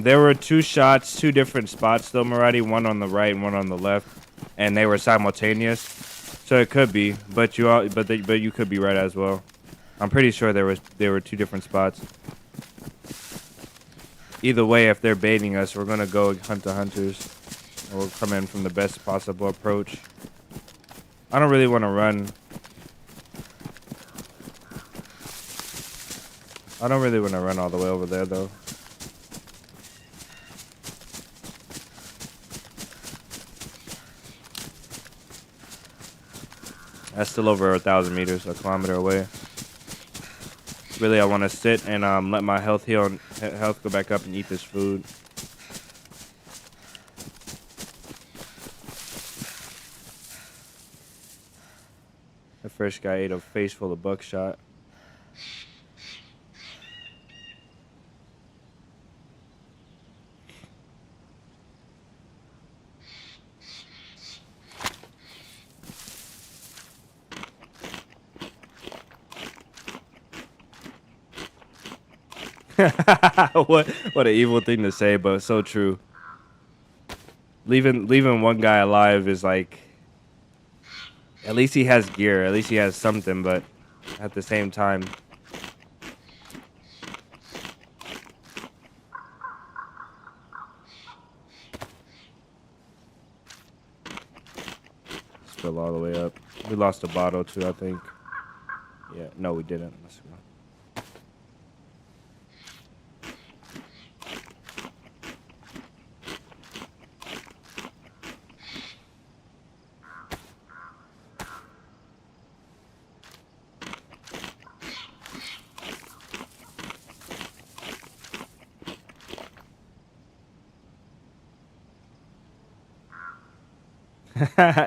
There were 2 shots, 2 different spots though, Maradi, one on the right and one on the left, and they were simultaneous. So it could be, but you could be right as well. I'm pretty sure there were 2 different spots. Either way, if they're baiting us, we're gonna go hunt the hunters. And we'll come in from the best possible approach. I don't really want to run. I don't really want to run all the way over there though. That's still over 1,000 meters, a kilometer away. Really, I want to sit and let my health heal and health go back up and eat this food. The first guy ate a face full of buckshot. What an evil thing to say, but so true. Leaving one guy alive is like, at least he has gear, at least he has something, but at the same time, spill all the way up. We lost a bottle too, I think. Yeah, no, we didn't. Let's go.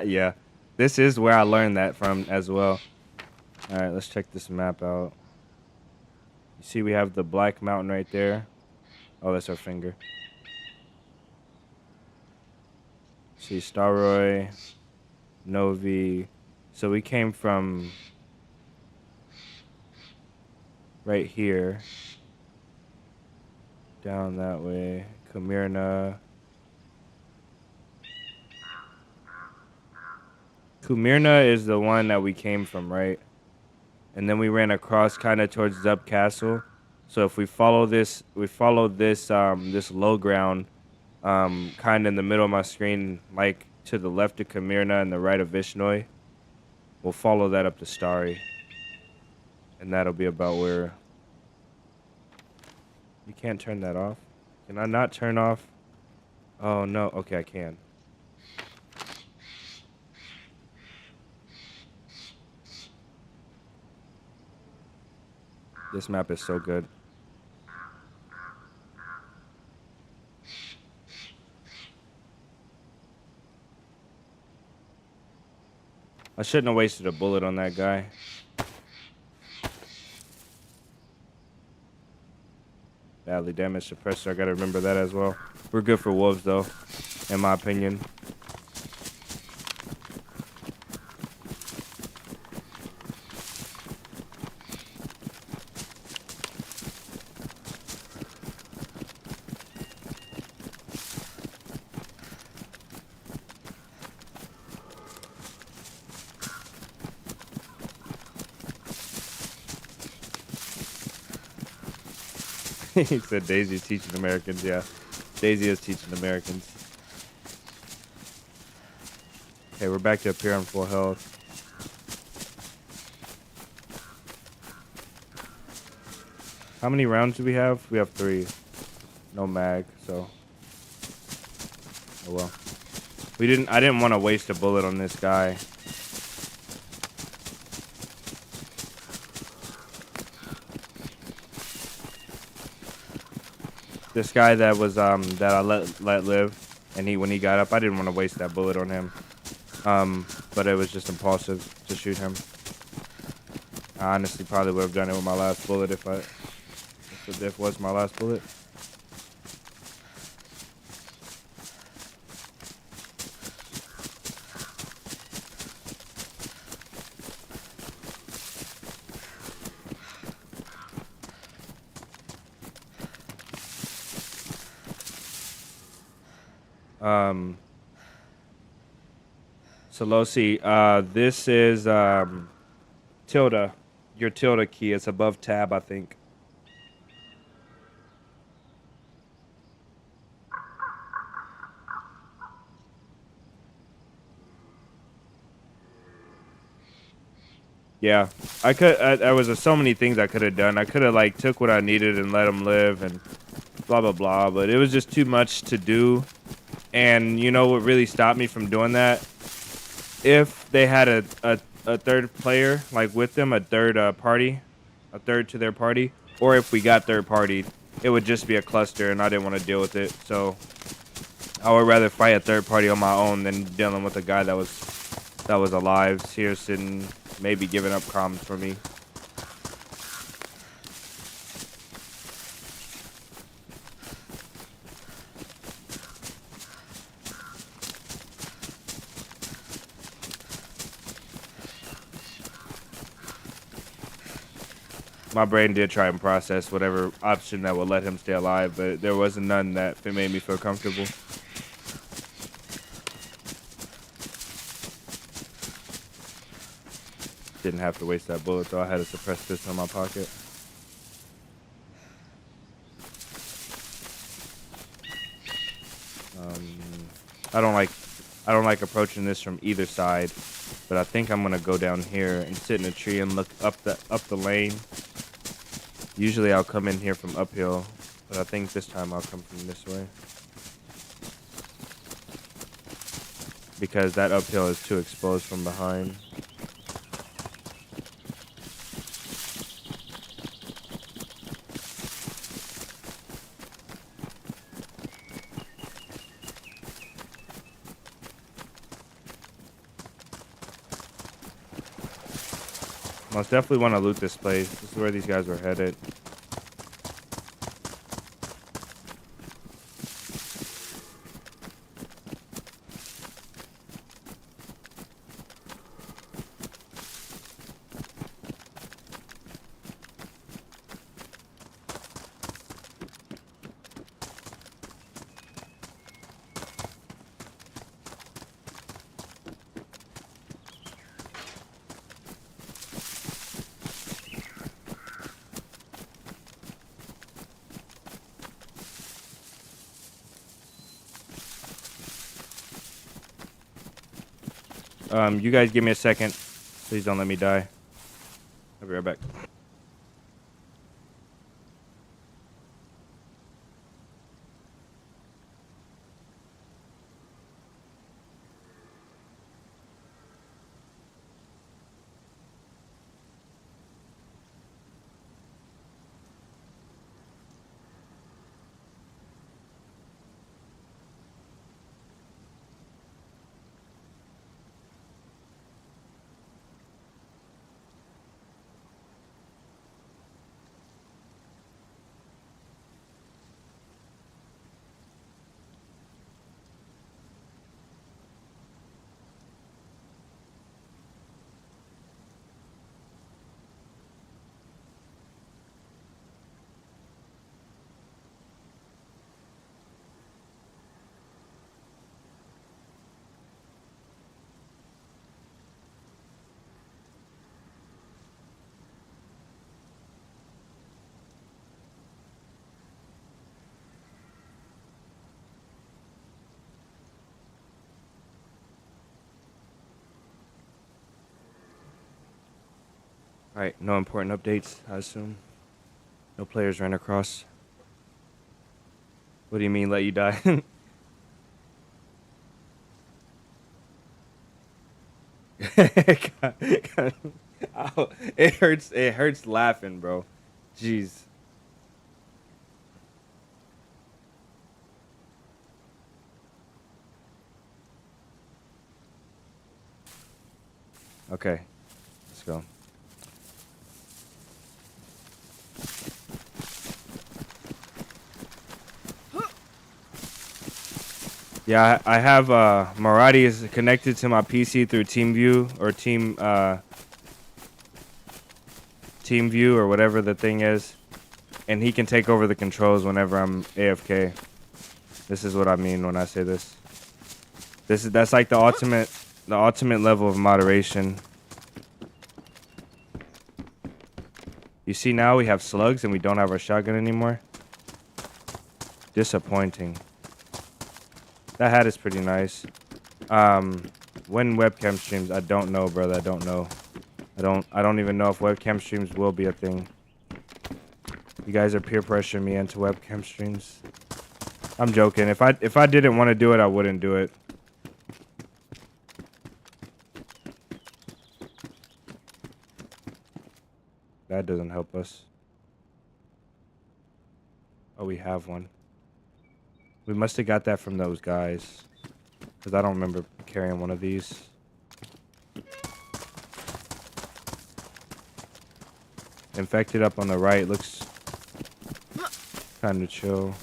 Yeah, this is where I learned that from as well. All right, let's check this map out. You see we have the black mountain right there. Oh, that's our finger. See Staroy, Novi. So we came from right here down that way. Kumirna. Kumirna is the one that we came from, right? and then we ran across kind of towards Zub Castle. So if we follow this, this low ground, kind of in the middle of my screen, like to the left of Kamirna and the right of Vishnoi. We'll follow that up to Starry, and that'll be about where. You can't turn that off. Can I not turn off? Oh no. Okay, I can. This map is so good. I shouldn't have wasted a bullet on that guy. Badly damaged suppressor. I gotta remember that as well. We're good for wolves though, in my opinion. He said DayZ teaching Americans. Yeah, DayZ is teaching Americans. Okay, we're back to up here on full health. How many rounds do we have? We have 3. No mag, so. Oh well. I didn't want to waste a bullet on this guy. This guy that was that I let live, and when he got up, I didn't want to waste that bullet on him. But it was just impulsive to shoot him. I honestly probably would have done it with my last bullet if it was my last bullet. Solosi, this is tilde, your tilde key. It's above tab, I think. Yeah, there was so many things I could have done. I could have like took what I needed and let him live and blah blah blah, but it was just too much to do. And you know what really stopped me from doing that? If they had a third player like with them, a third party, a third to their party, or if we got third party, it would just be a cluster, and I didn't want to deal with it. So I would rather fight a third party on my own than dealing with a guy that was alive, here sitting, maybe giving up comms for me. My brain did try and process whatever option that would let him stay alive, but there wasn't none that made me feel comfortable. Didn't have to waste that bullet though. I had a suppressed pistol in my pocket. I don't like approaching this from either side, but I think I'm gonna go down here and sit in a tree and look up the lane. Usually I'll come in here from uphill, but I think this time I'll come from this way. Because that uphill is too exposed from behind. Most definitely want to loot this place. This is where these guys were headed. You guys give me a second. Please don't let me die. I'll be right back. Alright, no important updates, I assume. No players ran across. What do you mean, let you die? God. Ow, it hurts laughing, bro. Jeez. Okay, let's go. Yeah, I have Maradi is connected to my PC through TeamView or TeamView or whatever the thing is, and he can take over the controls whenever I'm AFK. This is what I mean when I say this. That's like the ultimate level of moderation. You see, now we have slugs and we don't have our shotgun anymore. Disappointing. That hat is pretty nice. When webcam streams, I don't know, brother. I don't know. I don't even know if webcam streams will be a thing. You guys are peer pressuring me into webcam streams. I'm joking. If I didn't want to do it, I wouldn't do it. That doesn't help us. Oh, we have one. We must have got that from those guys, because I don't remember carrying one of these. Infected up on the right looks kind of chill.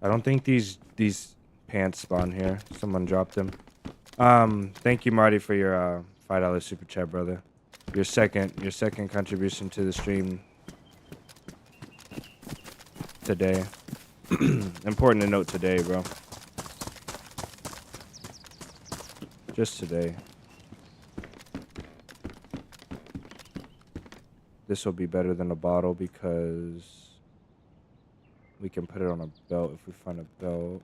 I don't think these pants spawn here. Someone dropped them. Thank you, Marty, for your $5 super chat, brother. Your second contribution to the stream today. Important to note today, bro. Just today. This will be better than a bottle because we can put it on a belt if we find a belt.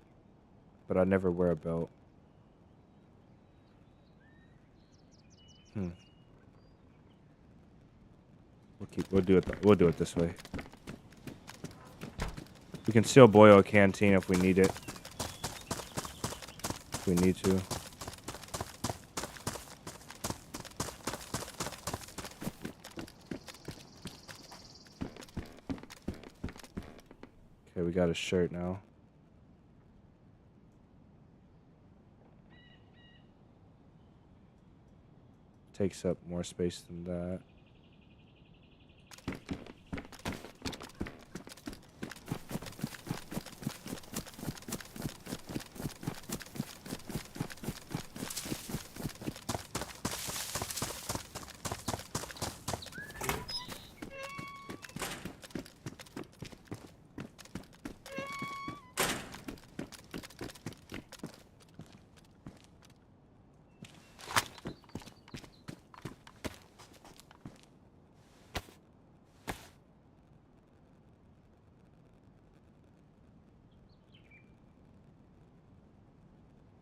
But I never wear a belt. We'll do it this way. We can still boil a canteen if we need it. If we need to. Okay, we got a shirt now. Takes up more space than that.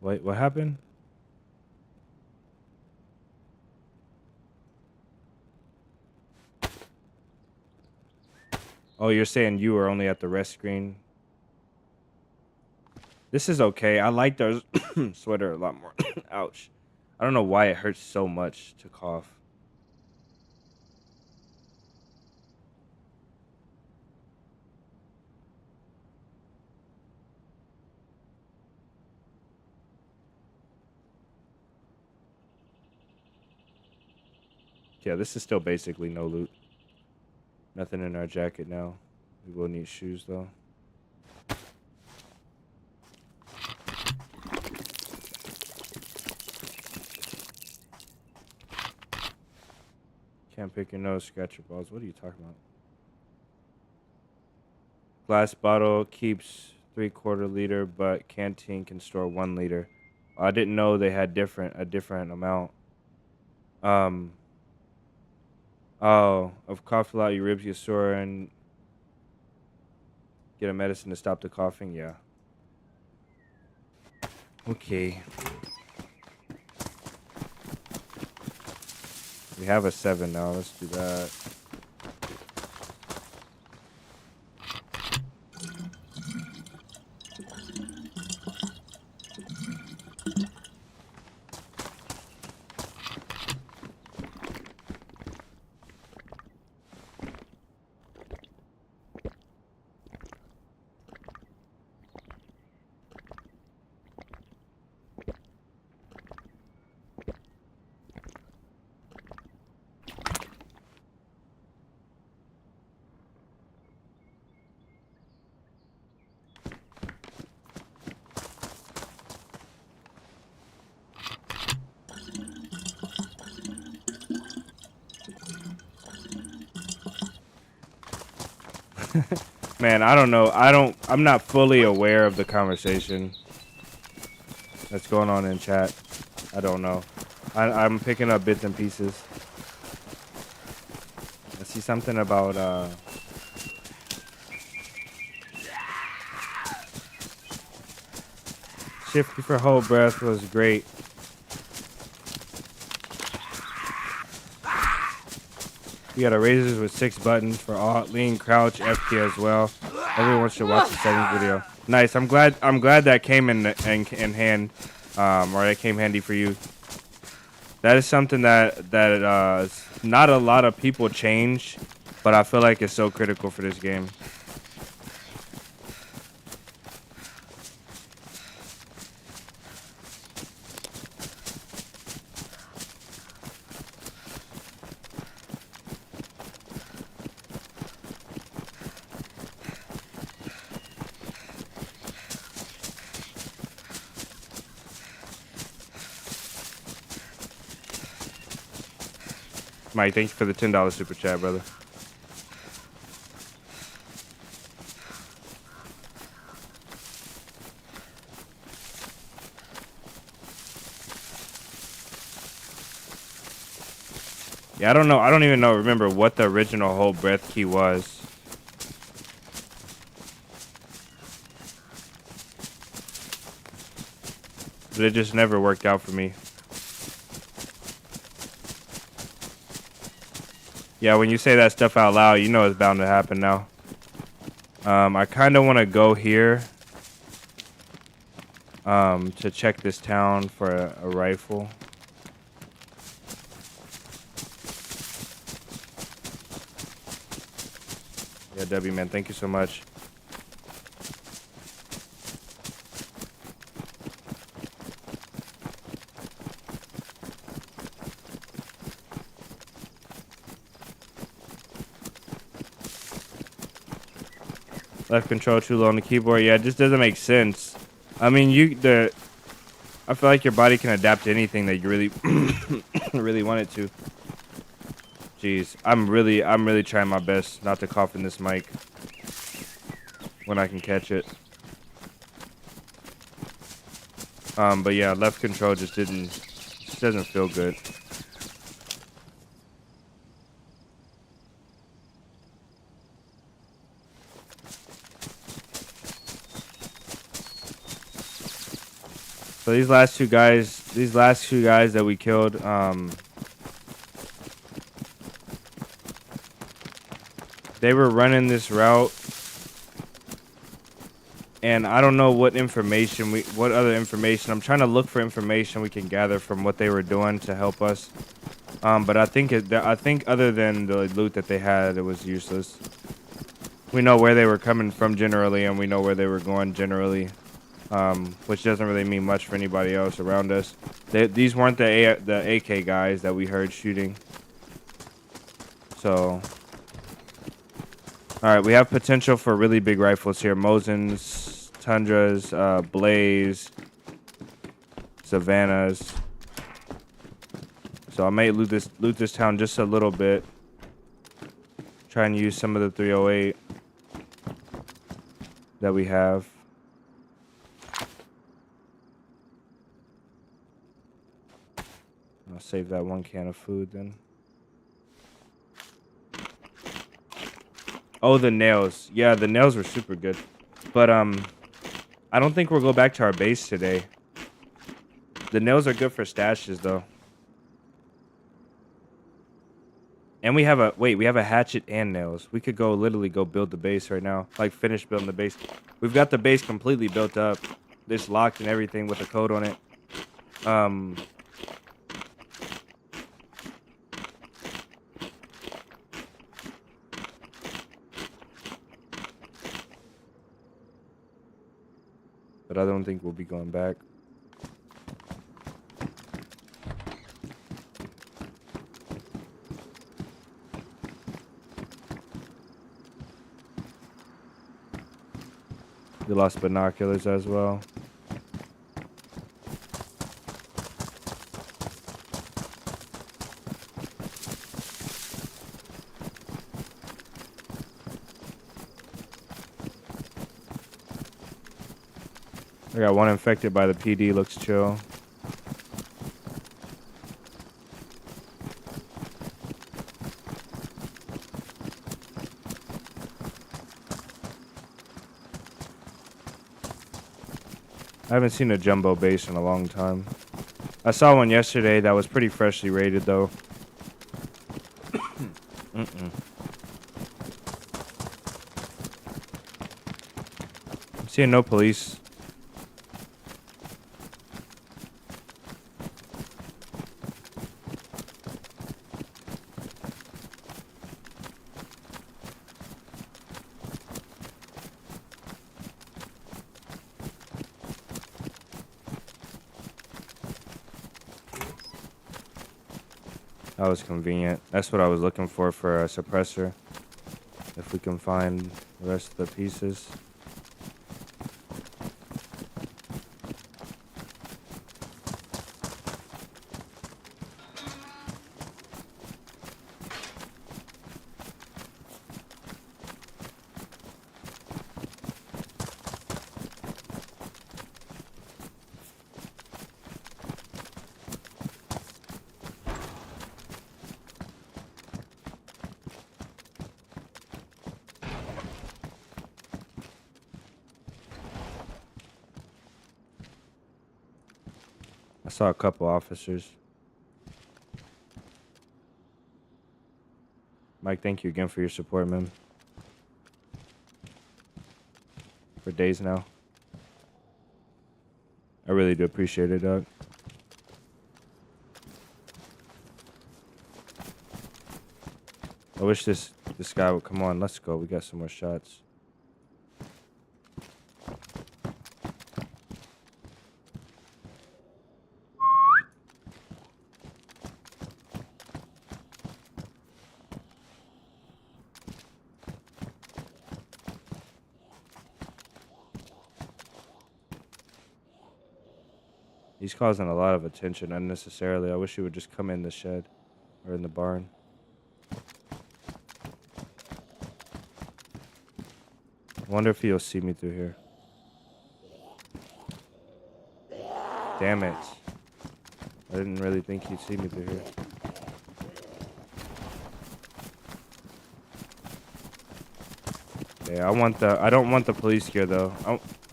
Wait, what happened? Oh, you're saying you were only at the rest screen? This is okay. I like their sweater a lot more. Ouch. I don't know why it hurts so much to cough. Yeah, this is still basically no loot. Nothing in our jacket now. We will need shoes though. Can't pick your nose, scratch your balls. What are you talking about? Glass bottle keeps 3/4 liter, but canteen can store 1 liter. I didn't know they had a different amount. Oh, of cough a lot, your ribs get sore and get a medicine to stop the coughing. Yeah. Okay. We have a 7 now. Let's do that. Man, I don't know. I'm not fully aware of the conversation that's going on in chat. I don't know. I'm picking up bits and pieces. I see something about shift for whole breath was great. We got a razors with 6 buttons for alt, lean, crouch, FK as well. Everyone should watch the settings video. Nice. I'm glad that came in hand, or that came handy for you. That is something that not a lot of people change, but I feel like it's so critical for this game. Mike, thank you for the $10 super chat, brother. Yeah, I don't know. I don't even remember what the original whole breath key was. But it just never worked out for me. Yeah, when you say that stuff out loud, you know it's bound to happen now. I kind of want to go here to check this town for a rifle. Yeah, W, man, thank you so much. Left control too low on the keyboard. Yeah, it just doesn't make sense. I mean, I feel like your body can adapt to anything that you really, really want it to. Jeez, I'm really trying my best not to cough in this mic when I can catch it. But yeah, left control just doesn't feel good. So these last two guys that we killed, they were running this route, and I don't know what other information. I'm trying to look for information we can gather from what they were doing to help us. But I think other than the loot that they had, it was useless. We know where they were coming from generally, and we know where they were going generally, which doesn't really mean much for anybody else around us. These weren't the AK guys that we heard shooting. So, all right, we have potential for really big rifles here. Mosins, Tundras, Blaze, Savannahs. So I may loot this town just a little bit. Try and use some of the 308 that we have. I'll save that one can of food then. Oh, the nails. Yeah, the nails were super good. But I don't think we'll go back to our base today. The nails are good for stashes though. And we have a hatchet and nails. We could literally go build the base right now. Like finish building the base. We've got the base completely built up. It's locked and everything with a code on it. But I don't think we'll be going back. We lost binoculars as well. I got one infected by the PD, looks chill. I haven't seen a jumbo base in a long time. I saw one yesterday that was pretty freshly rated though. I'm seeing no police. That was convenient. That's what I was looking for a suppressor. If we can find the rest of the pieces. I saw a couple officers. Mike, thank you again for your support, man. For days now. I really do appreciate it, Doug. I wish this guy would come on. Let's go. We got some more shots. He's causing a lot of attention unnecessarily. I wish he would just come in the shed or in the barn. I wonder if he'll see me through here. Damn it. I didn't really think he'd see me through here. Yeah, I don't want the police gear though.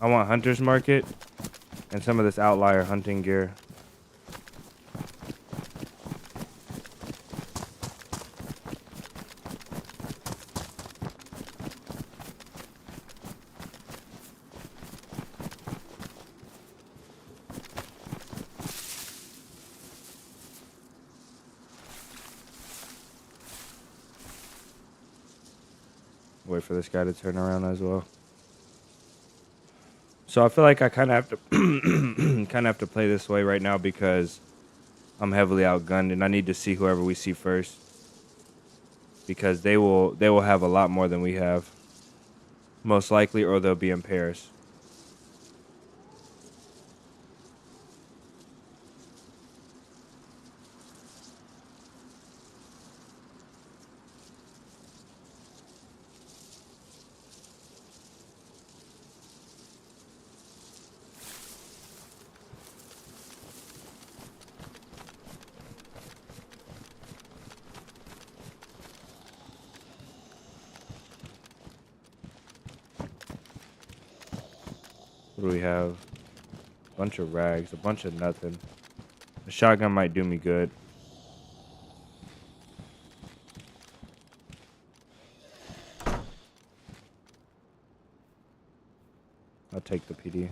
I want Hunter's Market. And some of this outlier hunting gear. Wait for this guy to turn around as well. So I feel like I kind of have to play this way right now because I'm heavily outgunned and I need to see whoever we see first, because they will have a lot more than we have, most likely, or they'll be in pairs. What do we have? A bunch of rags, a bunch of nothing. A shotgun might do me good. I'll take the PD.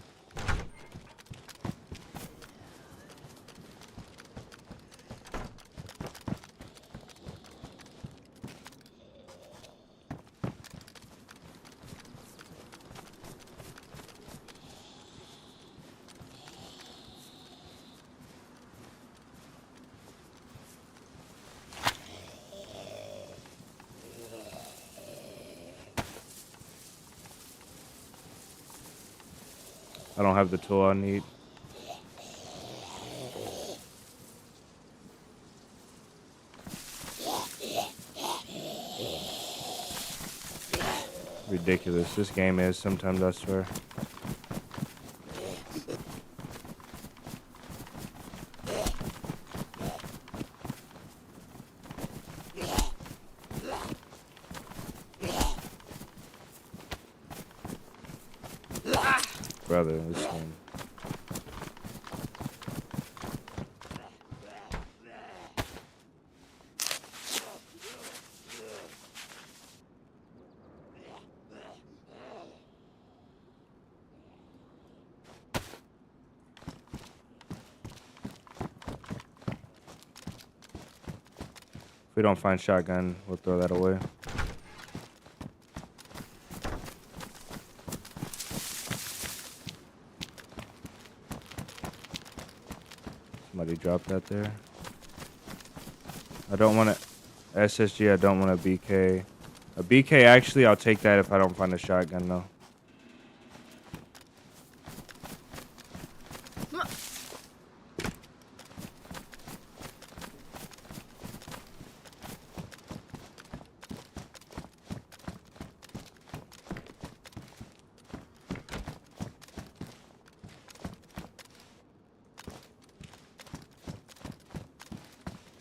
I don't have the tool I need. Ridiculous. This game is sometimes, I swear. Brother, this game. If we don't find shotgun, we'll throw that away. Somebody dropped that there. I don't want a SSG. I don't want a BK. A BK, actually, I'll take that if I don't find a shotgun, though.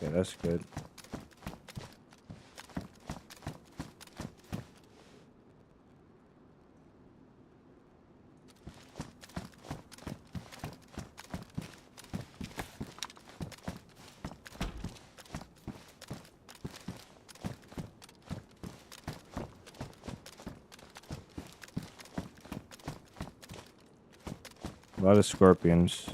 Okay, that's good. A lot of scorpions.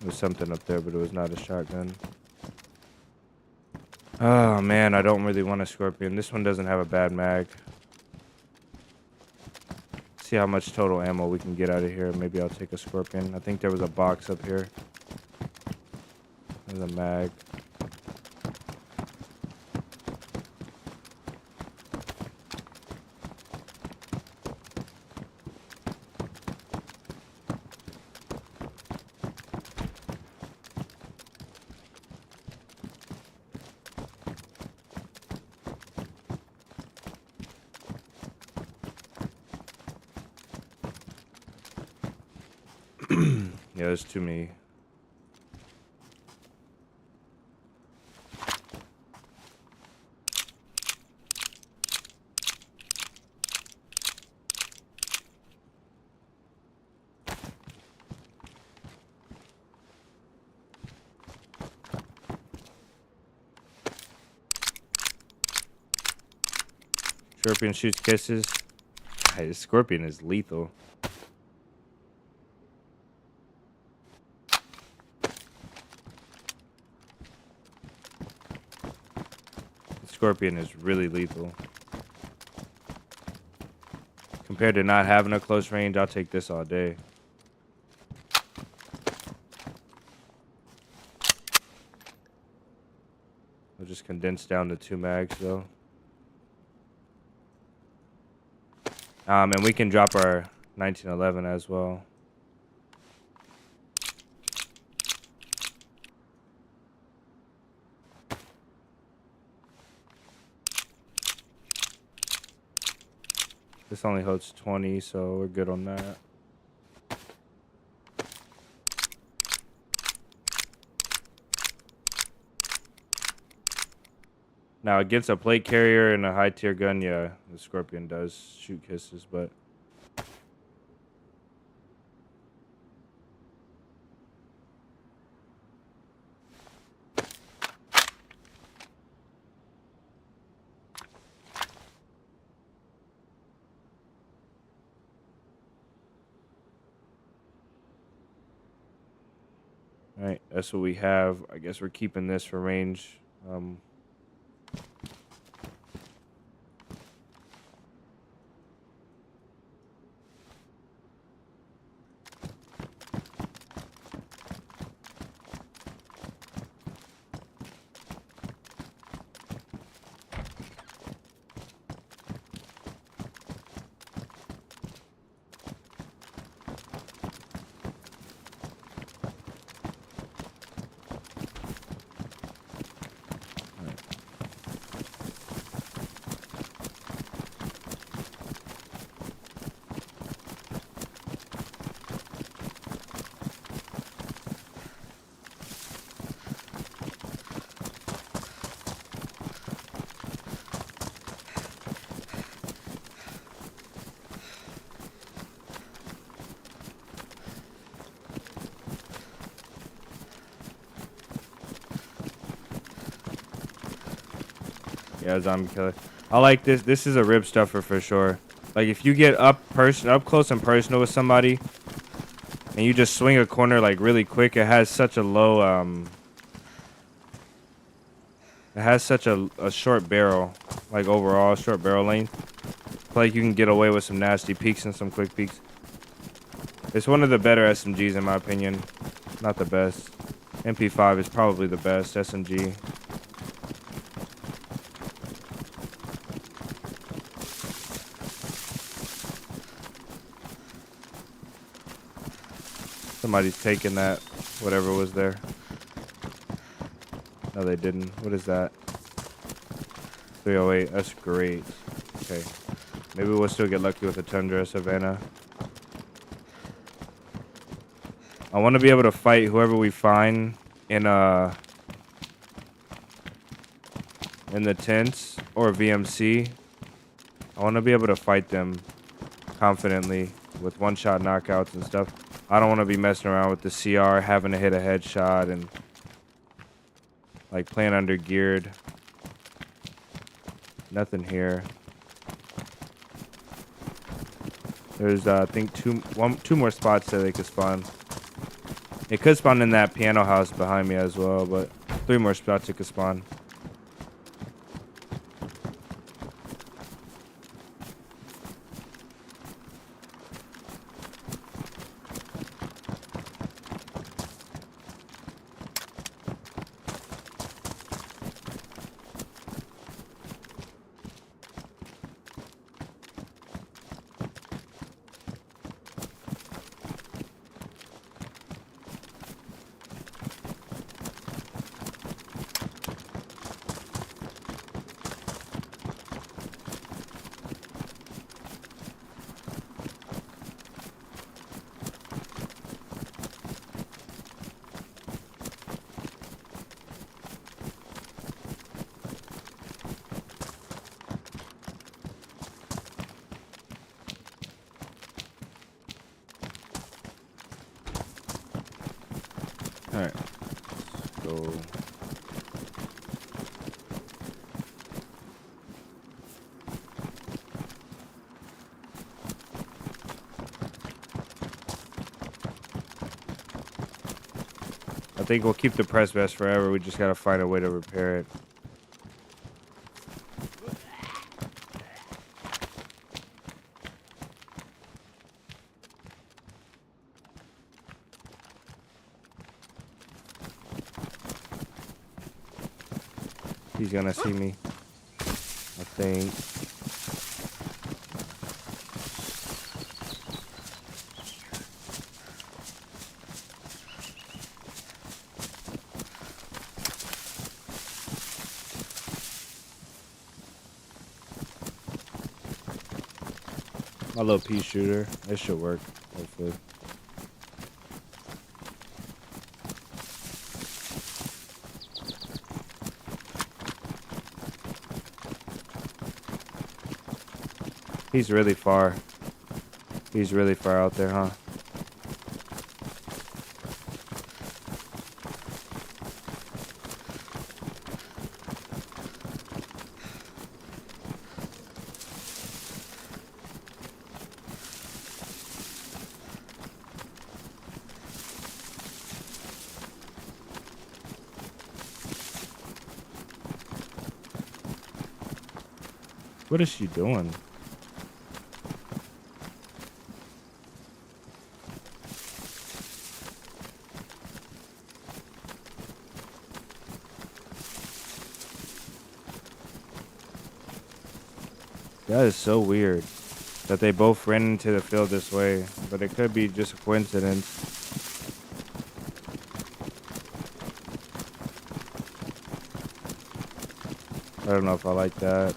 There was something up there, but it was not a shotgun. Oh man, I don't really want a scorpion. This one doesn't have a bad mag. See how much total ammo we can get out of here. Maybe I'll take a scorpion. I think there was a box up here. There's a mag. Yeah, there's too many. Scorpion shoots kisses. Hey, this scorpion is lethal. The scorpion is really lethal. Compared to not having a close range, I'll take this all day. I'll just condense down to 2 mags though. And we can drop our 1911 as well. This only holds 20, so we're good on that. Now, against a plate carrier and a high tier gun, yeah, the Scorpion does shoot kisses, but all right, that's what we have. I guess we're keeping this for range. Yeah, zombie killer. I like this. This is a rib stuffer for sure. Like if you get up close and personal with somebody, and you just swing a corner like really quick, it has such a low it has such a short barrel, like overall short barrel length. Like you can get away with some nasty peeks and some quick peeks. It's one of the better SMGs in my opinion. Not the best. MP5 is probably the best SMG. Somebody's taking that, whatever was there. No, they didn't. What is that? 308. That's great. Okay. Maybe we'll still get lucky with a Tundra Savannah. I want to be able to fight whoever we find in the tents or VMC. I want to be able to fight them confidently with one-shot knockouts and stuff. I don't want to be messing around with the CR, having to hit a headshot and like playing under geared. Nothing here. There's I think two more spots that they could spawn. It could spawn in that piano house behind me as well, but 3 more spots it could spawn. Alright. Go. I think we'll keep the press vest forever. We just gotta find a way to repair it. He's gonna see me, I think. My little pea shooter. It should work, hopefully. He's really far. He's really far out there, huh? What is she doing? That is so weird that they both ran into the field this way, but it could be just a coincidence. I don't know if I like that.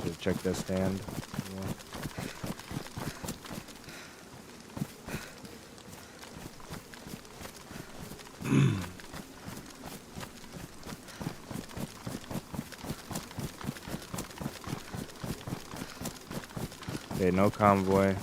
Should check that stand. Yeah. Okay, no convoy.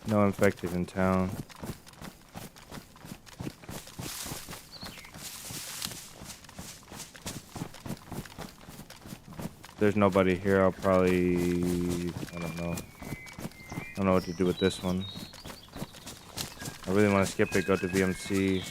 No infected in town. There's nobody here. I'll probably, I don't know don't know what to do with this one. I really want to skip it, go to VMC.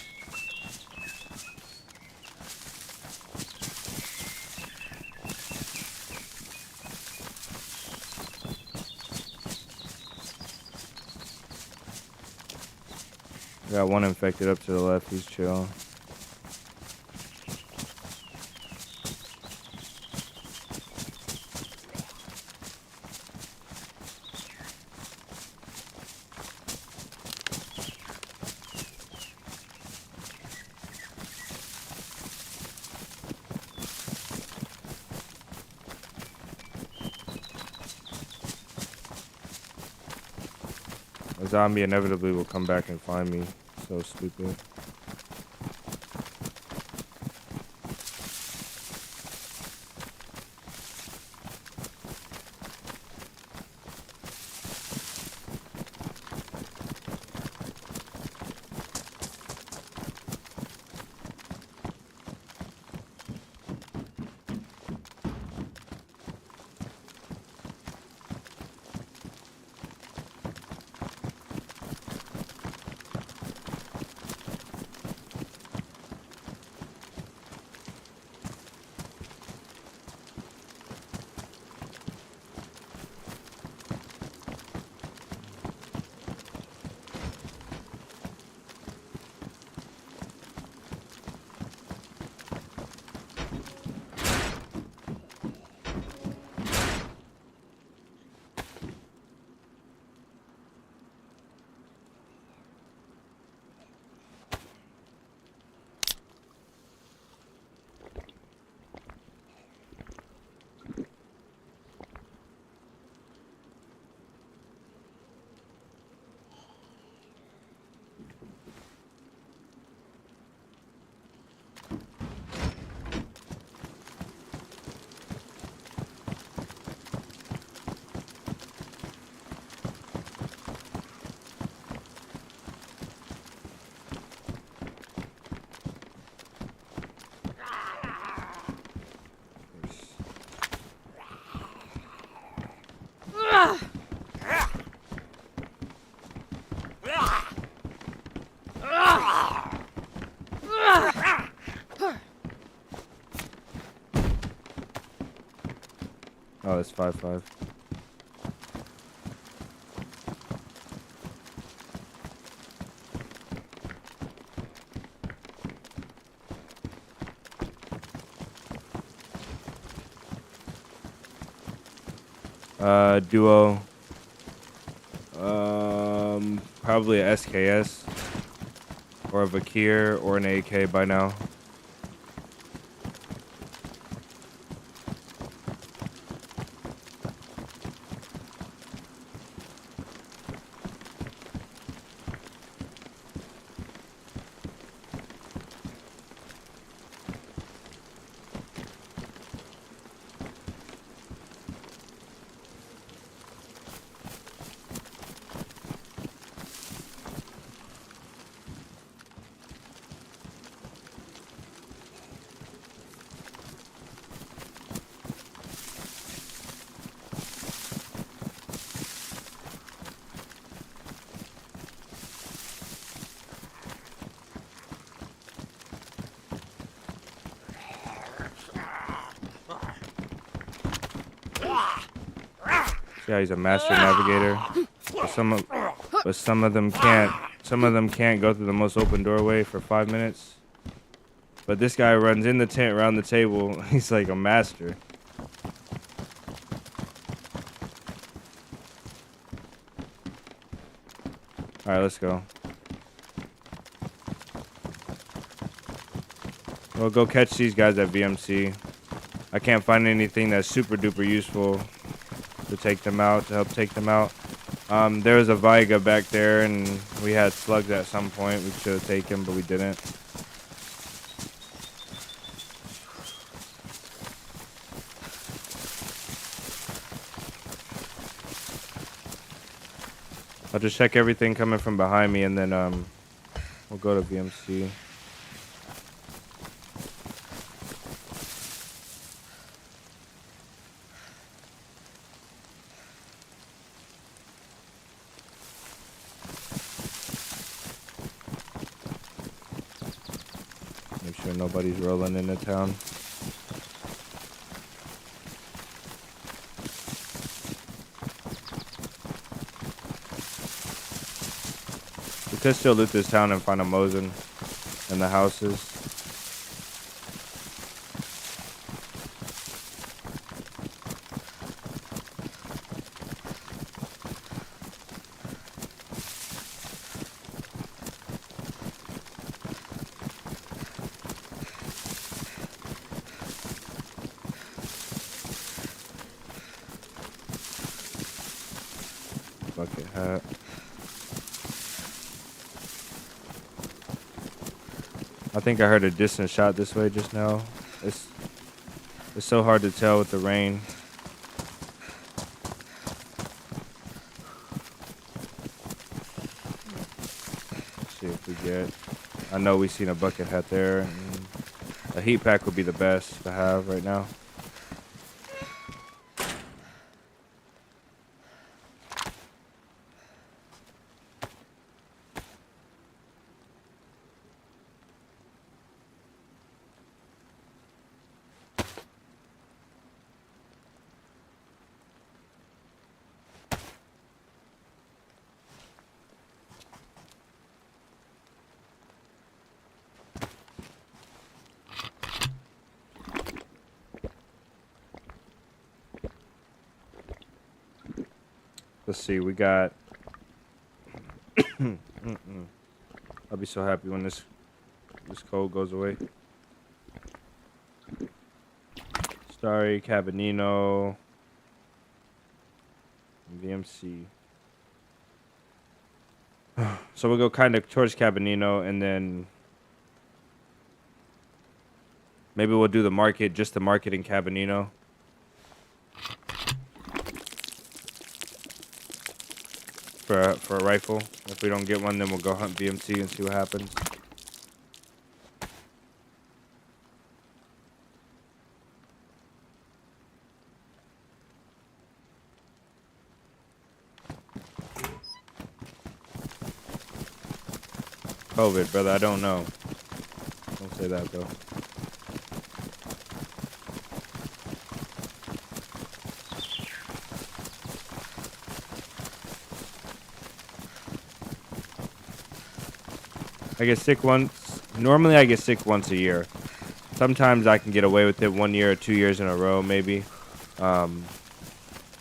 Got one infected up to the left, he's chill. A zombie inevitably will come back and find me. So stupid. Oh, it's 5-5. Duo. Probably a SKS or a Vakir or an AK by now. Yeah, he's a master navigator. But some of them can't. Some of them can't go through the most open doorway for 5 minutes. But this guy runs in the tent around the table. He's like a master. All right, let's go. We'll go catch these guys at VMC. I can't find anything that's super duper useful to take them out, to help take them out. There was a Viga back there, and we had slugs at some point. We should have taken, but we didn't. I'll just check everything coming from behind me, and then we'll go to VMC. sure nobody's rolling into town. We could still loot this town and find a Mosin in the houses. Bucket hat. I think I heard a distant shot this way just now. It's so hard to tell with the rain. Let's see if we get. I know we seen a bucket hat there. And a heat pack would be the best to have right now. Let's see, we got. I'll be so happy when this cold goes away. Starry, Cabanino, VMC. So we'll go kind of towards Cabanino, and then maybe we'll do the market, just the market in Cabanino. For a rifle. If we don't get one, then we'll go hunt VMC and see what happens. COVID, brother, I don't know. Don't say that, though. I get sick once. Normally, I get sick once a year. Sometimes I can get away with it 1 year or 2 years in a row, maybe.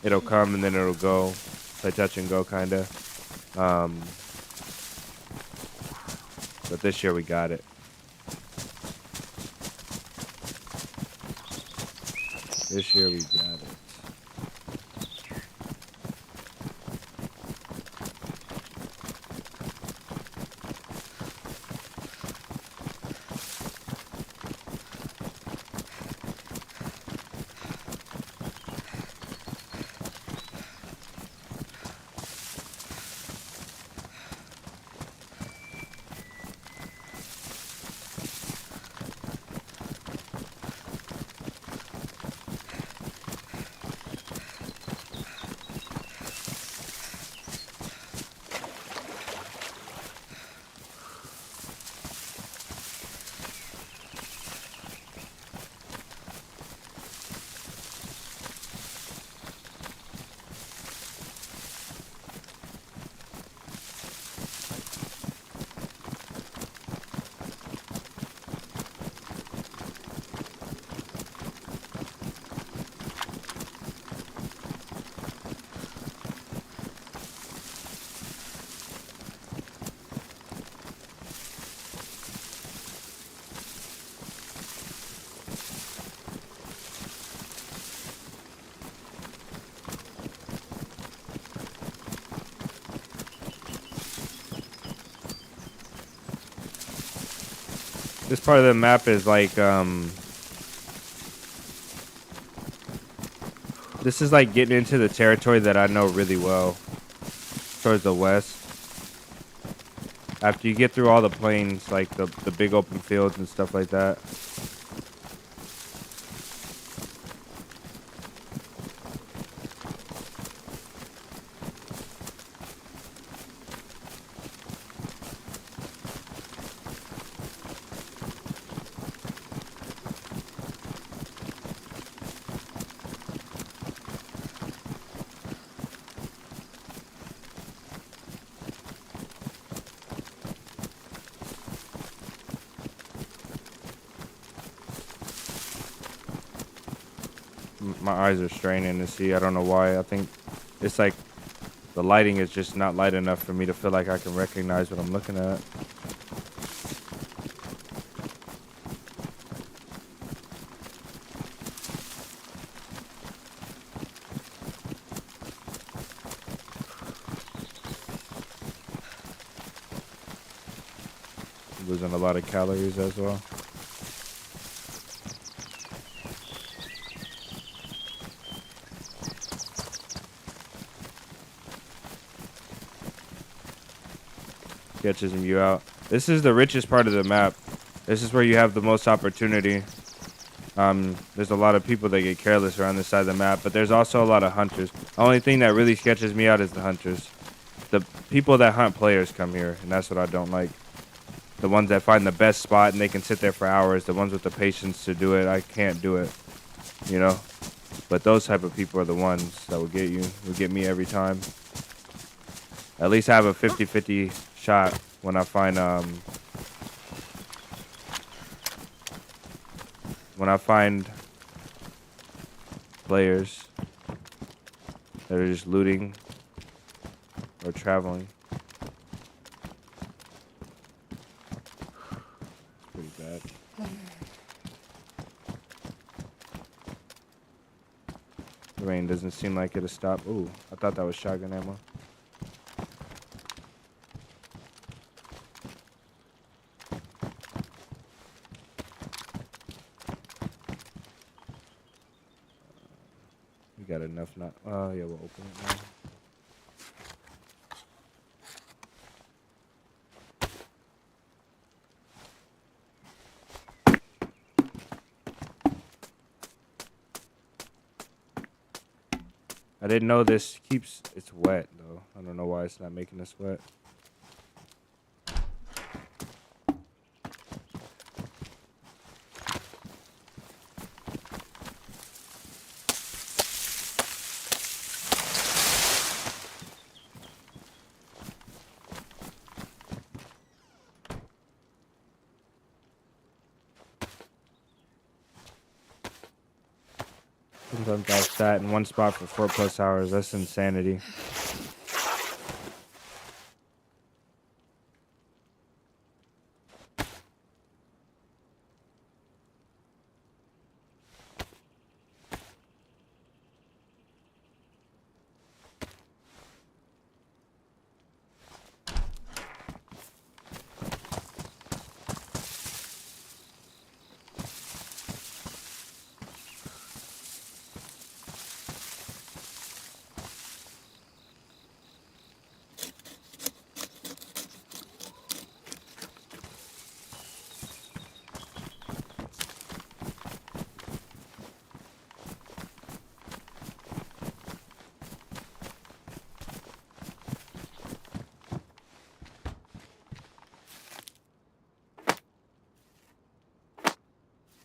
It'll come and then it'll go. Play touch and go, kind of. But this year we got it. This year we got it. This part of the map is like, this is like getting into the territory that I know really well, towards the west. After you get through all the plains, like the big open fields and stuff like that. my eyes are straining to see. I don't know why. I think it's like the lighting is just not light enough for me to feel like I can recognize what I'm looking at. Losing a lot of calories as well. Sketches you out. This is the richest part of the map. This is where you have the most opportunity. There's a lot of people that get careless around this side of the map, but there's also a lot of hunters. The only thing that really sketches me out is the hunters. The people that hunt players come here, and that's what I don't like. The ones that find the best spot and they can sit there for hours. The ones with the patience to do it. I can't do it, you know. But those type of people are the ones that will get you. Will get me every time. At least I have a 50-50 shot when I find players that are just looting or traveling. Pretty bad. The rain doesn't seem like it'll stop. Ooh, I thought that was shotgun ammo. We got enough now. Oh, yeah, we'll open it now. I didn't know this keeps... It's wet, though. I don't know why it's not making us wet. Sometimes I've sat in one spot for 4+ hours. That's insanity.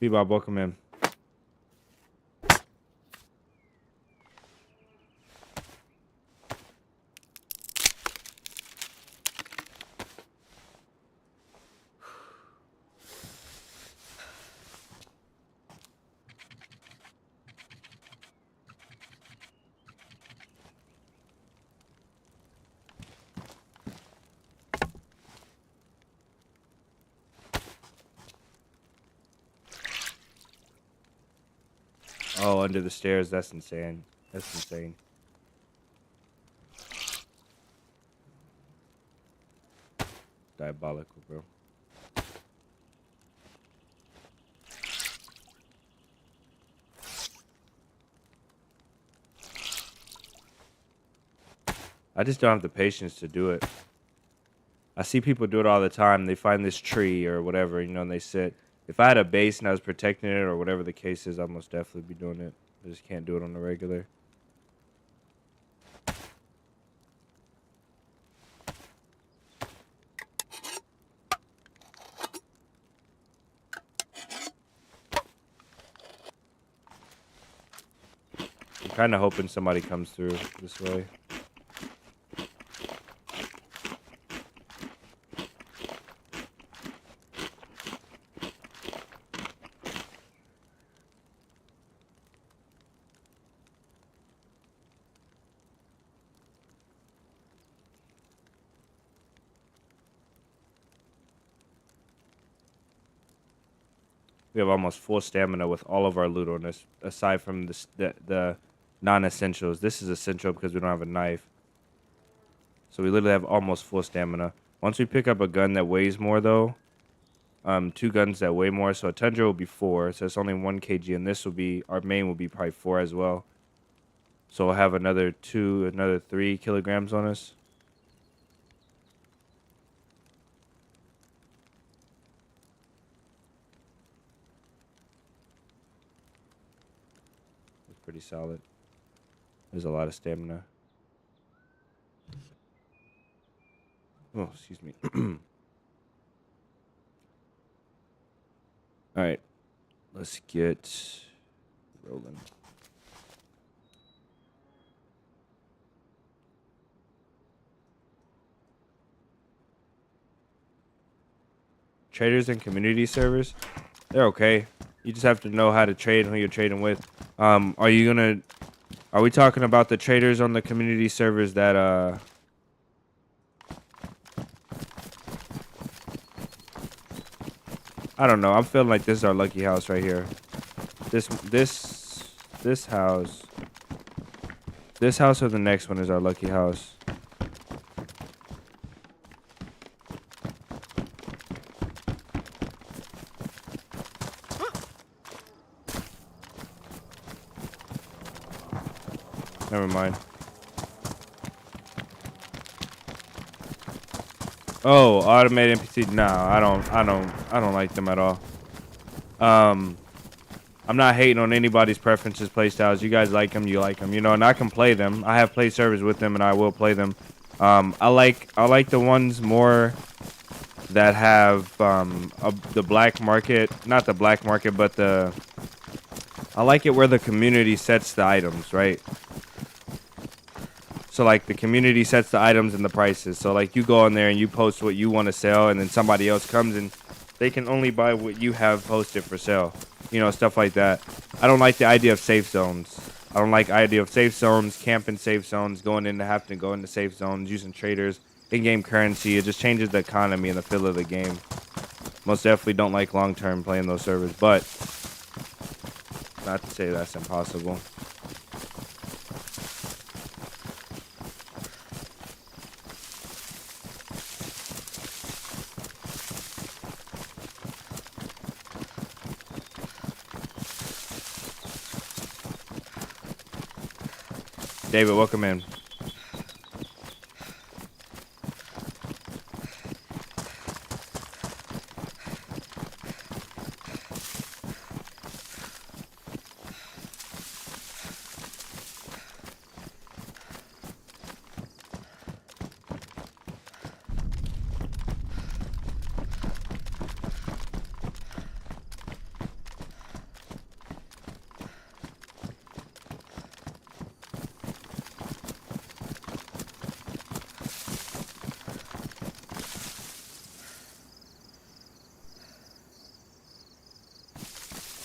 Bebop, welcome in. Oh, under the stairs. That's insane. That's insane. Diabolical, bro. I just don't have the patience to do it. I see people do it all the time. They find this tree or whatever, you know, and they sit. If I had a base and I was protecting it or whatever the case is, I'd most definitely be doing it. I just can't do it on the regular. I'm kind of hoping somebody comes through this way. We have almost full stamina with all of our loot on us, aside from the non-essentials. This is essential because we don't have a knife. So we literally have almost full stamina. Once we pick up a gun that weighs more, though, 2 guns that weigh more, so a Tundra will be 4, so it's only 1 kg, and this will be, our main will be probably 4 as well. So we'll have another 3 kilograms on us. It's pretty solid. There's a lot of stamina. Oh, excuse me. All right, let's get rolling. Traders and community servers, they're okay. You just have to know how to trade and who you're trading with. Are we talking about the traders on the community servers that I don't know. I'm feeling like this is our lucky house right here. This house. This house or the next one is our lucky house. Never mind. Oh, automated NPC. No, I don't like them at all. I'm not hating on anybody's preferences, playstyles. You guys like them, you like them, you know, and I can play them. I have played servers with them, and I will play them. I like the ones more that have the black market, not the black market, but I like it where the community sets the items, right? So like the community sets the items and the prices. So like you go on there and you post what you want to sell, and then somebody else comes and they can only buy what you have posted for sale. You know, stuff like that. I don't like the idea of safe zones. I don't like the idea of safe zones, camping safe zones, going into having to go into safe zones, using traders, in-game currency. It just changes the economy and the feel of the game. Most definitely don't like long-term playing those servers, but not to say that's impossible. David, welcome in.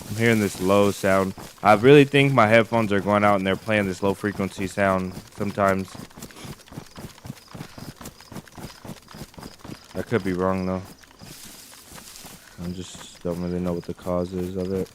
I'm hearing this low sound. I really think my headphones are going out and they're playing this low frequency sound sometimes. I could be wrong though. I just don't really know what the cause is of it.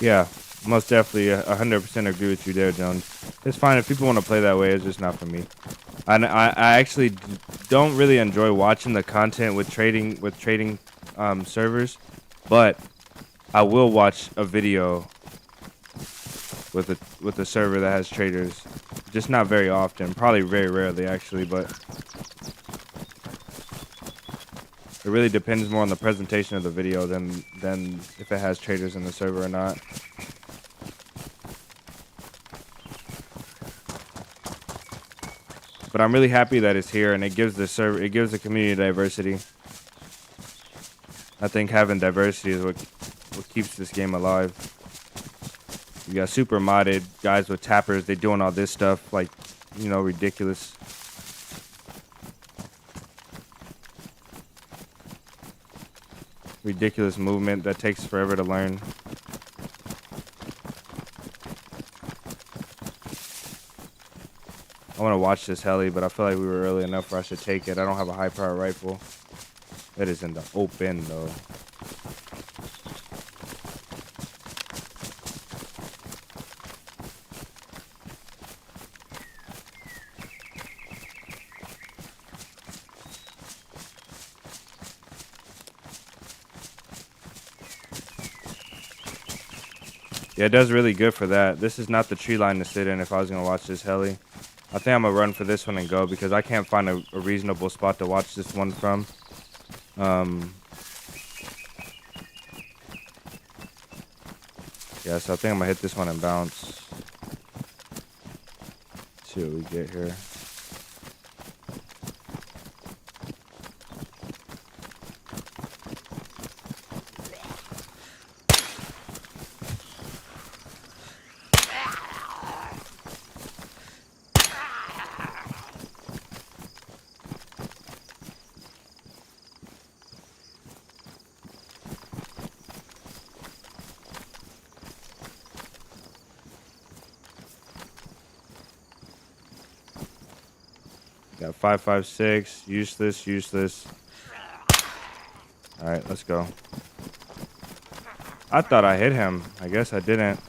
Yeah, most definitely 100% agree with you there, Jones. It's fine if people want to play that way. It's just not for me. I actually don't really enjoy watching the content with trading servers, but I will watch a video with a server that has traders. Just not very often. Probably very rarely actually, but it really depends more on the presentation of the video than if it has traders in the server or not. But I'm really happy that it's here, and it gives the community diversity. I think having diversity is what keeps this game alive. You got super modded guys with tappers. They doing all this stuff like, you know, ridiculous. Ridiculous movement that takes forever to learn. I want to watch this heli, but I feel like we were early enough where I should take it. I don't have a high power rifle. It is in the open though. Yeah, it does really good for that. This is not the tree line to sit in if I was going to watch this heli. I think I'm going to run for this one and go because I can't find a reasonable spot to watch this one from. Yeah, so I think I'm going to hit this one and bounce. See what we get here. Got 5.56, useless. All right, let's go. I thought I hit him. I guess I didn't.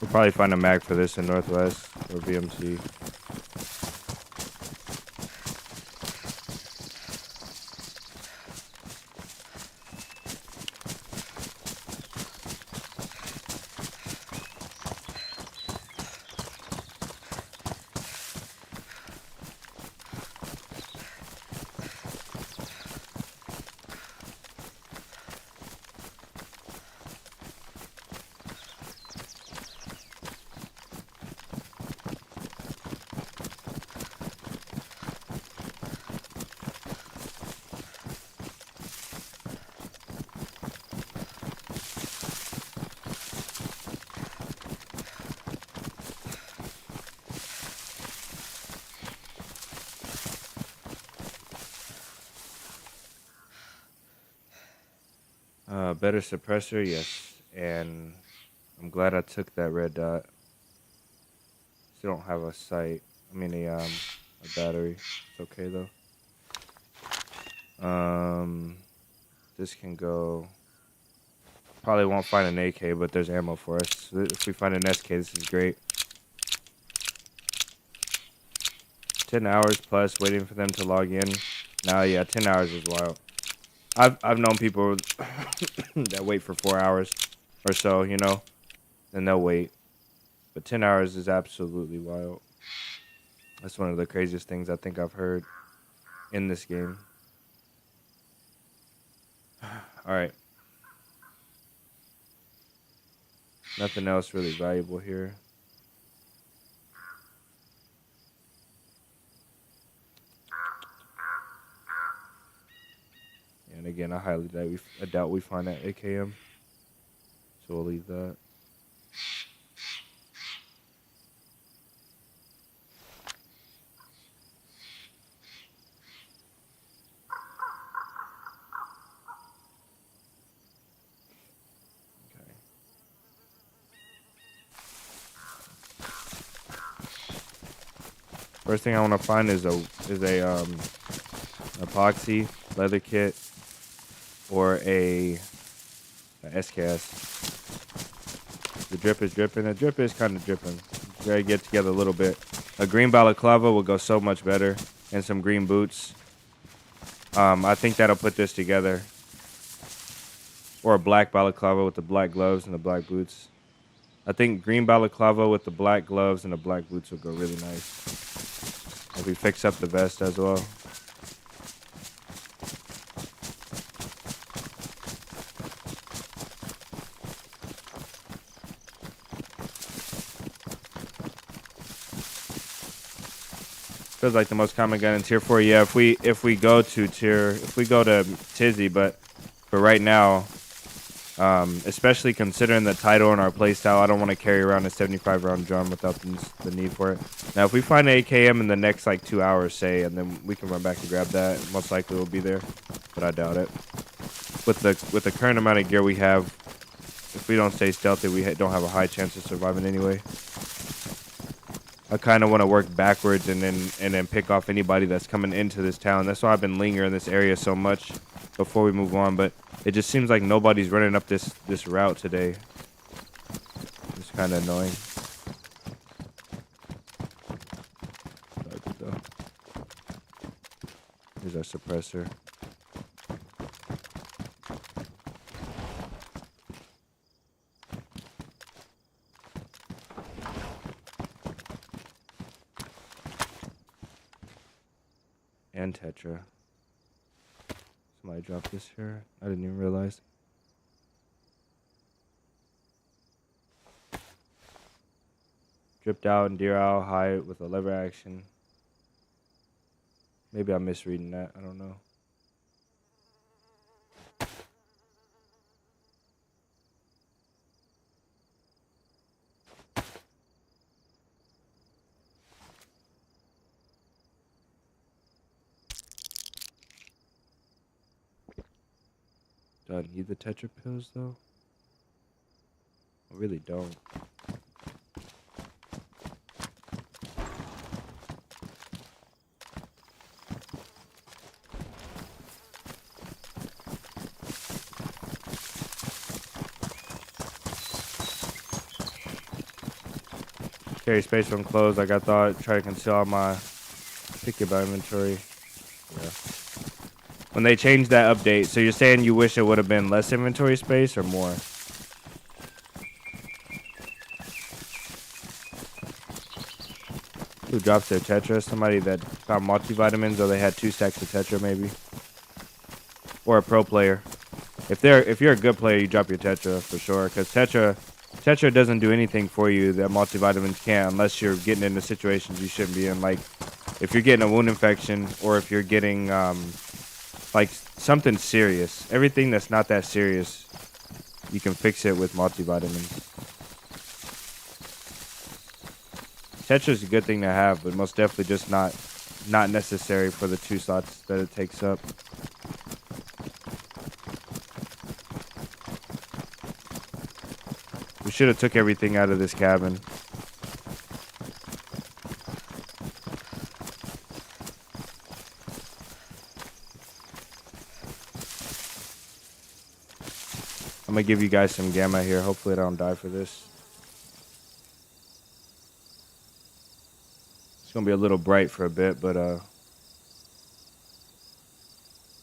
We'll probably find a mag for this in Northwest or VMC. Better suppressor, yes. And I'm glad I took that red dot. Still don't have a sight. I mean a battery. It's okay though. This can go. Probably won't find an AK, but there's ammo for us. If we find an SK, this is great. 10 hours plus waiting for them to log in. Now, yeah, 10 hours is wild. I've known people that wait for 4 hours or so, you know, and they'll wait. But 10 hours is absolutely wild. That's one of the craziest things I think I've heard in this game. All right. Nothing else really valuable here. And again, I highly doubt we find that AKM. So we'll leave that. First thing I want to find is a epoxy leather kit or a SKS. The drip is dripping. The drip is kind of dripping. Gotta get together a little bit. A green balaclava will go so much better, and some green boots. I think that'll put this together. Or a black balaclava with the black gloves and the black boots. I think green balaclava with the black gloves and the black boots will go really nice. If we fix up the vest as well. Feels like the most common gun in tier 4. Yeah, if we go to 𝙏𝙤𝙙𝙬𝙧𝙚, but for right now, especially considering the title and our playstyle, I don't want to carry around a 75 round drum without the need for it. Now, if we find an AKM in the next like 2 hours, say, and then we can run back and grab that, most likely we'll be there, but I doubt it. With the current amount of gear we have, if we don't stay stealthy, we don't have a high chance of surviving anyway. I kind of want to work backwards and then pick off anybody that's coming into this town. That's why I've been lingering in this area so much before we move on. But it just seems like nobody's running up this route today. It's kind of annoying. Here's our suppressor. And Tetra. Somebody dropped this here. I didn't even realize. Dripped out and deer owl hide with a lever action. Maybe I'm misreading that. I don't know. Do I need the Tetra pills though? I really don't. Carry space when closed. Like I thought, try to conceal all my pick about inventory. Yeah. When they changed that update, so you're saying you wish it would have been less inventory space or more? Who drops their Tetra? Somebody that found multivitamins, or they had 2 stacks of Tetra maybe. Or a pro player. If you're a good player, you drop your Tetra for sure, because Tetra doesn't do anything for you that multivitamins can, unless you're getting into situations you shouldn't be in. Like if you're getting a wound infection, or if you're getting like something serious. Everything that's not that serious, you can fix it with multivitamins. Tetra's a good thing to have, but most definitely just not necessary for the 2 slots that it takes up. We should have took everything out of this cabin. I'm gonna give you guys some gamma here. Hopefully I don't die for this. It's gonna be a little bright for a bit, but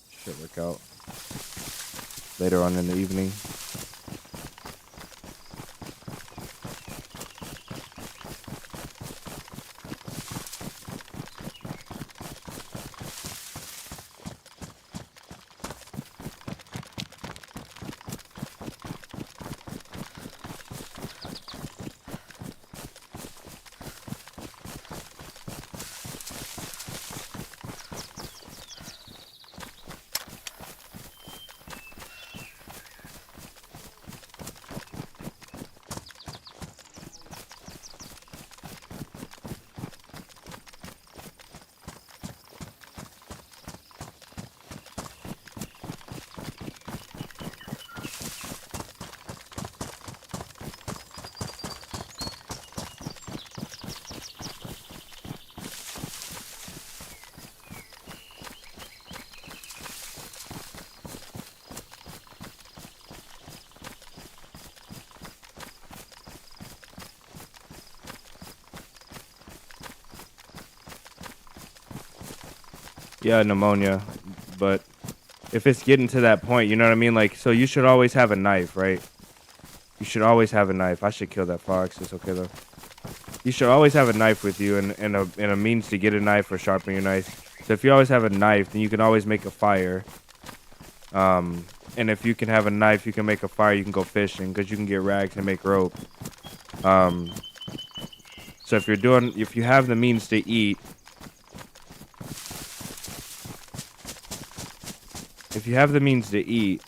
should work out later on in the evening. Yeah, pneumonia. But if it's getting to that point, you know what I mean? Like, so you should always have a knife, right? You should always have a knife. I should kill that fox. It's okay though. You should always have a knife with you and a means to get a knife or sharpen your knife. So if you always have a knife, then you can always make a fire. And if you can have a knife, you can make a fire. You can go fishing because you can get rags and make rope. So if you have the means to eat, if you have the means to eat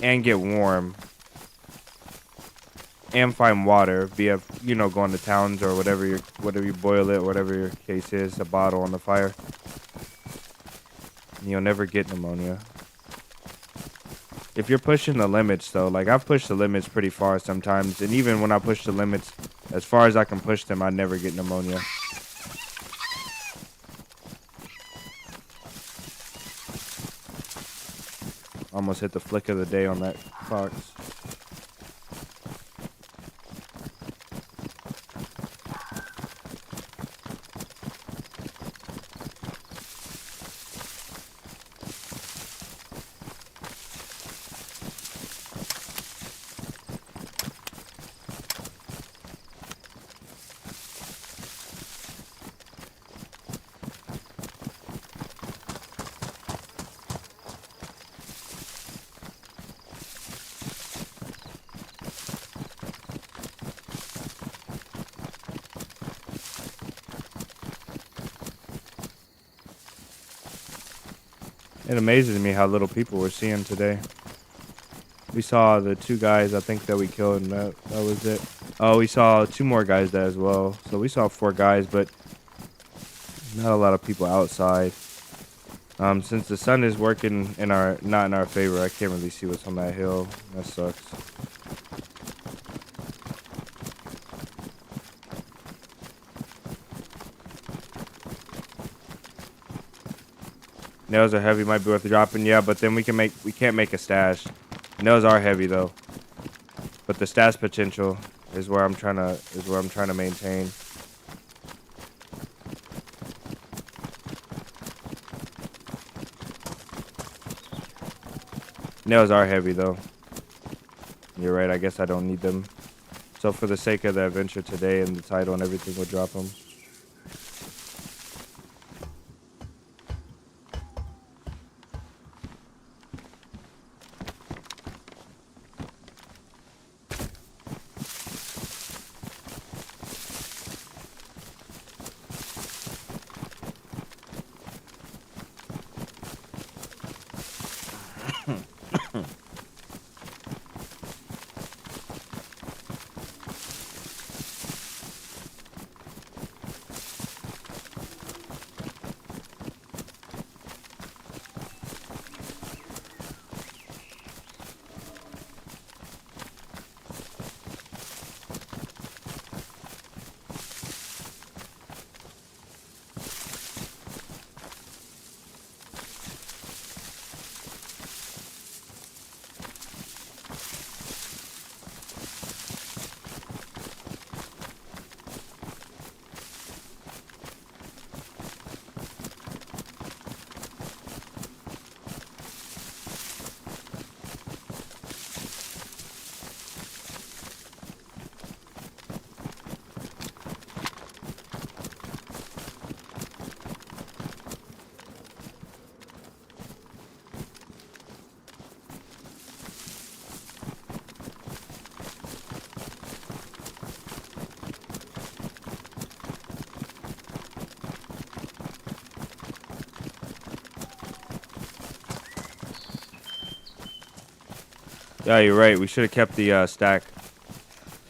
and get warm and find water via, you know, going to towns or whatever you boil it, whatever your case is, a bottle on the fire, you'll never get pneumonia. If you're pushing the limits though, like I've pushed the limits pretty far sometimes, and even when I push the limits as far as I can push them, I never get pneumonia. Almost hit the flick of the day on that fox. It amazes me how little people we're seeing today. We saw the 2 guys I think that we killed, and that was it. Oh, we saw 2 more guys there as well. So we saw 4 guys, but not a lot of people outside. Since the sun is working not in our favor, I can't really see what's on that hill. That sucks. Nails are heavy, might be worth dropping. Yeah, but then we can't make a stash. Nails are heavy though. But the stash potential is where I'm trying to maintain. Nails are heavy though. You're right, I guess I don't need them. So for the sake of the adventure today and the title and everything, we'll drop them. Yeah, you're right. We should have kept the stack.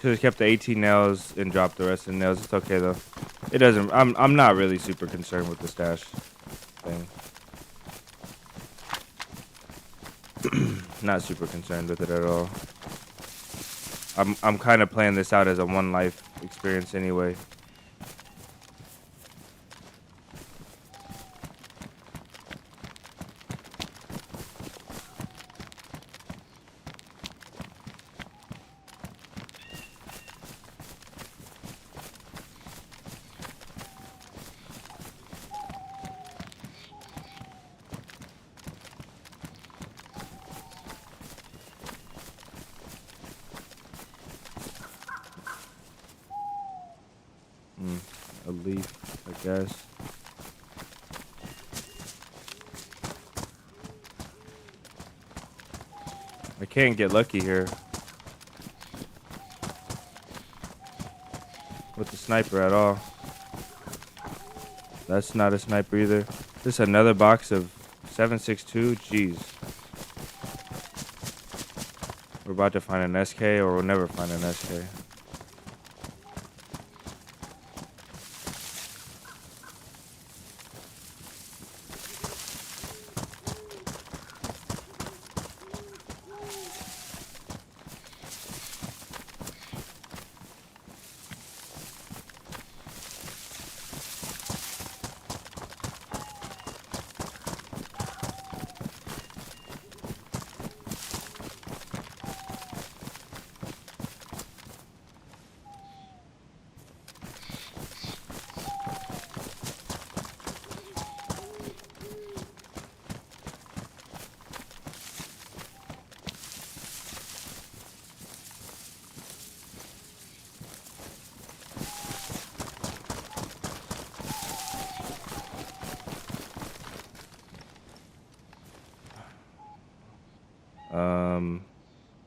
Should have kept the 18 nails and dropped the rest of the nails. It's okay though. It doesn't. I'm not really super concerned with the stash thing. Not super concerned with it at all. I'm kind of playing this out as a one life experience anyway. leaf, I guess. I can't get lucky here with the sniper at all. That's not a sniper either. This is another box of 7.62. Jeez. We're about to find an SK, or we'll never find an SK.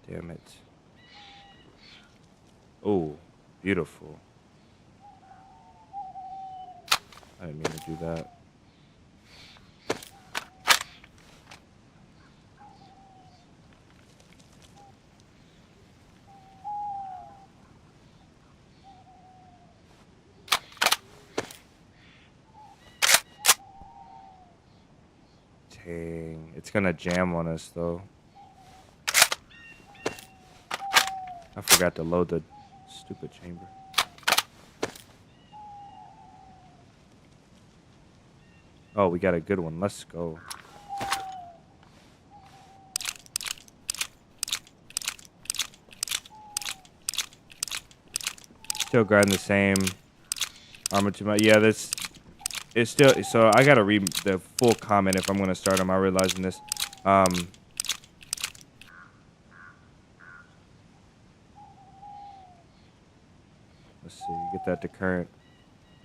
Damn it. Oh, beautiful. I didn't mean to do that. Dang, it's gonna jam on us though. I forgot to load the stupid chamber. Oh, we got a good one. Let's go. Still grinding the same armor to my. Yeah, that's. It's still. So I gotta read the full comment if I'm gonna start them. I'm realizing this. Let's see. Get that to current.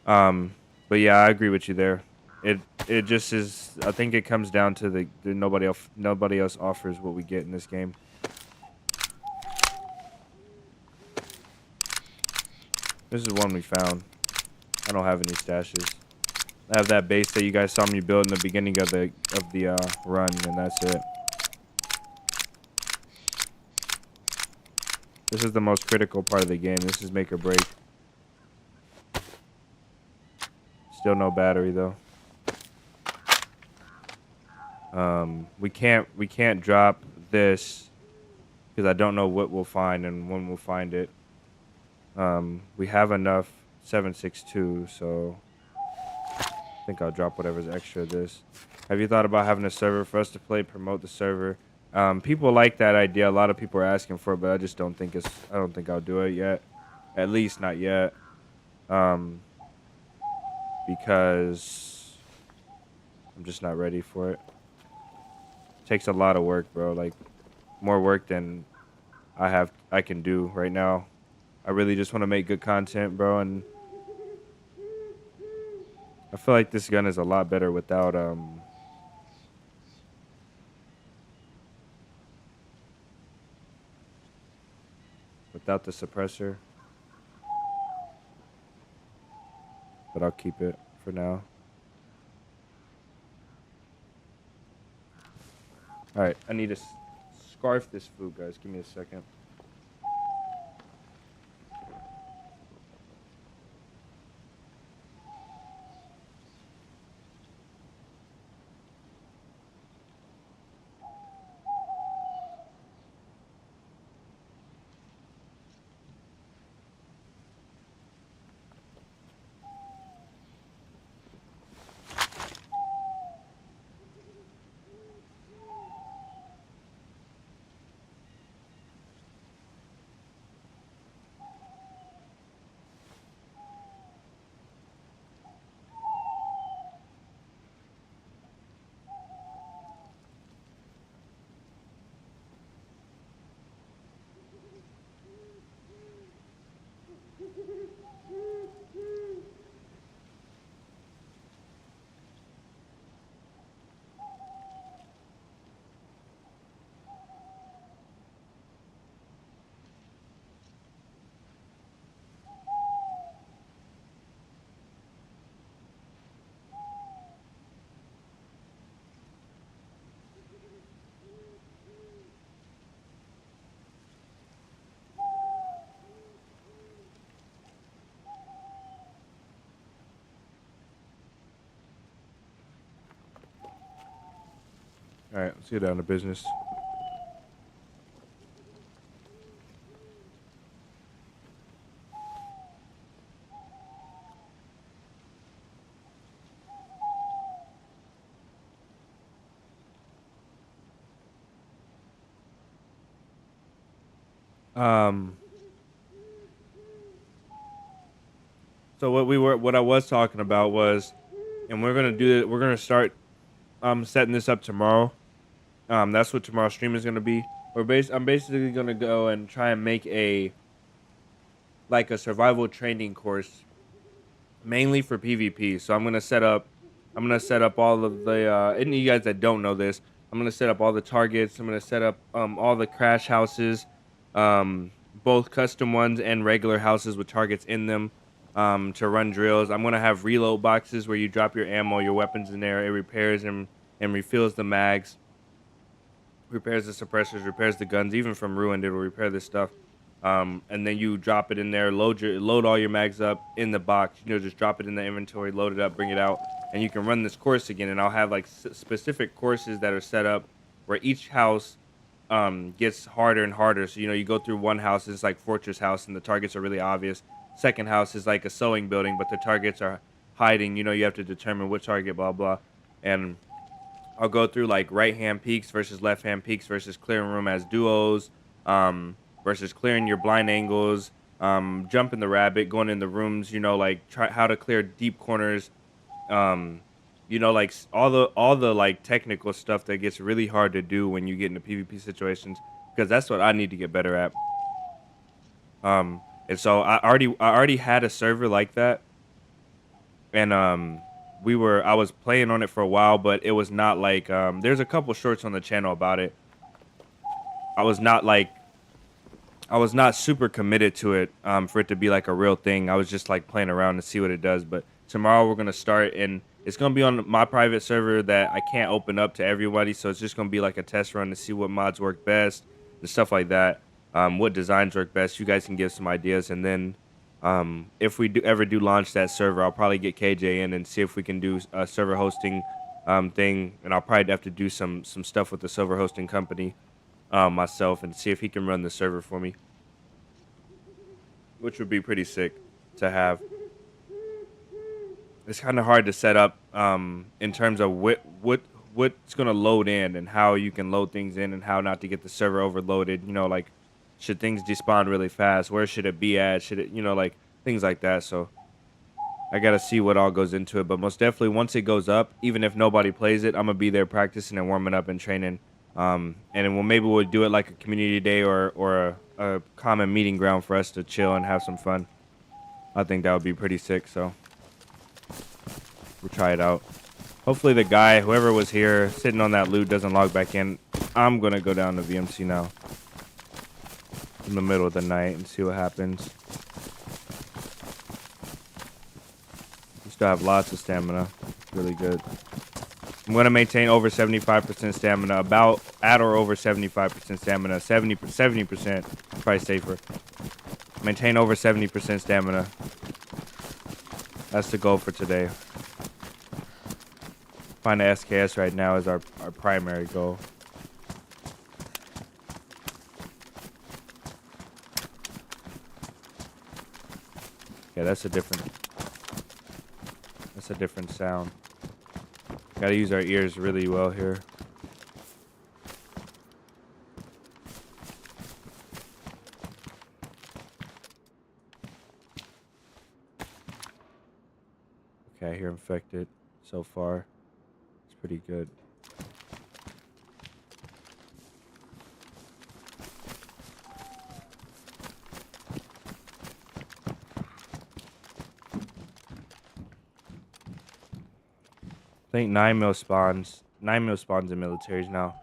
But yeah, I agree with you there. It just is. I think it comes down to the nobody else offers what we get in this game. This is one we found. I don't have any stashes. I have that base that you guys saw me build in the beginning of the run, and that's it. This is the most critical part of the game. This is make or break. Still no battery though. We can't drop this because I don't know what we'll find and when we'll find it. We have enough 7.62, so I think I'll drop whatever's extra of this. Have you thought about having a server for us to play? Promote the server. People like that idea. A lot of people are asking for it, but I just don't think I don't think I'll do it yet. At least not yet. Because I'm just not ready for it. Takes a lot of work, bro. Like more work than I can do right now. I really just want to make good content, bro, and I feel like this gun is a lot better without the suppressor. But I'll keep it for now. All right, I need to scarf this food, guys. Give me a second. All right, let's get down to business. Um, so what I was talking about was, and we're gonna do it. We're gonna start setting this up tomorrow. That's what tomorrow's stream is gonna be. I'm basically gonna go and try and make a survival training course mainly for PvP. So I'm gonna set up all of the any of you guys that don't know this, I'm gonna set up all the targets. I'm gonna set up all the crash houses, both custom ones and regular houses with targets in them, to run drills. I'm gonna have reload boxes where you drop your ammo, your weapons in there. It repairs and refills the mags, repairs the suppressors, repairs the guns. Even from ruined, it'll repair this stuff. And then you drop it in there, load all your mags up in the box. You know, just drop it in the inventory, load it up, bring it out, and you can run this course again. And I'll have like specific courses that are set up where each house gets harder and harder. So, you know, you go through one house, it's like Fortress House, and the targets are really obvious. Second house is like a sewing building, but the targets are hiding. You know, you have to determine which target, blah, blah. And I'll go through like right-hand peaks versus left-hand peaks versus clearing room as duos, versus clearing your blind angles, jumping the rabbit, going in the rooms, you know, like how to clear deep corners, you know, like all the like technical stuff that gets really hard to do when you get into PvP situations, because that's what I need to get better at. And so I already had a server like that, and I was playing on it for a while, but it was not like there's a couple shorts on the channel about it. I was not super committed to it for it to be like a real thing. I was just like playing around to see what it does. But tomorrow we're gonna start, and it's gonna be on my private server that I can't open up to everybody. So it's just gonna be like a test run to see what mods work best and stuff like that. What designs work best. You guys can give some ideas, and then if we ever do launch that server, I'll probably get KJ in and see if we can do a server hosting thing. And I'll probably have to do some stuff with the server hosting company myself, and see if he can run the server for me, which would be pretty sick to have. It's kind of hard to set up in terms of what's gonna load in and how you can load things in and how not to get the server overloaded. You know, like, should things despawn really fast? Where should it be at? Should it, you know, like things like that. So I gotta see what all goes into it. But most definitely, once it goes up, even if nobody plays it, I'm gonna be there practicing and warming up and training. And then maybe we'll do it like a community day or a common meeting ground for us to chill and have some fun. I think that would be pretty sick. So we'll try it out. Hopefully the guy, whoever was here sitting on that loot, doesn't log back in. I'm gonna go down to VMC now in the middle of the night and see what happens. We still have lots of stamina. Really good. I'm going to maintain over 75% stamina, about at or over 75% stamina. 70%, probably safer. Maintain over 70% stamina. That's the goal for today. Find the SKS right now is our primary goal. Yeah, that's a different sound. Gotta use our ears really well here. Okay, I hear infected so far. It's pretty good. I think 9mm spawns. 9mm spawns in militaries now.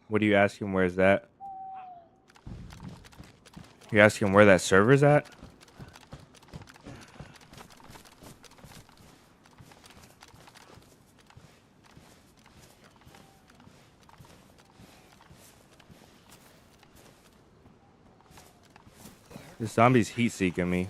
What are you asking? Where's that? You're asking where that server's at? This zombie's heat seeking me.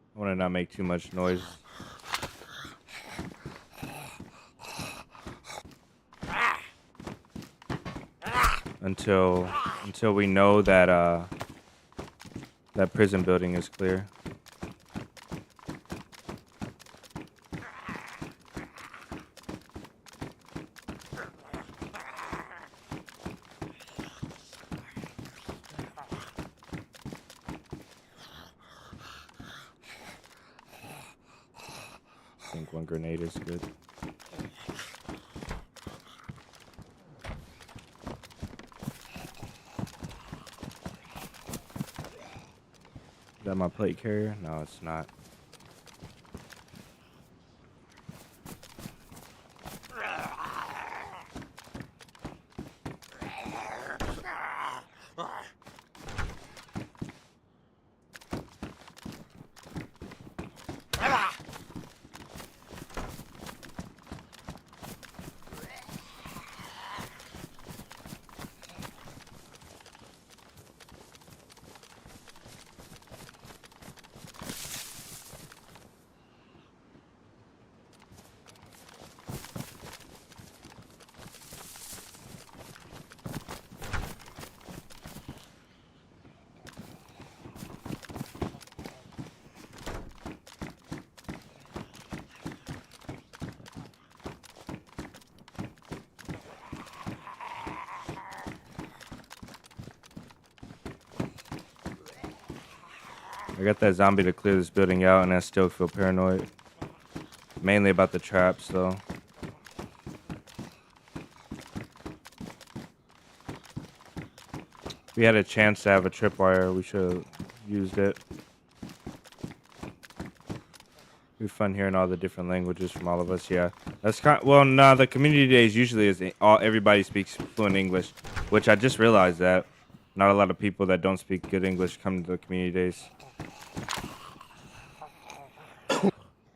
I want to not make too much noise. Until we know that that prison building is clear. I think one grenade is good. Is that my plate carrier? No, it's not. I got that zombie to clear this building out, and I still feel paranoid. Mainly about the traps, though. If we had a chance to have a tripwire, we should have used it. It'd be fun hearing all the different languages from all of us. Yeah, that's well. No, the community days usually is everybody speaks fluent English, which I just realized that not a lot of people that don't speak good English come to the community days.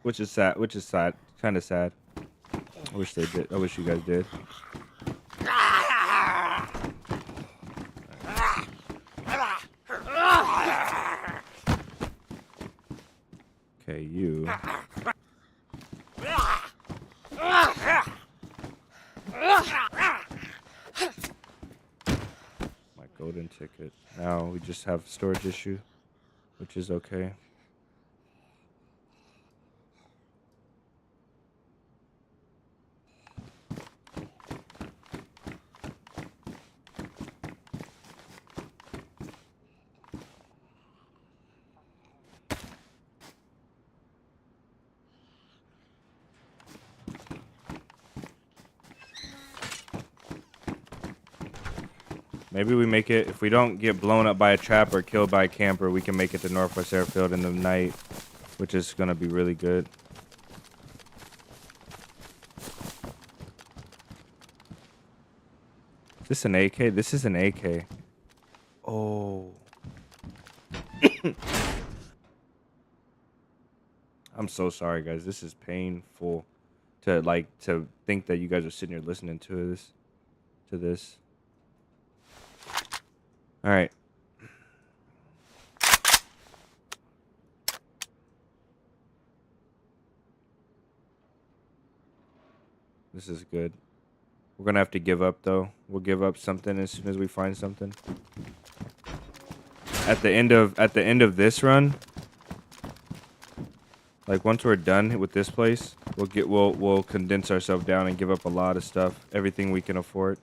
Which is sad. Kind of sad. I wish they did. I wish you guys did. Okay, you. My golden ticket. Now we just have storage issue, which is okay. Maybe we make it, if we don't get blown up by a trap or killed by a camper, we can make it to Northwest Airfield in the night, which is going to be really good. Is this an AK? This is an AK. Oh. I'm so sorry, guys. This is painful to think that you guys are sitting here listening to this. All right. This is good. We're gonna have to give up though. We'll give up something as soon as we find something. At the end of this run, like once we're done with this place, we'll condense ourselves down and give up a lot of stuff, everything we can afford.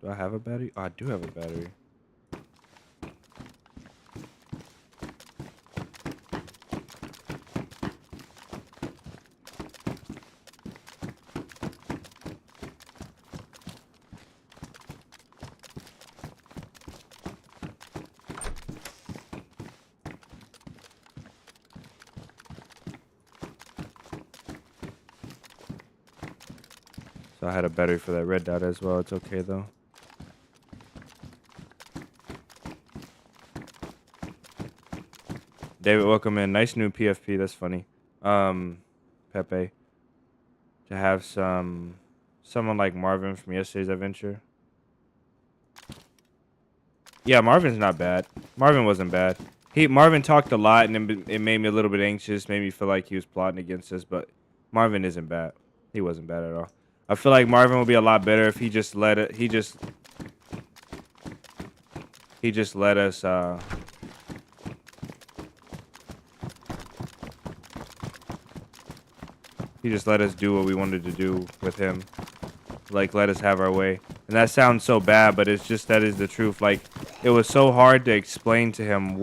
Do I have a battery? Oh, I do have a battery. So I had a battery for that red dot as well. It's okay though. David, welcome in. Nice new PFP. That's funny. Pepe. To have someone like Marvin from yesterday's adventure. Yeah, Marvin's not bad. Marvin wasn't bad. Marvin talked a lot, and it made me a little bit anxious. Made me feel like he was plotting against us. But Marvin isn't bad. He wasn't bad at all. I feel like Marvin would be a lot better if he just let it. He just let us. He just let us do what we wanted to do with him. Like, let us have our way. And that sounds so bad, but it's just, that is the truth. Like, it was so hard to explain to him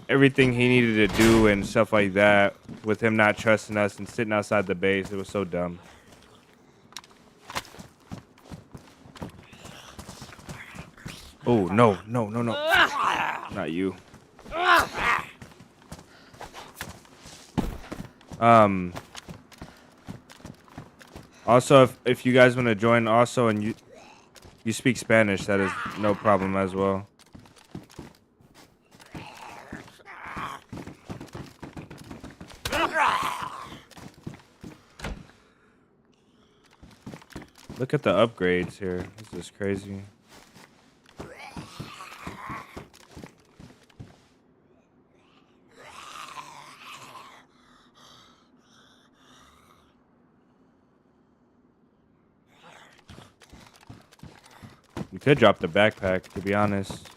everything he needed to do and stuff like that, with him not trusting us and sitting outside the base. It was so dumb. Oh, no. Not you. Also, if you guys want to join also and you speak Spanish, that is no problem as well. Look at the upgrades here. This is crazy. We could drop the backpack, to be honest.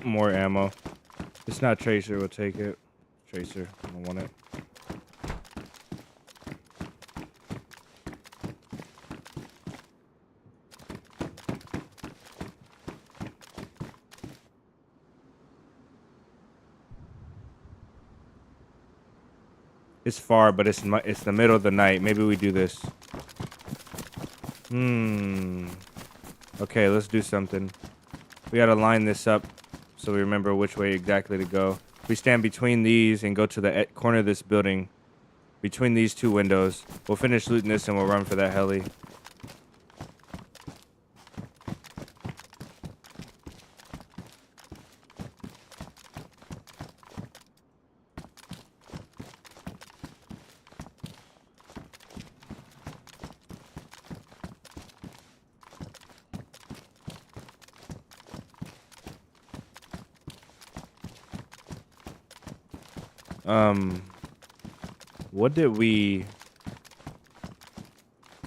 More ammo. It's not Tracer, we'll take it. Tracer, I don't want it. It's far, but it's the middle of the night. Maybe we do this. Okay, let's do something. We gotta line this up so we remember which way exactly to go. We stand between these and go to the corner of this building. Between these two windows. We'll finish looting this and we'll run for that heli.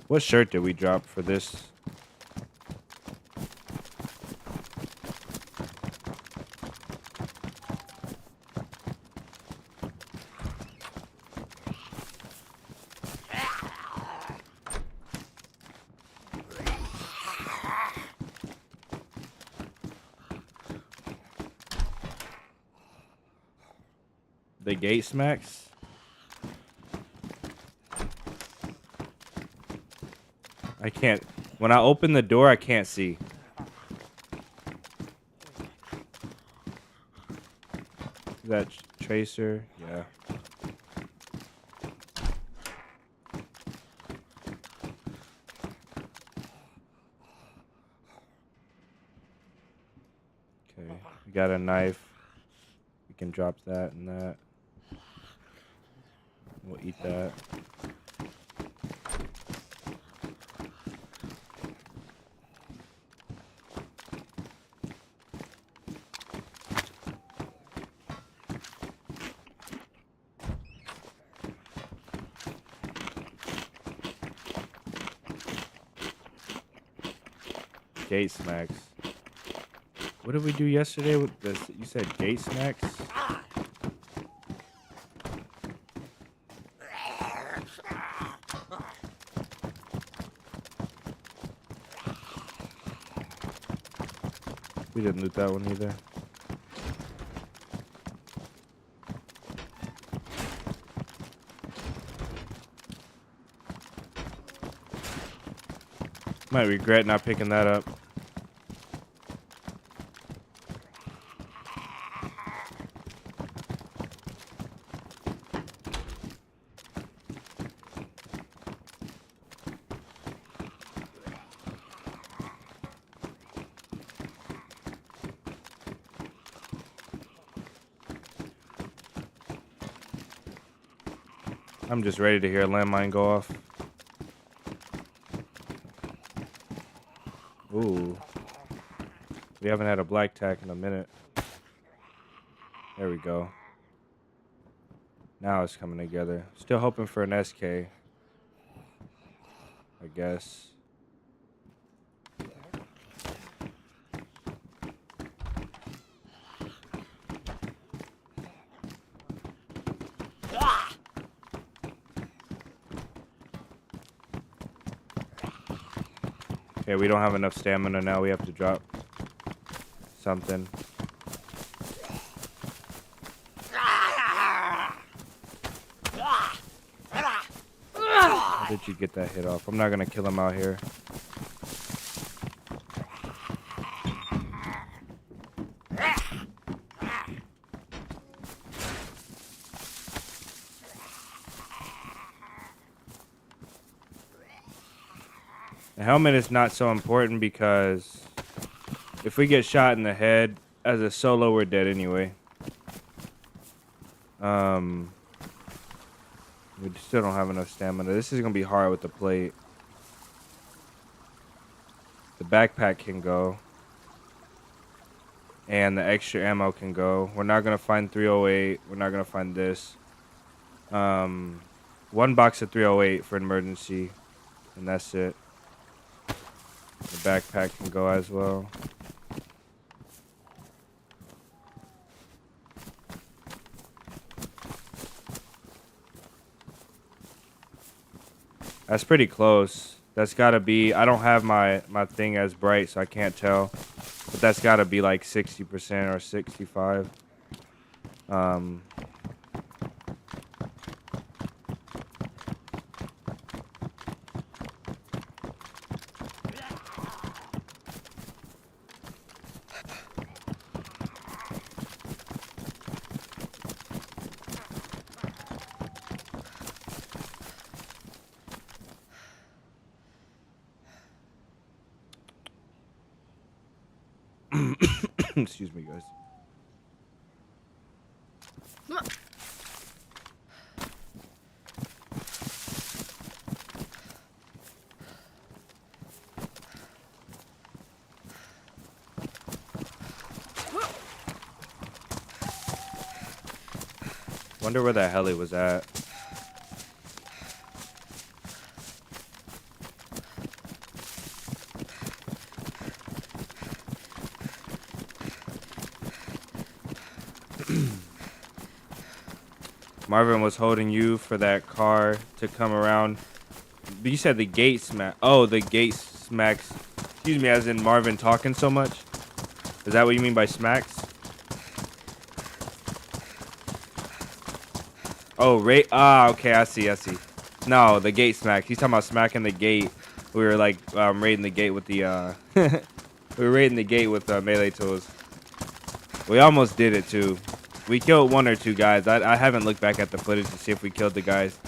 What shirt did we drop for this? The gate smacks? I can't. When I open the door, I can't see. Is that Tracer? Yeah. Okay. We got a knife. We can drop that and that. We'll eat that. gate smacks. What did we do yesterday with this? You said gate smacks? We didn't loot that one either. Might regret not picking that up. I'm just ready to hear a landmine go off. Ooh. We haven't had a black tack in a minute. There we go. Now it's coming together. Still hoping for an SK. I guess. Okay, we don't have enough stamina now. We have to drop something. How did you get that hit off? I'm not gonna kill him out here. The helmet is not so important because if we get shot in the head as a solo, we're dead anyway. We still don't have enough stamina. This is gonna be hard with the plate. The backpack can go. And the extra ammo can go. We're not gonna find 308. We're not gonna find this. One box of 308 for an emergency. And that's it. The backpack can go as well. That's pretty close. That's gotta be, I don't have my thing as bright, so I can't tell. But that's gotta be like 60% or 65. Excuse me, guys. Wonder where that heli was at. Marvin was holding you for that car to come around. But you said the gate smack. Oh, the gate smacks. Excuse me, as in Marvin talking so much? Is that what you mean by smacks? Oh, okay, I see. No, the gate smack. He's talking about smacking the gate. We were like raiding the gate with the we were raiding the gate with melee tools. We almost did it too. We killed one or two guys. I haven't looked back at the footage to see if we killed the guys.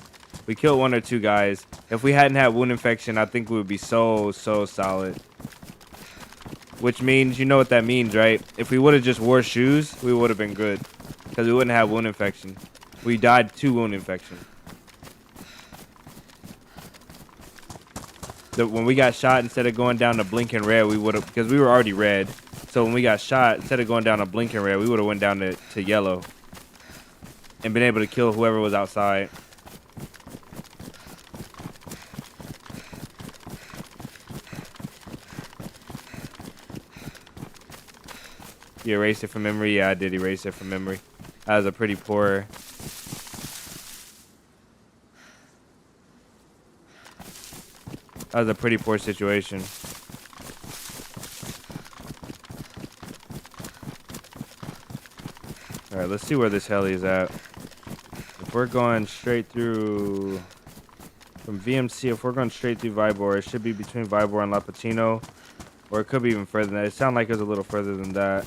We killed one or two guys. If we hadn't had wound infection, I think we would be so solid. Which means, you know what that means, right? If we would have just wore shoes, we would have been good. Because we wouldn't have wound infection. We died to wound infection. When we got shot, instead of going down to blinking red, we would have, because we were already red. So when we got shot, instead of going down to blinking red, we would have went down to yellow. And been able to kill whoever was outside. You erased it from memory? Yeah, I did erase it from memory. That was a pretty poor... That was a pretty poor situation. Alright, let's see where this heli is at. If we're going straight through... From VMC, if we're going straight through Vybor, it should be between Vybor and Lapatino. Or it could be even further than that. It sounded like it was a little further than that.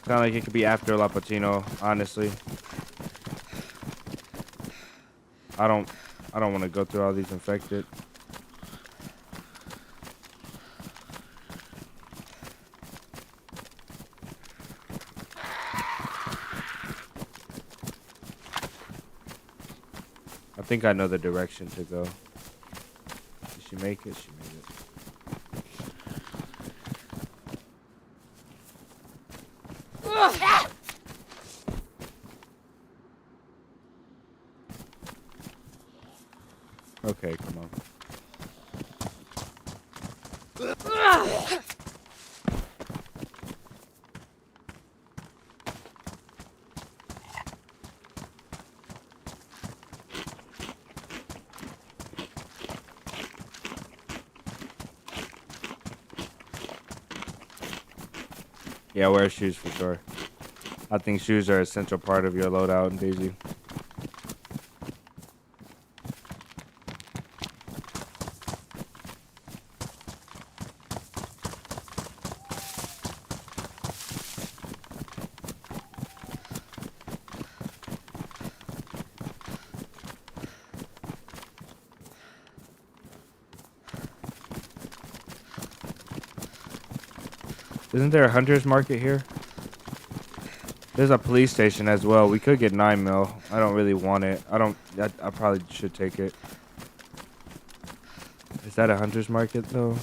Sound like it could be after Lapatino, honestly. I don't want to go through all these infected. I think I know the direction to go. Did she make it? She made it. Okay, come on. Yeah, wear shoes for sure. I think shoes are an essential part of your loadout in DayZ. Isn't there a hunter's market here? There's a police station as well. We could get 9mm. I don't really want it. I probably should take it. Is that a hunter's market though?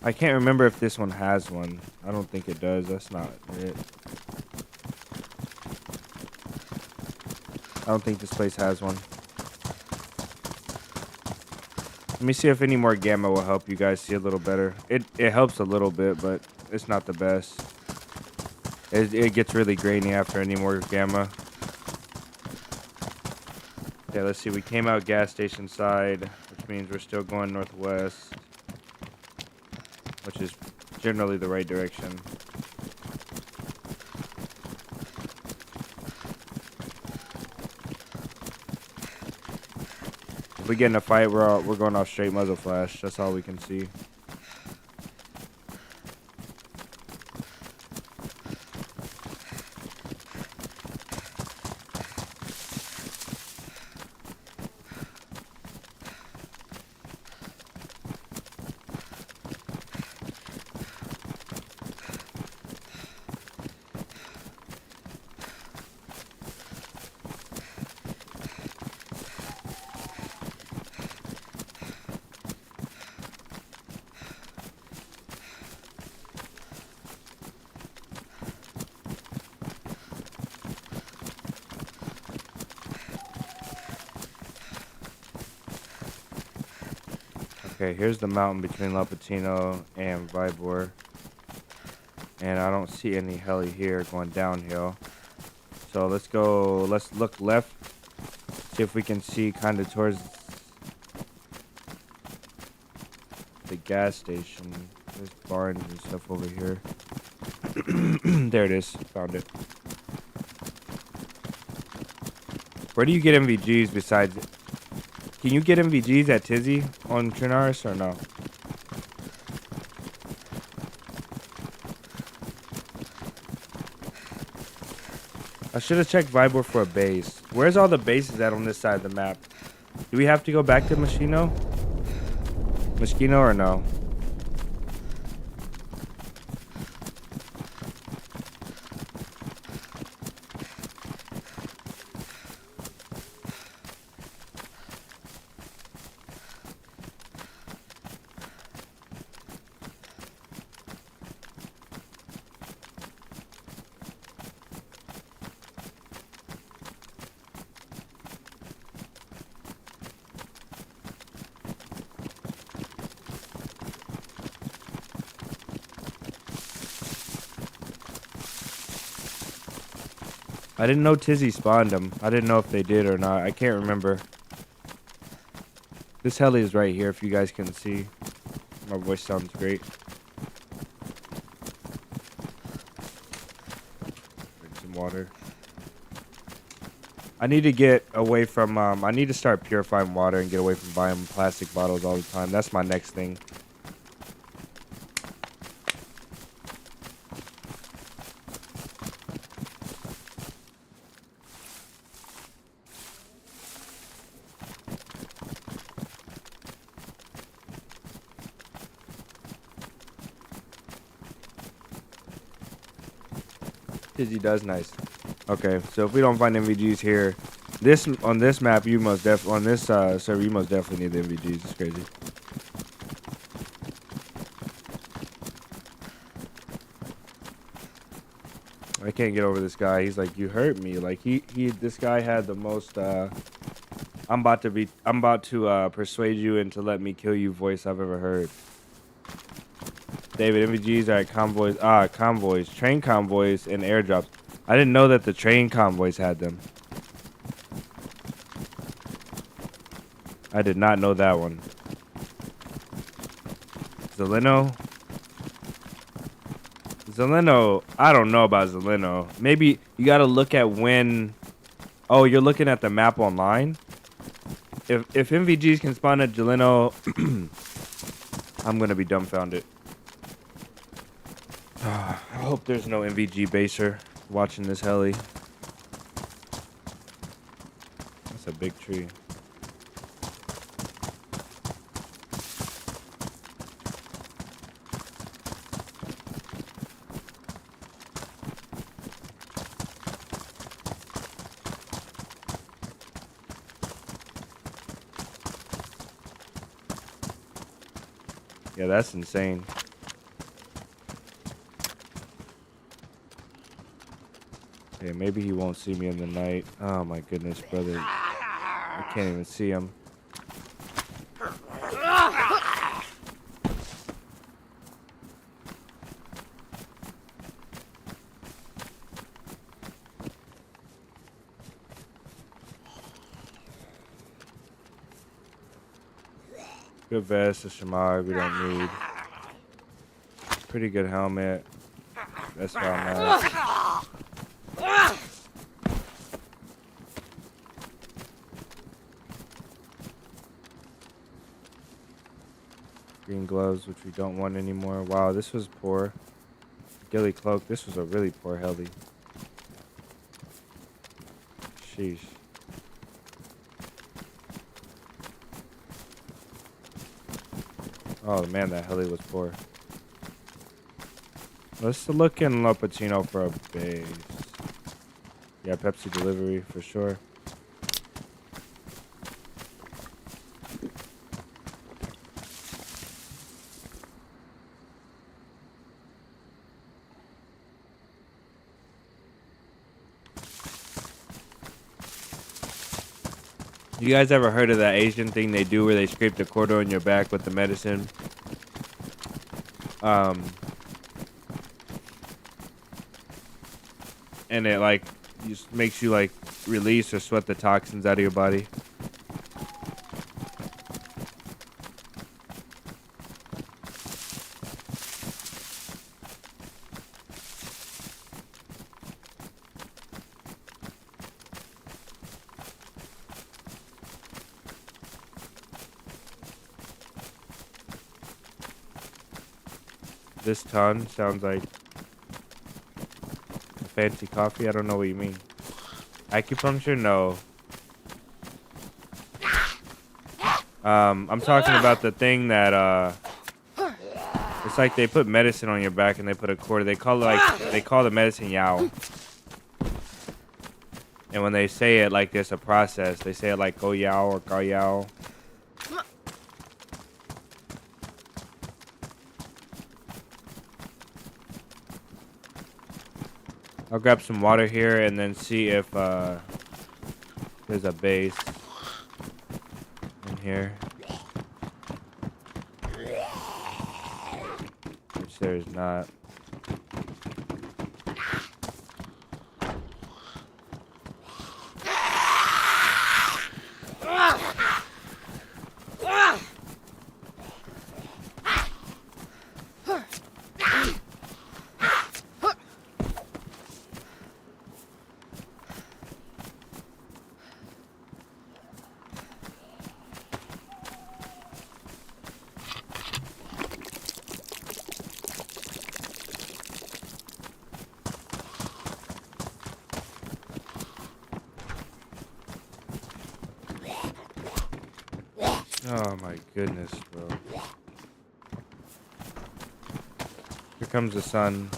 I can't remember if this one has one. I don't think it does. That's not it. I don't think this place has one. Let me see if any more gamma will help you guys see a little better. It helps a little bit, but it's not the best. It gets really grainy after any more gamma. Yeah, let's see. We came out gas station side, which means we're still going northwest, which is generally the right direction. If we get in a fight, we're going off straight muzzle flash. That's all we can see. Okay, here's the mountain between Lapatino and Vybor. And I don't see any heli here going downhill. So let's look left. See if we can see kind of towards the gas station. There's barns and stuff over here. There it is. Found it. Where do you get MVGs besides... Can you get MVGs at Tizzy on Trinaris or no? I should have checked Vybor for a base. Where's all the bases at on this side of the map? Do we have to go back to Moschino? Moschino or no? I didn't know Tizzy spawned them. I didn't know if they did or not. I can't remember. This heli is right here if you guys can see. My voice sounds great. Drink some water. I need to get away from, I need to start purifying water and get away from buying plastic bottles all the time. That's my next thing. Tizzy does nice. Okay, so if we don't find MVGs here, on this map, you most on this server, you most definitely need the MVGs. It's crazy. I can't get over this guy. He's like, you hurt me. Like this guy had the most. I'm about to persuade you into let me kill you voice I've ever heard. David, MVGs are at convoys, train convoys, and airdrops. I didn't know that the train convoys had them. I did not know that one. Zeleno, I don't know about Zeleno. Maybe you gotta look at when. Oh, you're looking at the map online? If MVGs can spawn at Zeleno, I'm gonna be dumbfounded. I hope there's no MVG baser watching this heli. That's a big tree. Yeah, that's insane. Yeah, maybe he won't see me in the night. Oh my goodness, brother. I can't even see him. Good vest, a shamar we don't need. Pretty good helmet. That's why I'm at. Green gloves, which we don't want anymore. Wow, this was poor. Ghillie cloak, this was a really poor heli. Sheesh. Oh man, that heli was poor. Let's look in La Pacino for a base. Yeah, Pepsi delivery for sure. You guys ever heard of that Asian thing they do where they scrape the quarter on your back with the medicine? And it like just makes you like release or sweat the toxins out of your body. This ton sounds like fancy coffee. I don't know what you mean. Acupuncture? No. I'm talking about the thing that it's like they put medicine on your back and they put a cord. They call the medicine yao. And when they say it like there's a process, they say it like go yao or ga yao. I'll grab some water here and then see if there's a base in here. Which there is not. Oh my goodness, bro. Here comes the sun.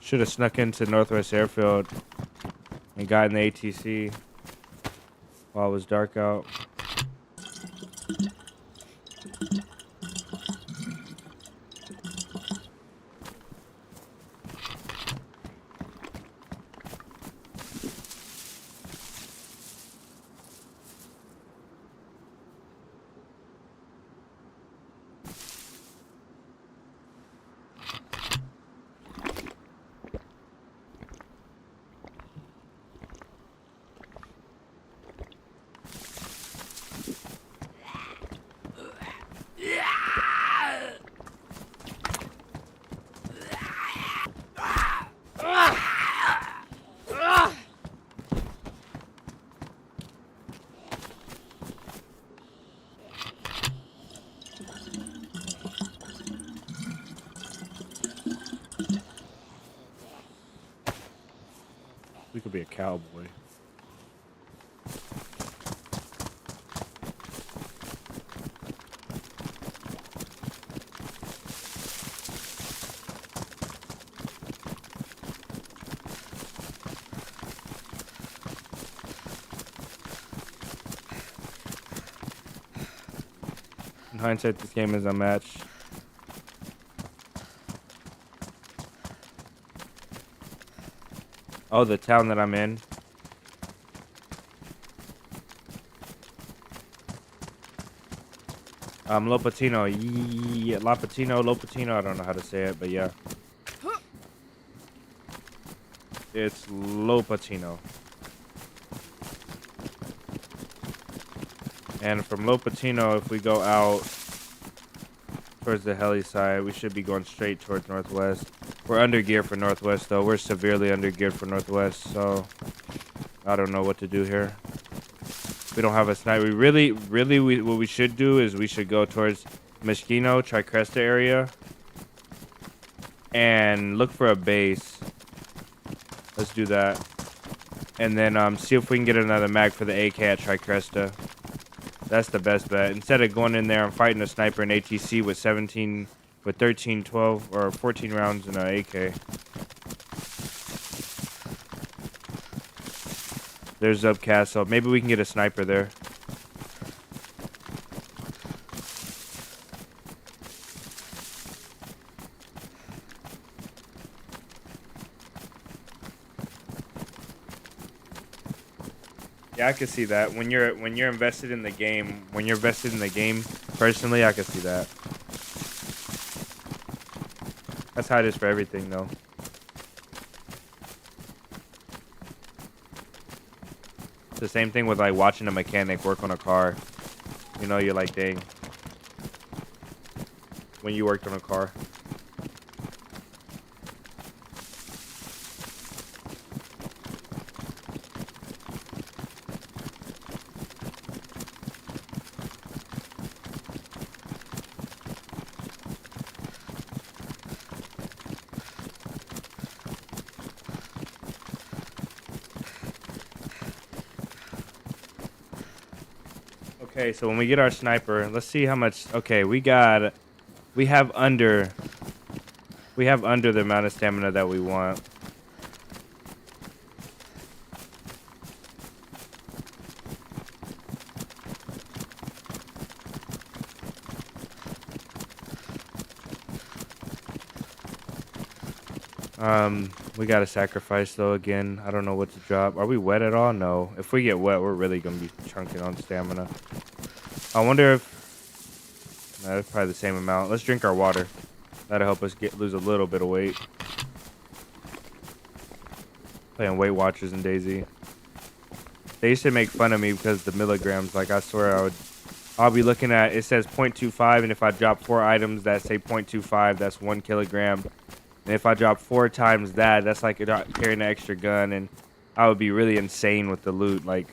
Should have snuck into Northwest Airfield and got in the ATC while it was dark out. We could be a cowboy. In hindsight, this game is unmatched. Oh, the town that I'm in. Lopatino. Yeah, Lopatino. I don't know how to say it, but yeah. It's Lopatino. And from Lopatino, if we go out towards the heli side, we should be going straight towards Northwest. We're under gear for Northwest, though. We're severely under geared for Northwest, so I don't know what to do here. We don't have a sniper. What we should do is we should go towards Meshkino, Tricresta area, and look for a base. Let's do that. And then see if we can get another mag for the AK at Tricresta. That's the best bet. Instead of going in there and fighting a sniper in ATC with 13, 12, or 14 rounds in an AK. There's Zub Castle. Maybe we can get a sniper there. Yeah, I can see that. When you're invested in the game, personally, I can see that. That's how it is for everything, though. It's the same thing with like watching a mechanic work on a car. You know, you're like, dang. When you worked on a car. Okay, so when we get our sniper, let's see how much. Okay, we have under the amount of stamina that we want. We gotta sacrifice though again. I don't know what to drop. Are we wet at all? No. If we get wet, we're really gonna be chunking on stamina. I wonder if... Nah, that's probably the same amount. Let's drink our water. That'll help us lose a little bit of weight. Playing Weight Watchers in DayZ. They used to make fun of me because of the milligrams. Like, I swear I'll be looking at... It says 0.25, and if I drop 4 items that say 0.25, that's 1 kilogram. And if I drop 4 times that, that's like carrying an extra gun. And I would be really insane with the loot. Like,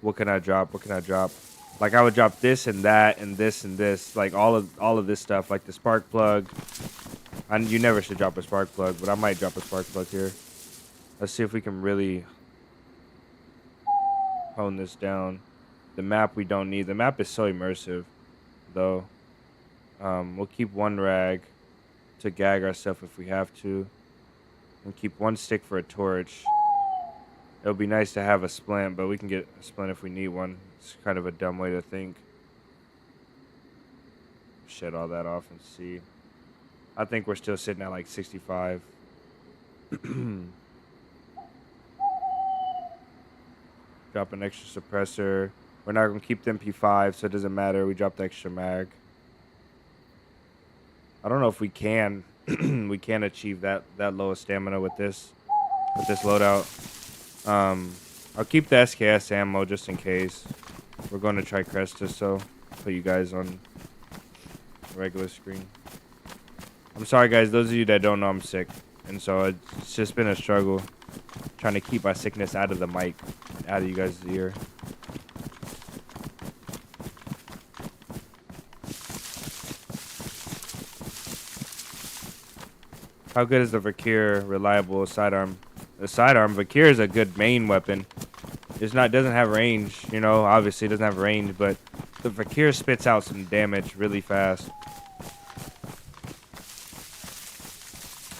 what can I drop? What can I drop? Like, I would drop this and that and this and this. Like, all of this stuff. Like the spark plug. You never should drop a spark plug, but I might drop a spark plug here. Let's see if we can really hone this down. The map we don't need. The map is so immersive, though. We'll keep one rag to gag ourselves if we have to. And keep one stick for a torch. It'll be nice to have a splint, but we can get a splint if we need one. It's kind of a dumb way to think. Shut all that off and see. I think we're still sitting at like 65. Drop an extra suppressor. We're not going to keep the MP5, so it doesn't matter. We drop the extra mag. I don't know if we can. We can achieve that low of stamina with this loadout. I'll keep the SKS ammo just in case. We're going to try Cresta, so put you guys on regular screen. I'm sorry, guys. Those of you that don't know, I'm sick, and so it's just been a struggle trying to keep my sickness out of the mic, out of you guys' ear. How good is the Vakir reliable sidearm? The sidearm Vakir is a good main weapon. Doesn't have range, you know. Obviously, it doesn't have range, but the Vakir spits out some damage really fast.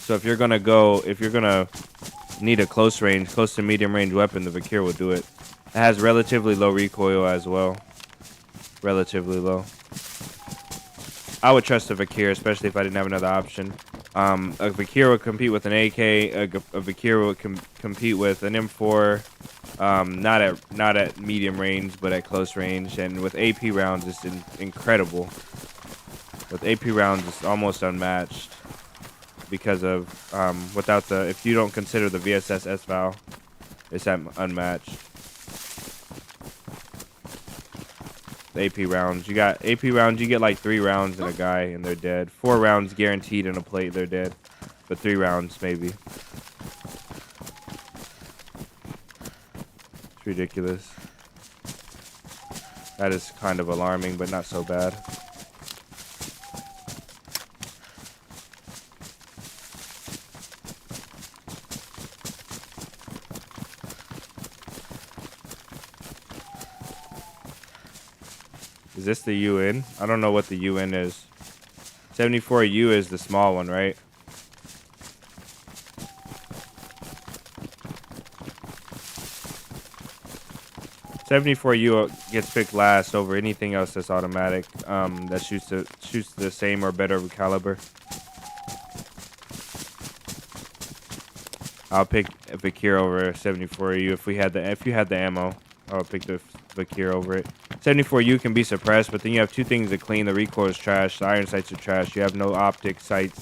So if you're gonna need a close to medium range weapon, the Vakir will do it. It has relatively low recoil as well. Relatively low. I would trust the Vakir, especially if I didn't have another option. A Vakir would compete with an AK. A Vakir would compete with an M4. Not at medium range, but at close range. And with AP rounds, it's incredible. With AP rounds, it's almost unmatched. Because of if you don't consider the VSS S-Val, it's unmatched. The AP rounds, you get like 3 rounds in a guy and they're dead. 4 rounds guaranteed in a plate, they're dead. But 3 rounds maybe. It's ridiculous. That is kind of alarming, but not so bad. Is this the UN? I don't know what the UN is. 74U is the small one, right? .74U gets picked last over anything else that's automatic. That shoots the same or better caliber. I'll pick Vakir over 74U if you had the ammo. I'll pick the Vakir over it. 74U can be suppressed, but then you have 2 things to clean. The recoil is trash. The iron sights are trash. You have no optic sights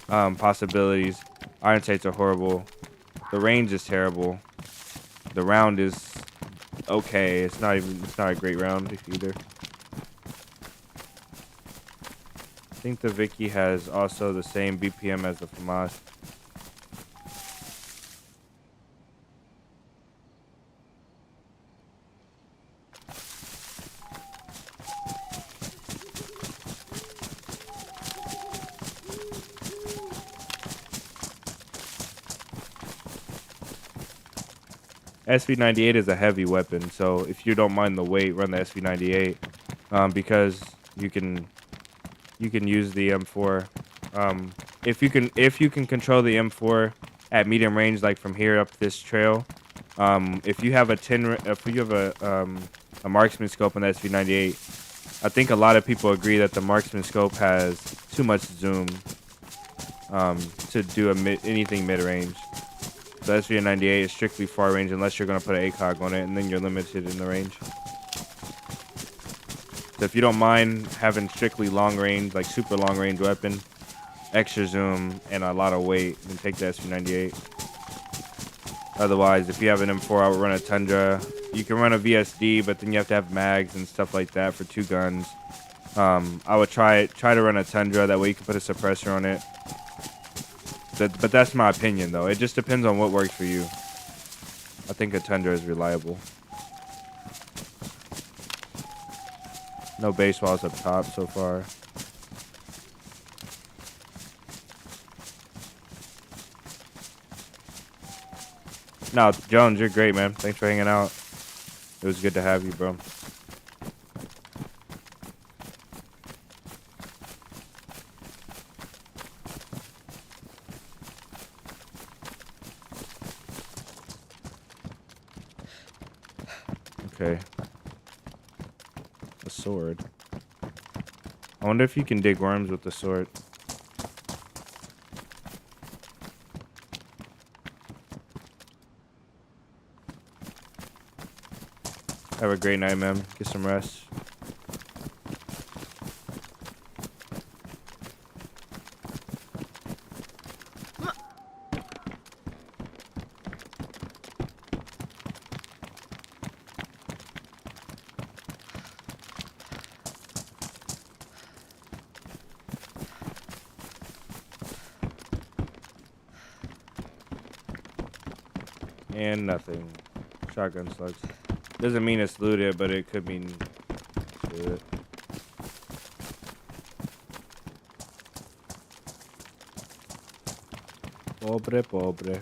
possibilities. Iron sights are horrible. The range is terrible. The round is okay. It's not a great round either. I think the Vicky has also the same BPM as the FAMAS. SV98 is a heavy weapon, so if you don't mind the weight, run the SV98 because you can use the M4. If you can control the M4 at medium range, like from here up this trail, if you have a marksman scope on the SV98, I think a lot of people agree that the marksman scope has too much zoom to do anything mid range. The SV98 is strictly far range unless you're going to put an ACOG on it, and then you're limited in the range. So if you don't mind having strictly long range, like super long range weapon, extra zoom, and a lot of weight, then take the SV98. Otherwise, if you have an M4, I would run a Tundra. You can run a VSD, but then you have to have mags and stuff like that for 2 guns. I would try to run a Tundra, that way you can put a suppressor on it. But that's my opinion, though. It just depends on what works for you. I think a Tundra is reliable. No base walls up top so far. No, Jones, you're great, man. Thanks for hanging out. It was good to have you, bro. Okay. A sword. I wonder if you can dig worms with the sword. Have a great night, man. Get some rest. And nothing. Shotgun slugs. Doesn't mean it's looted, but it could mean looted. Pobre, pobre.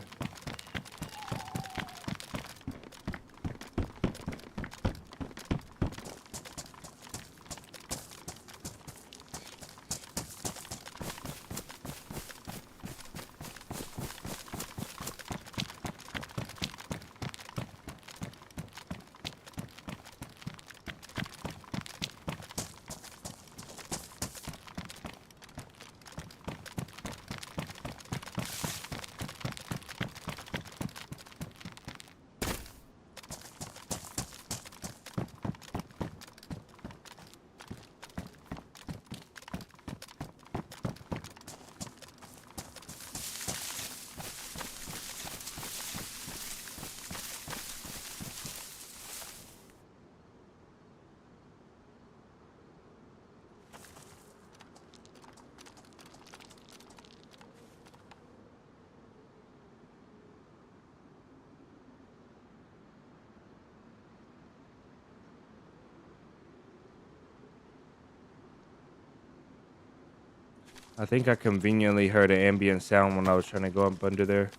I think I conveniently heard an ambient sound when I was trying to go up under there.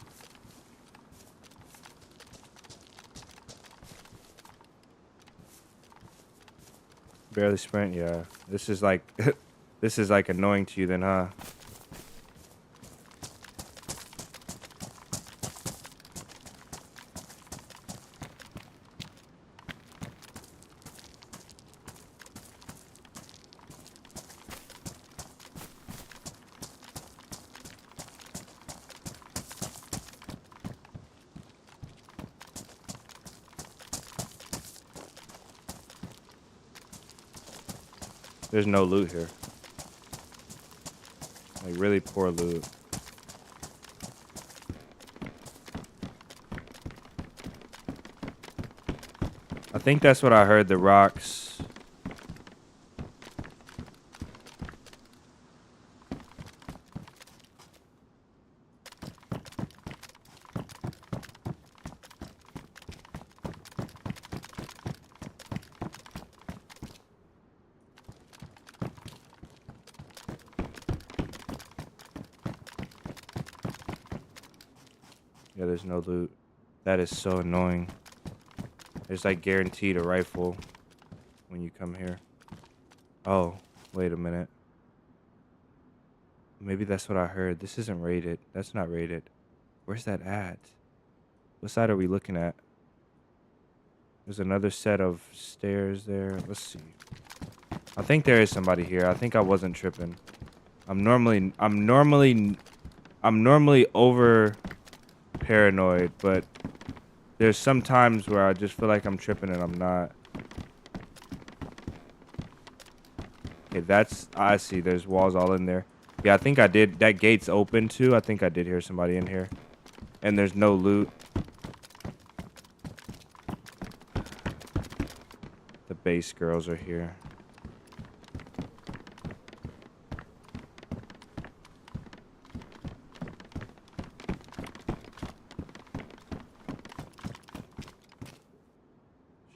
Barely sprint, yeah. This is like, this is like annoying to you then, huh? There's no loot here. Like really poor loot. I think that's what I heard, the rocks. Yeah, there's no loot. That is so annoying. There's like guaranteed a rifle when you come here. Oh, wait a minute. Maybe that's what I heard. This isn't rated. That's not rated. Where's that at? What side are we looking at? There's another set of stairs there. Let's see. I think there is somebody here. I think I wasn't tripping. I'm normally over paranoid, but there's some times where I just feel like I'm tripping and I'm not. Okay, I see. There's walls all in there. Yeah, I think I did. That gate's open too. I think I did hear somebody in here. And there's no loot. The base girls are here.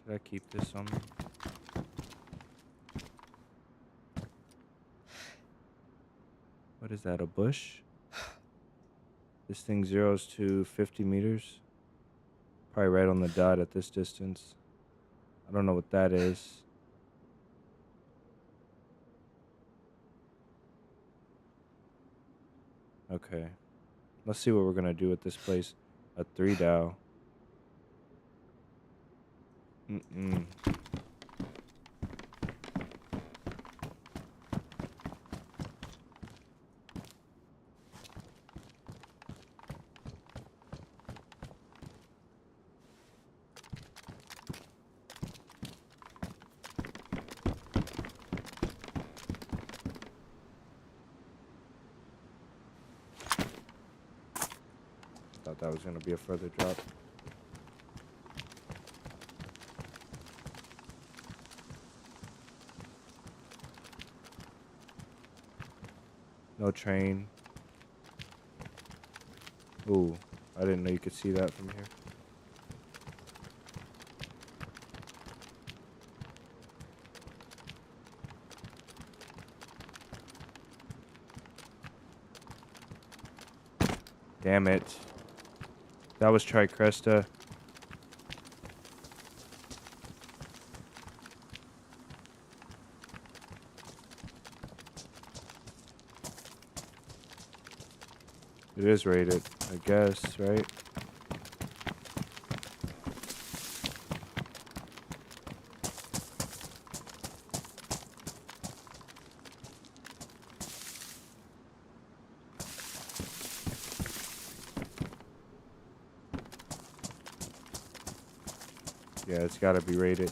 Should I keep this on me? What is that, a bush? This thing zeros to 50 meters. Probably right on the dot at this distance. I don't know what that is. Okay. Let's see what we're gonna do with this place. A 3 Dow. Thought that was gonna be a further drop. No train. Ooh, I didn't know you could see that from here. Damn it. That was Tricresta. It is rated, I guess, right? Yeah, it's gotta be rated.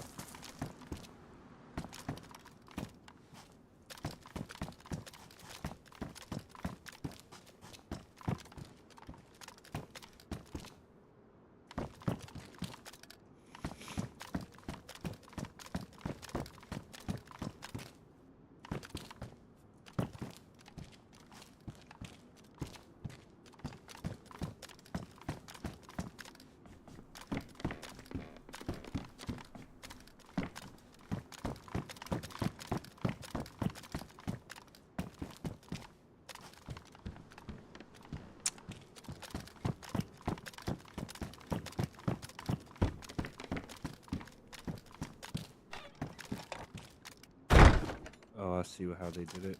Oh, I see how they did it.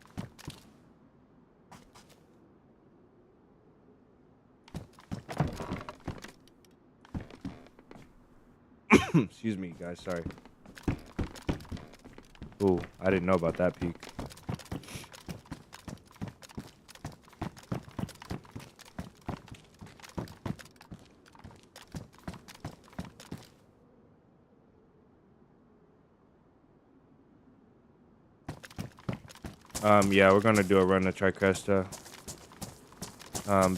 Excuse me, guys. Sorry. Ooh, I didn't know about that peak. Yeah, we're gonna do a run to Tricresta.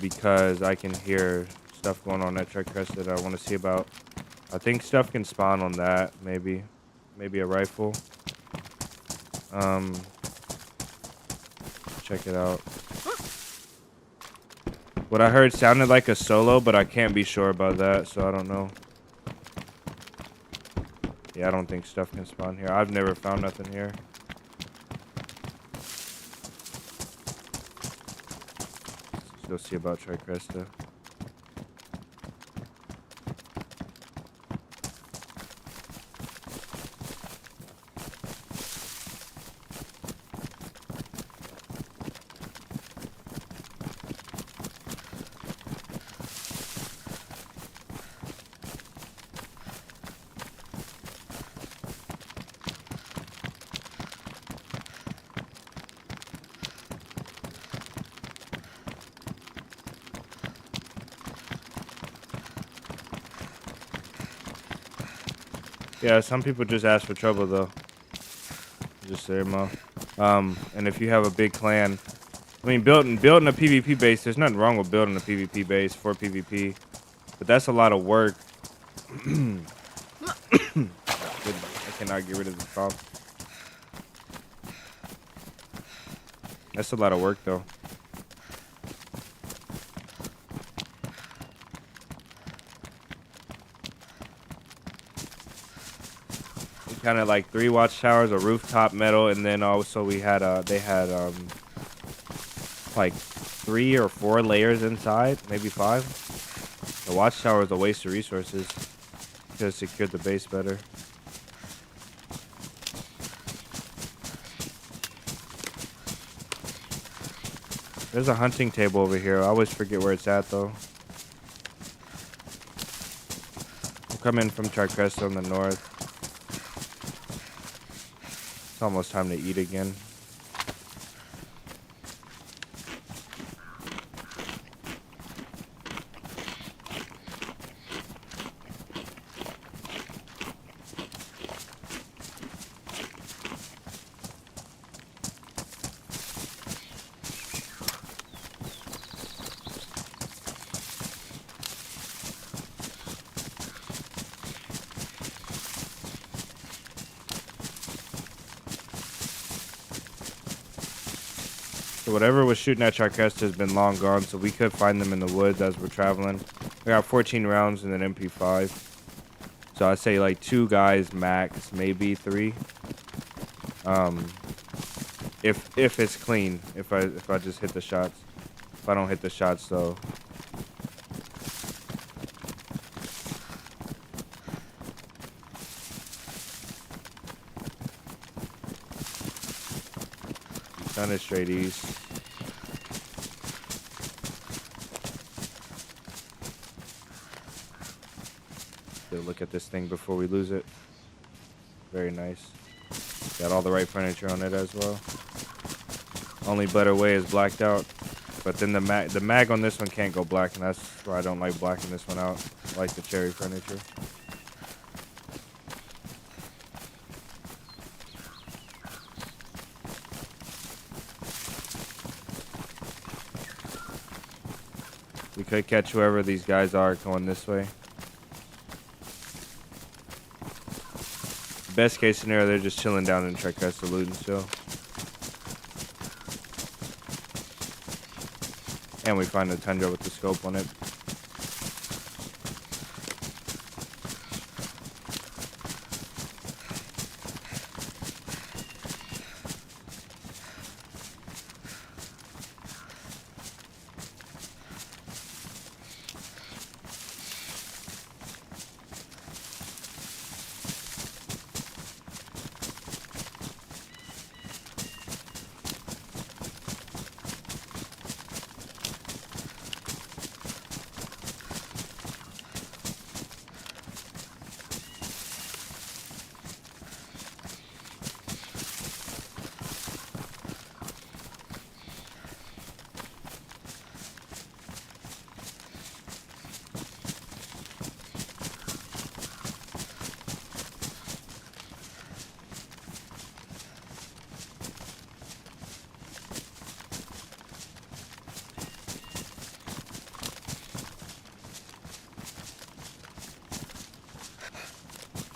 Because I can hear stuff going on at Tricresta that I want to see about. I think stuff can spawn on that, maybe a rifle. Check it out. What I heard sounded like a solo, but I can't be sure about that, so I don't know. Yeah, I don't think stuff can spawn here. I've never found nothing here. Let's go see about Tricresta. Yeah, some people just ask for trouble though. Just say mo. And if you have a big clan, I mean, building a PvP base. There's nothing wrong with building a PvP base for PvP, but that's a lot of work. I cannot get rid of the cough. That's a lot of work though. Kind of like 3 watchtowers, a rooftop metal, and then also we had they had like 3 or 4 layers inside, maybe 5. The watchtower is a waste of resources. Could have secured the base better. There's a hunting table over here. I always forget where it's at, though. I'm coming from 𝙏𝙤𝙙𝙎 on the north. It's almost time to eat again. So whatever was shooting at 𝙏𝙤𝙎 has been long gone, so we could find them in the woods as we're traveling. We got 14 rounds and an MP5. So I'd say like 2 guys max, maybe 3. If it's clean, if I just hit the shots. If I don't hit the shots though. Sun is straight east. Look at this thing before we lose it. Very nice. Got all the right furniture on it as well. Only better way is blacked out. But then the mag on this one can't go black, and that's why I don't like blacking this one out. I like the cherry furniture. We could catch whoever these guys are going this way. Best case scenario, they're just chilling down in 𝙏𝙤𝙎 looting still. And we find a tundra with the scope on it.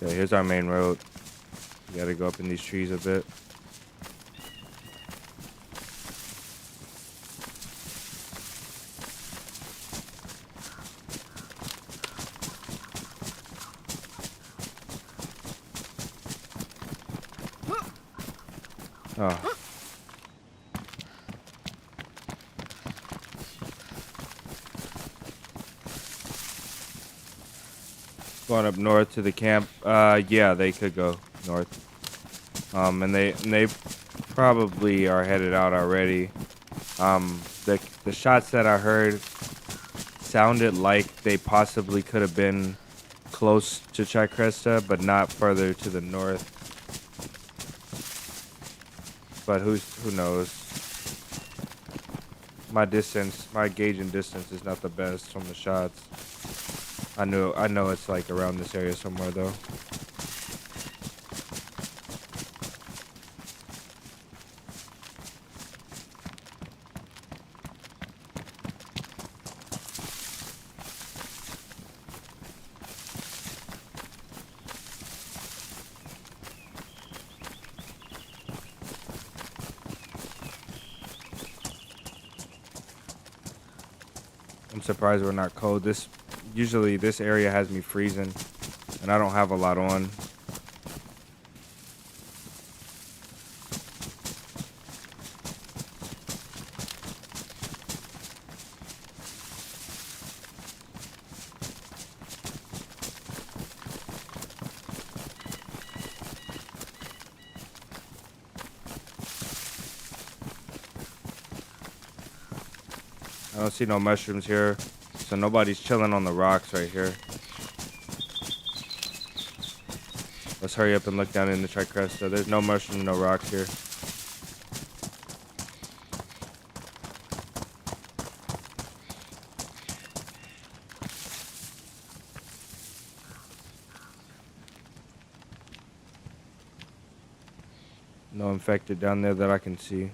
Okay, here's our main road. We gotta go up in these trees a bit. Oh. Going up north to the camp. Yeah, they could go north. And they probably are headed out already. The shots that I heard sounded like they possibly could have been close to 𝙏𝙤𝙎, but not further to the north. But who knows? My gauging distance is not the best from the shots. I know it's like around this area somewhere though. I'm surprised we're not cold. Usually this area has me freezing, and I don't have a lot on. I don't see no mushrooms here. So nobody's chilling on the rocks right here. Let's hurry up and look down in the Tricresta. There's no mushroom, no rocks here. No infected down there that I can see.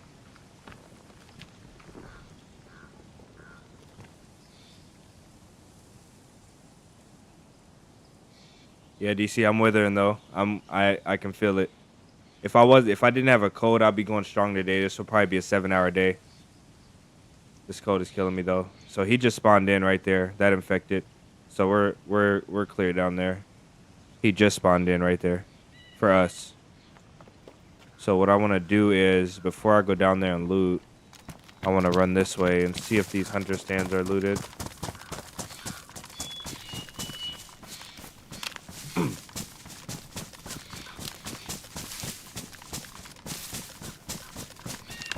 Yeah, DC, I'm withering though. I can feel it. If I didn't have a cold, I'd be going strong today. This will probably be a 7-hour day. This cold is killing me though. So he just spawned in right there. That infected. So we're clear down there. He just spawned in right there for us. So what I want to do is, before I go down there and loot, I want to run this way and see if these hunter stands are looted.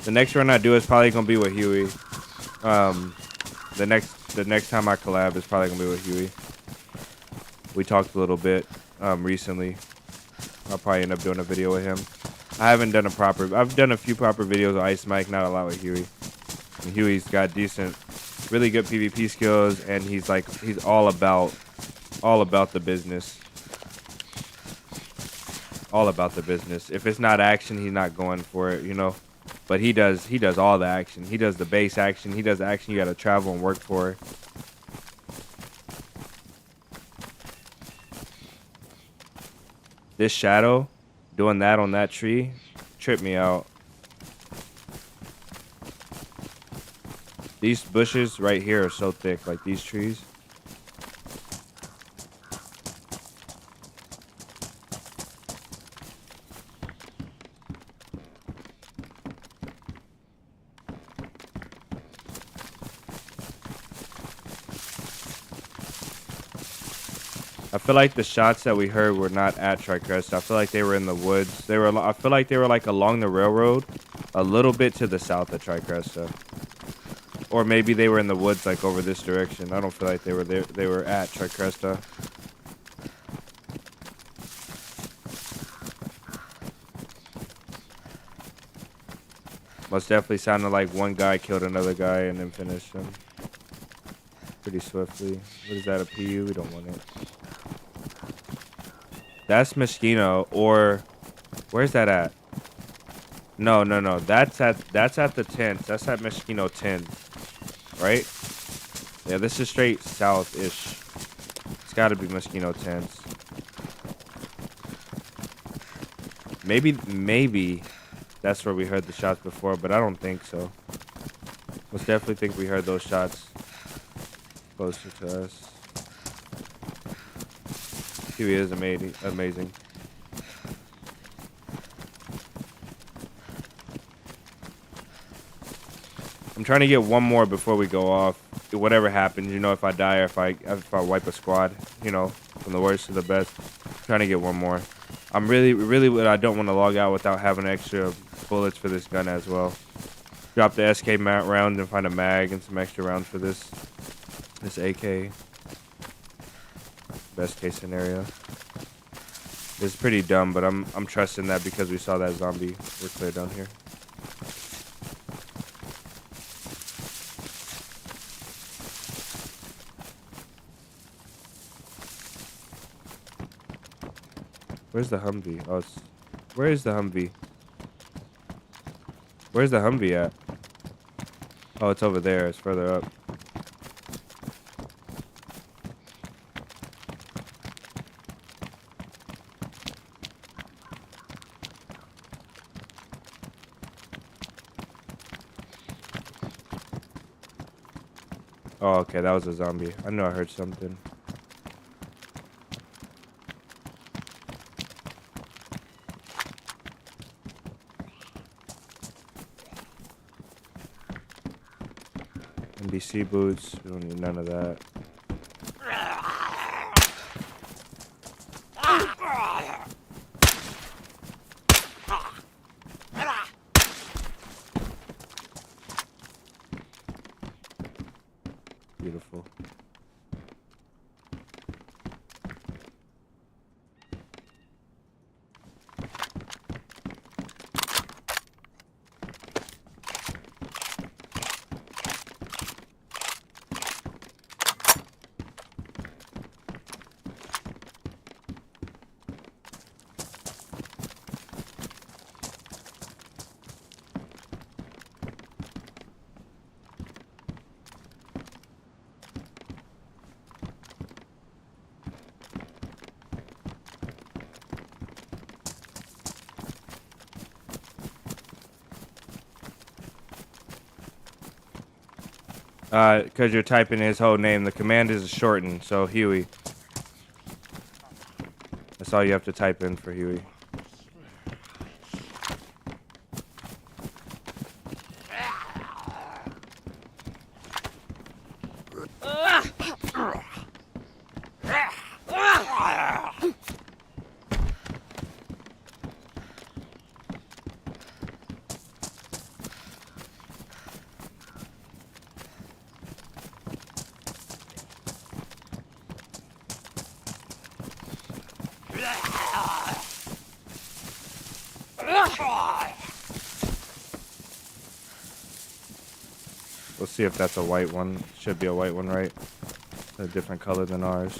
The next run I do is probably gonna be with Huey. The next time I collab is probably gonna be with Huey. We talked a little bit recently. I'll probably end up doing a video with him. I've done a few proper videos with Ice Mike, not a lot with Huey. And Huey's got really good PvP skills, and he's all about the business. All about the business. If it's not action, he's not going for it, you know. But he does all the action. He does the base action. He does the action you gotta travel and work for. This shadow, doing that on that tree, tripped me out. These bushes right here are so thick, like these trees. I feel like the shots that we heard were not at Tricrest. I feel like they were in the woods. I feel like they were like along the railroad, a little bit to the south of Tricrest. Or maybe they were in the woods, like over this direction. I don't feel like they were there. They were at Tricrest. Most definitely sounded like one guy killed another guy and then finished him pretty swiftly. What is that, a PU? We don't want it. That's Moschino, or where's that at? No. That's at the tents. That's at Moschino 10, right? Yeah, this is straight south-ish. It's got to be Moschino 10s. Maybe that's where we heard the shots before, but I don't think so. Most definitely think we heard those shots closer to us. He is amazing. I'm trying to get one more before we go off. Whatever happens, you know, if I die or if I wipe a squad, you know, from the worst to the best. I'm trying to get one more. I'm really I don't want to log out without having extra bullets for this gun as well. Drop the SK round and find a mag and some extra rounds for this AK. Best case scenario. It's pretty dumb, but I'm trusting that because we saw that zombie. We're clear down here. Where's the Humvee? Oh, where is the Humvee? Where's the Humvee at? Oh, it's over there. It's further up. Oh, okay, that was a zombie. I knew I heard something. NBC boots. We don't need none of that. Beautiful. Because you're typing his whole name. The command is shortened, so Huey. That's all you have to type in for Huey. We'll see if that's a white one. Should be a white one, right? A different color than ours.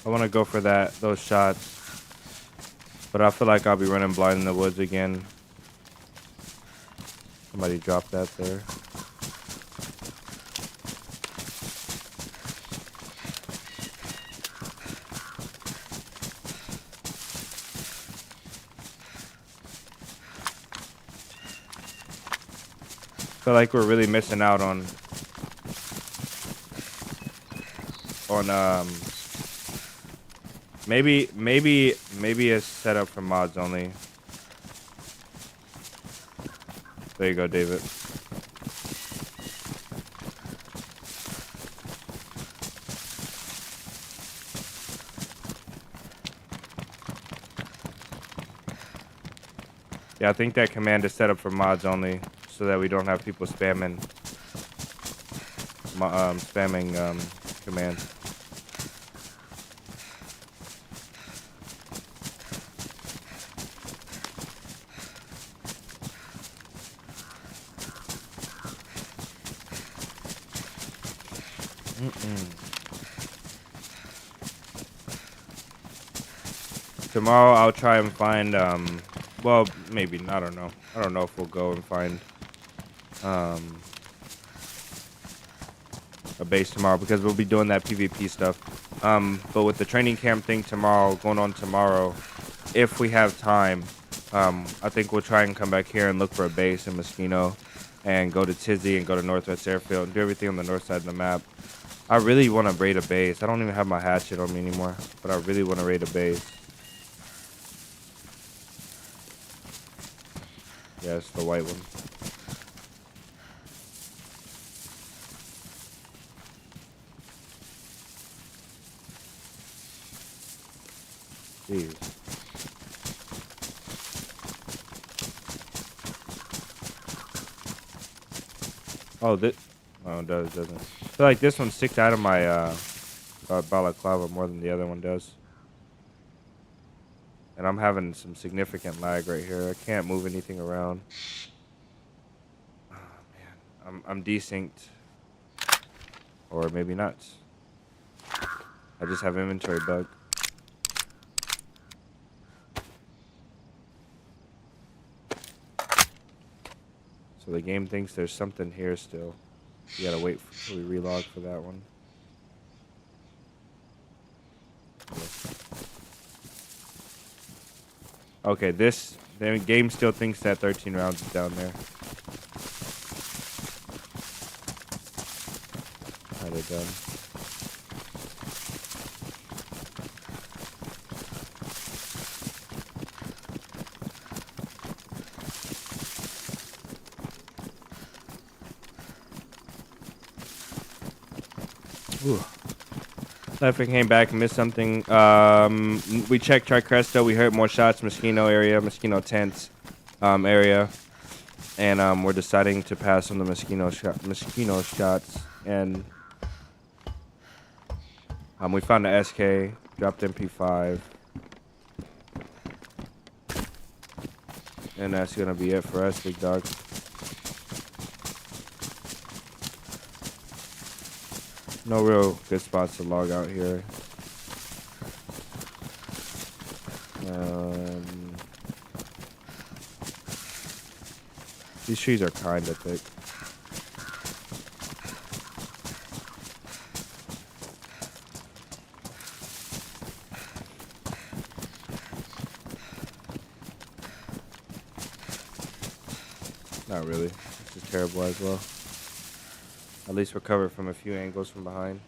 I want to go for those shots, but I feel like I'll be running blind in the woods again. Somebody dropped that there. I feel like we're really missing out on maybe a setup for mods only. There you go, David. Yeah, I think that command is set up for mods only, so that we don't have people spamming commands. Tomorrow I'll try and find well, maybe, I don't know. I don't know if we'll go and find a base tomorrow, because we'll be doing that PvP stuff. But with the training camp thing going on tomorrow, if we have time, I think we'll try and come back here and look for a base in Moschino and go to 𝙏𝙤𝙙𝙬 and go to Northwest Airfield and do everything on the north side of the map. I really want to raid a base. I don't even have my hatchet on me anymore, but I really want to raid a base. Yeah, it's the white one. Jeez. Oh, it doesn't. I feel like this one sticks out of my balaclava more than the other one does. And I'm having some significant lag right here. I can't move anything around. Oh, man. I'm desynced. Or maybe not. I just have inventory bug. So the game thinks there's something here still. You gotta wait till we relog for that one. Okay, the game still thinks that 13 rounds is down there. How they done? Ooh. Left and came back and missed something. We checked Tricresto. We heard more shots. Mosquito area. Mosquito tents area. And we're deciding to pass on the mosquito shots. And we found the SK. Dropped MP5. And that's going to be it for us, big dog. No real good spots to log out here. These trees are kind of thick. Not really. This is terrible as well. At least we're covered from a few angles from behind.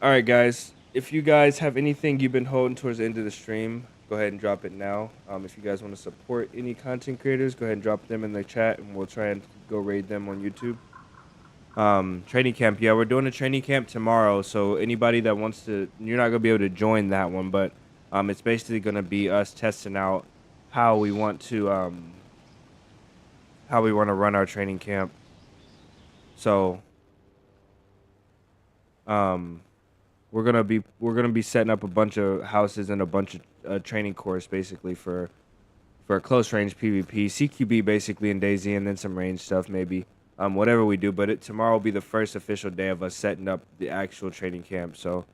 Alright guys, if you guys have anything you've been holding towards the end of the stream, go ahead and drop it now. If you guys want to support any content creators, go ahead and drop them in the chat and we'll try and go raid them on YouTube. Training camp, yeah, we're doing a training camp tomorrow, so anybody that wants to, you're not going to be able to join that one, but it's basically going to be us testing out how we want to run our training camp. So we're gonna be setting up a bunch of houses and a bunch of training course basically for a close range PvP, CQB basically in DayZ, and then some range stuff maybe, whatever we do. But tomorrow will be the first official day of us setting up the actual training camp. So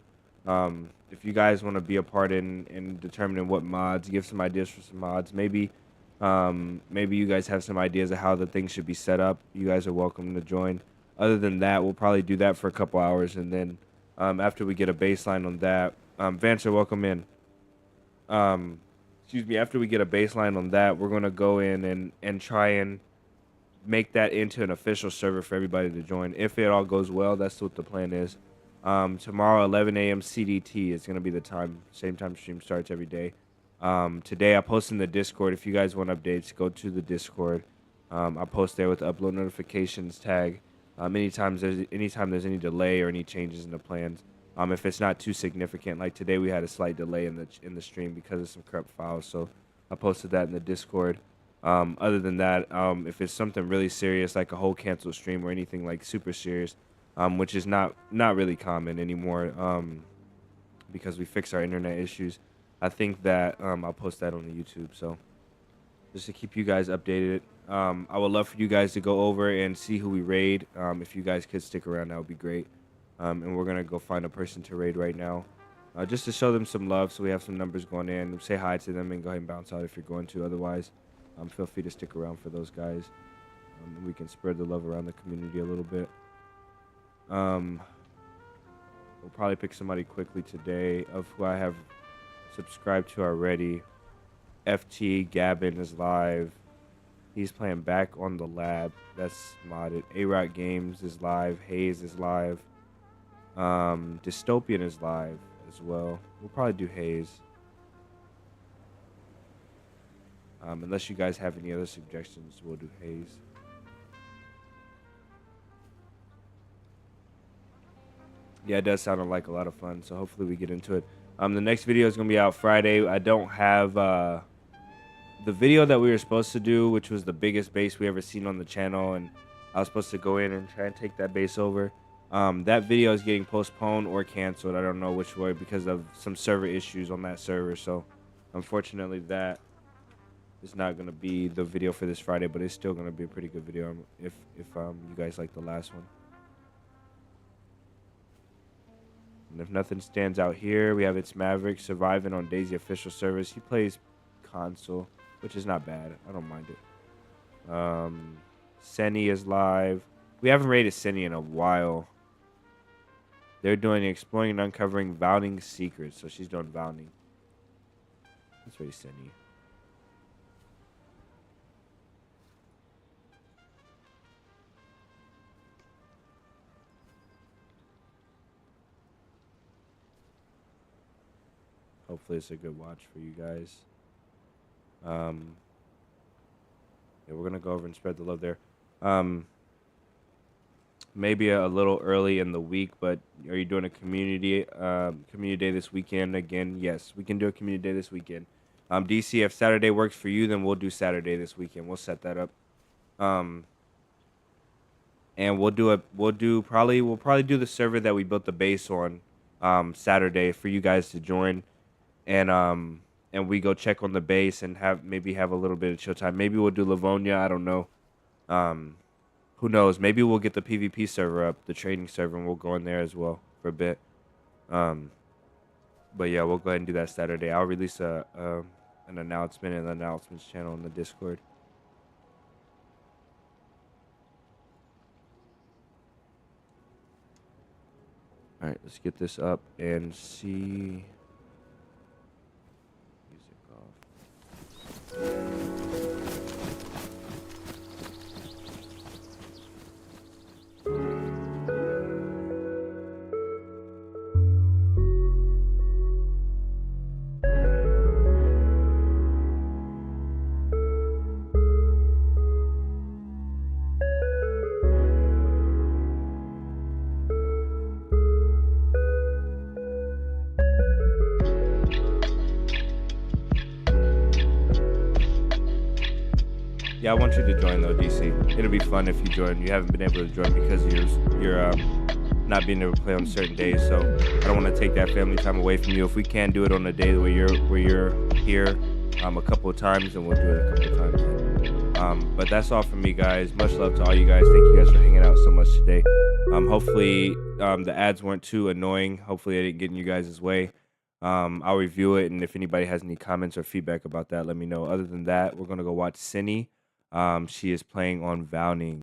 if you guys want to be a part in determining what mods, give some ideas for some mods. Maybe you guys have some ideas of how the thing should be set up. You guys are welcome to join. Other than that, we'll probably do that for a couple hours, and then after we get a baseline on that, Vancer, welcome in. Excuse me. After we get a baseline on that, we're gonna go in and try and make that into an official server for everybody to join. If it all goes well, that's what the plan is. Tomorrow, 11 a.m. CDT is gonna be the time. Same time stream starts every day. Today I posted in the Discord. If you guys want updates, go to the Discord. I post there with the upload notifications tag. Anytime there's any delay or any changes in the plans. If it's not too significant, like today we had a slight delay in the stream because of some corrupt files, so I posted that in the Discord. Other than that, if it's something really serious like a whole canceled stream or anything like super serious, which is not really common anymore, because we fixed our internet issues, I think that I'll post that on the YouTube. So just to keep you guys updated. I would love for you guys to go over and see who we raid. If you guys could stick around, that would be great. And we're going to go find a person to raid right now. Just to show them some love so we have some numbers going in. Say hi to them and go ahead and bounce out if you're going to. Otherwise, feel free to stick around for those guys. We can spread the love around the community a little bit. We'll probably pick somebody quickly today of who I have subscribed to already. FT Gavin is live. He's playing Back on the Lab. That's modded. A-Rock Games is live. Hayes is live. Dystopian is live as well. We'll probably do Hayes. Unless you guys have any other suggestions, we'll do Hayes. Yeah, it does sound like a lot of fun, so hopefully we get into it. The next video is going to be out Friday. I don't have... the video that we were supposed to do, which was the biggest base we ever seen on the channel, and I was supposed to go in and try and take that base over. That video is getting postponed or canceled. I don't know which way because of some server issues on that server. So unfortunately that is not going to be the video for this Friday, but it's still going to be a pretty good video if you guys like the last one. And if nothing stands out here, we have It's Maverick surviving on DayZ official service. He plays console, which is not bad. I don't mind it. Senny is live. We haven't raided Senny in a while. They're doing exploring and uncovering Vounding secrets. So she's doing Vounding. Let's raid Senny. Hopefully it's a good watch for you guys. Yeah, we're gonna go over and spread the love there. maybe a little early in the week, but are you doing a community day this weekend again? Yes, we can do a community day this weekend. DC, if Saturday works for you, then we'll do Saturday this weekend. We'll set that up. Um, and we'll probably do the server that we built the base on Saturday for you guys to join, and we go check on the base and have a little bit of chill time. Maybe we'll do Livonia. I don't know. Um, who knows? Maybe we'll get the PvP server up, the trading server, and we'll go in there as well for a bit. But yeah, we'll go ahead and do that Saturday. I'll release an announcement in the announcements channel in the Discord. All right, let's get this up and see. Music off. Yeah, I want you to join though, DC. It'll be fun if you join. You haven't been able to join because you're not being able to play on certain days. So I don't want to take that family time away from you. If we can do it on a day where you're here a couple of times, then we'll do it a couple of times. But that's all from me, guys. Much love to all you guys. Thank you guys for hanging out so much today. Hopefully the ads weren't too annoying. Hopefully I didn't get in you guys' way. I'll review it, and if anybody has any comments or feedback about that, let me know. Other than that, we're gonna go watch Cindy. She is playing on Vowning.